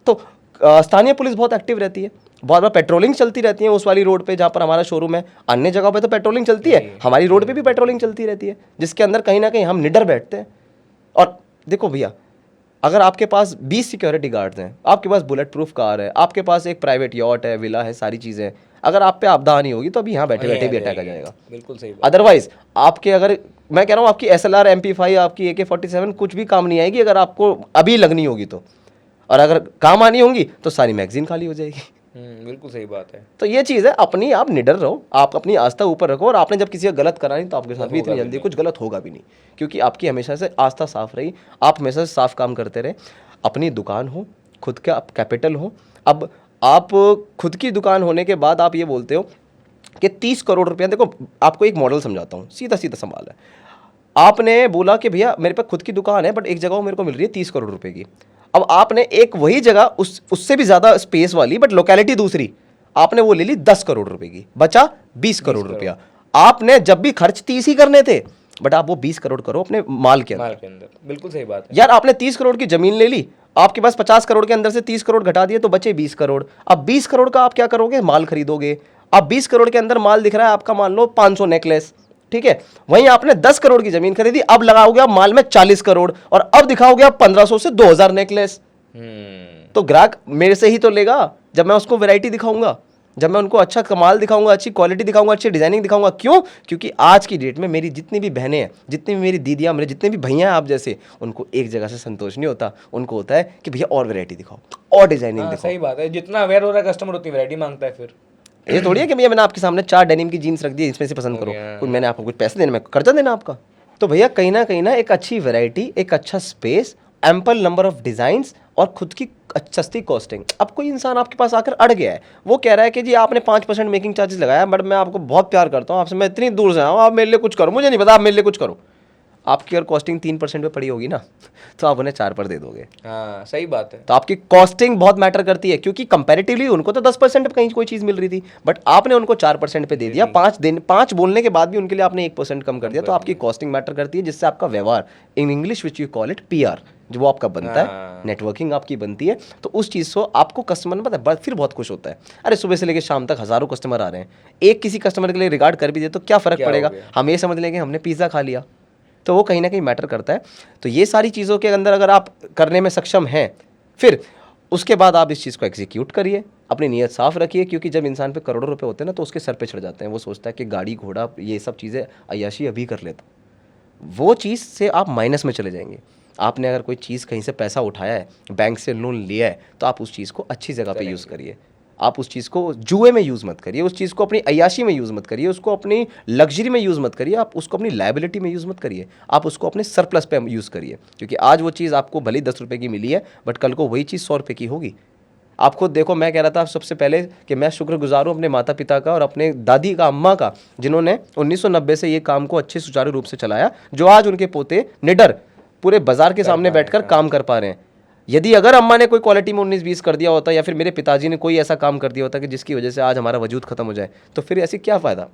तो स्थानीय पुलिस बहुत एक्टिव रहती है, बहुत बार पेट्रोलिंग चलती रहती है उस वाली रोड पे जहाँ पर हमारा शोरूम है। अन्य जगह पे तो पेट्रोलिंग चलती है, हमारी रोड पे भी पेट्रोलिंग चलती रहती है, जिसके अंदर कहीं ना कहीं हम निडर बैठते हैं। और देखो भैया, अगर आपके पास 20 सिक्योरिटी गार्ड्स हैं, आपके पास बुलेट प्रूफ कार है, आपके पास एक प्राइवेट यॉट है, विला है, सारी चीज़ें, अगर आप पे आपदा नहीं होगी तो अभी यहाँ बैठे बैठे भी अटैक आ जाएगा। बिल्कुल सही। अदरवाइज आपके, अगर मैं कह रहा हूँ आपकी SLR MP5, आपकी AK-47 कुछ भी काम नहीं आएगी अगर आपको अभी लगनी होगी तो। और अगर काम आनी होंगी तो सारी मैगजीन खाली हो जाएगी। बिल्कुल सही बात है। तो ये चीज़ है, अपनी आप निडर रहो, आप अपनी आस्था ऊपर रखो, और आपने जब किसी का गलत करा नहीं तो आपके साथ भी इतनी जल्दी कुछ गलत होगा भी नहीं, क्योंकि आपकी हमेशा से आस्था साफ रही, आप हमेशा से साफ काम करते रहे। अपनी दुकान हो, खुद का कैपिटल हो। अब आप खुद की दुकान होने के बाद आप ये बोलते हो कि 30 करोड़ रुपया, देखो आपको एक मॉडल समझाता हूँ, सीधा सीधा सवाल है। आपने बोला कि भैया मेरे पास खुद की दुकान है, बट एक जगह मेरे को मिल रही है 30 करोड़ रुपए की। अब आपने एक वही जगह उससे भी ज़्यादा स्पेस वाली, बट लोकेलिटी दूसरी, आपने वो ले ली 10 करोड़ रुपए की, बचा 20 करोड़ रुपया। आपने जब भी खर्च 30 ही करने थे, बट आप वो 20 करोड़ करो अपने माल के अंदर। बिल्कुल सही बात है यार, आपने 30 करोड़ की जमीन ले ली, आपके पास 50 करोड़ के अंदर से 30 करोड़ घटा दिए तो बचे 20 करोड़। अब 20 करोड़ का आप क्या करोगे? माल खरीदोगे। अब 20 करोड़ के अंदर माल दिख रहा है आपका, मान लो 500 नेकलेस, ठीक है। वहीं आपने 10 करोड़ की जमीन खरीदी, अब लगाओगे आप माल में 40 करोड़, और अब दिखाओगे आप 1500 से 2000 नेकलेस। तो ग्राहक मेरे से ही तो लेगा जब मैं उसको वैरायटी दिखाऊंगा, जब मैं उनको अच्छा कमाल दिखाऊंगा, अच्छी क्वालिटी दिखाऊंगा, अच्छी डिजाइनिंग दिखाऊंगा। क्यों? क्योंकि आज की डेट में मेरी जितनी भी बहनें हैं, जितनी भी मेरी दीदियां, मेरे जितने भी भैया हैं आप जैसे, उनको एक जगह से संतोष नहीं होता, उनको होता है कि भैया और वैरायटी दिखाओ, और डिजाइनिंग दिखाओ। सही बात है, जितना अवेयर हो रहा है कस्टमर उतनी वैरायटी मांगता है। फिर ये थोड़ी है कि भैया मैंने आपके सामने 4 डेनिम की जीन्स रख दी, इसमें से पसंद करो, कुछ मैंने आपको कुछ पैसे देने में कर्जा देना आपका। तो भैया कहीं ना एक अच्छी वैरायटी, एक अच्छा space, ample number of designs, और खुद की सस्ती कॉस्टिंग। अब कोई इंसान आपके पास आकर अड़ गया है, वो कह रहा है कि जी आपने 5% मेकिंग चार्जेस लगाया, बट मैं आपको बहुत प्यार करता हूँ, आपसे मैं इतनी दूर से आऊँ, आप मेरे लिए कुछ करो, मुझे नहीं पता, आप मेरे लिए कुछ करो। आपकी अगर कॉस्टिंग 3% पे पड़ी होगी ना, तो आप उन्हें 4 पर दे दोगे। हाँ सही बात है। तो आपकी कॉस्टिंग बहुत मैटर करती है, क्योंकि कंपैरेटिवली उनको तो 10% पे कहीं कोई चीज़ मिल रही थी, बट आपने उनको 4% पे दे दिया। 5 बोलने के बाद भी उनके लिए आपने 1% कम कर दिया। तो आपकी कॉस्टिंग मैटर करती है, जिससे आपका व्यवहार, in English which you call it PR, जो वो आपका बनता है, नेटवर्किंग आपकी बनती है। तो उस चीज़ को आपको कस्टमर में पता है, फिर बहुत खुश होता है। अरे सुबह से लेकर शाम तक हज़ारों कस्टमर आ रहे हैं, एक किसी कस्टमर के लिए रिगार्ड कर भी दे तो क्या फ़र्क पड़ेगा? हम ये समझ लेंगे हमने पिज़्ज़ा खा लिया, तो वो कहीं ना कहीं मैटर करता है। तो ये सारी चीज़ों के अंदर अगर आप करने में सक्षम हैं, फिर उसके बाद आप इस चीज़ को एग्जीक्यूट करिए, अपनी नीयत साफ रखिए। क्योंकि जब इंसान पे करोड़ों रुपए होते हैं ना, तो उसके सर पे चढ़ जाते हैं। वो सोचता है कि गाड़ी घोड़ा ये सब चीज़ें अय्याशी अभी कर लेता, वो चीज़ से आप माइनस में चले जाएंगे। आपने अगर कोई चीज़ कहीं से पैसा उठाया है, बैंक से लोन लिया है, तो आप उस चीज़ को अच्छी जगह पे यूज़ करिए। आप उस चीज़ को जुए में यूज़ मत करिए, उस चीज़ को अपनी अय्याशी में यूज़ मत करिए, उसको अपनी लग्जरी में यूज़ मत करिए, आप उसको अपनी लायबिलिटी में यूज़ मत करिए, आप उसको अपने सरप्लस पे यूज़ करिए। क्योंकि आज वो चीज़ आपको भले ही 10 रुपये की मिली है, बट कल को वही चीज़ 100 रुपये की होगी। आप खुद देखो, मैं कह रहा था सबसे पहले कि मैं शुक्रगुजार हूँ अपने माता पिता का और अपने दादी का, अम्मा का, जिन्होंने 1990 से ये काम को अच्छे सुचारू रूप से चलाया, जो आज उनके पोते निडर पूरे बाजार के सामने बैठकर काम कर पा रहे हैं। यदि अगर अम्मा ने कोई क्वालिटी में 19-20 कर दिया होता, या फिर मेरे पिताजी ने कोई ऐसा काम कर दिया होता कि जिसकी वजह से आज हमारा वजूद खत्म हो जाए, तो फिर ऐसी क्या फ़ायदा?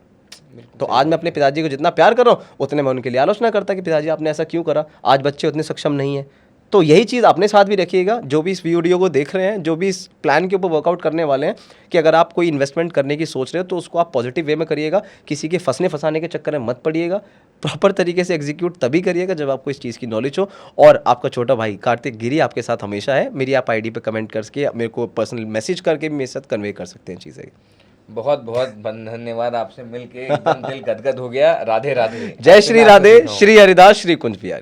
तो आज मैं अपने पिताजी को जितना प्यार कर रहा हूँ, उतने मैं उनके लिए आलोचना करता कि पिताजी आपने ऐसा क्यों करा, आज बच्चे उतने सक्षम नहीं है। तो यही चीज़ अपने साथ भी रखिएगा, जो भी इस वीडियो को देख रहे हैं, जो भी इस प्लान के ऊपर वर्कआउट करने वाले हैं, कि अगर आप कोई इन्वेस्टमेंट करने की सोच रहे हो तो उसको आप पॉजिटिव वे में करिएगा, किसी के फंसने फंसाने के चक्कर में मत पड़िएगा। प्रॉपर तरीके से एग्जीक्यूट तभी करिएगा जब आपको इस चीज़ की नॉलेज हो। और आपका छोटा भाई कार्तिक गिरी आपके साथ हमेशा है। मेरी आप ID पे कमेंट करके, मेरे को पर्सनल मैसेज करके भी मेरे साथ कन्वे कर सकते हैं चीज़ें। बहुत बहुत धन्यवाद, आपसे मिलके एकदम दिल गदगद हो गया। राधे राधे। जय श्री राधे, श्री हरिदास, श्री कुंज बिहारी।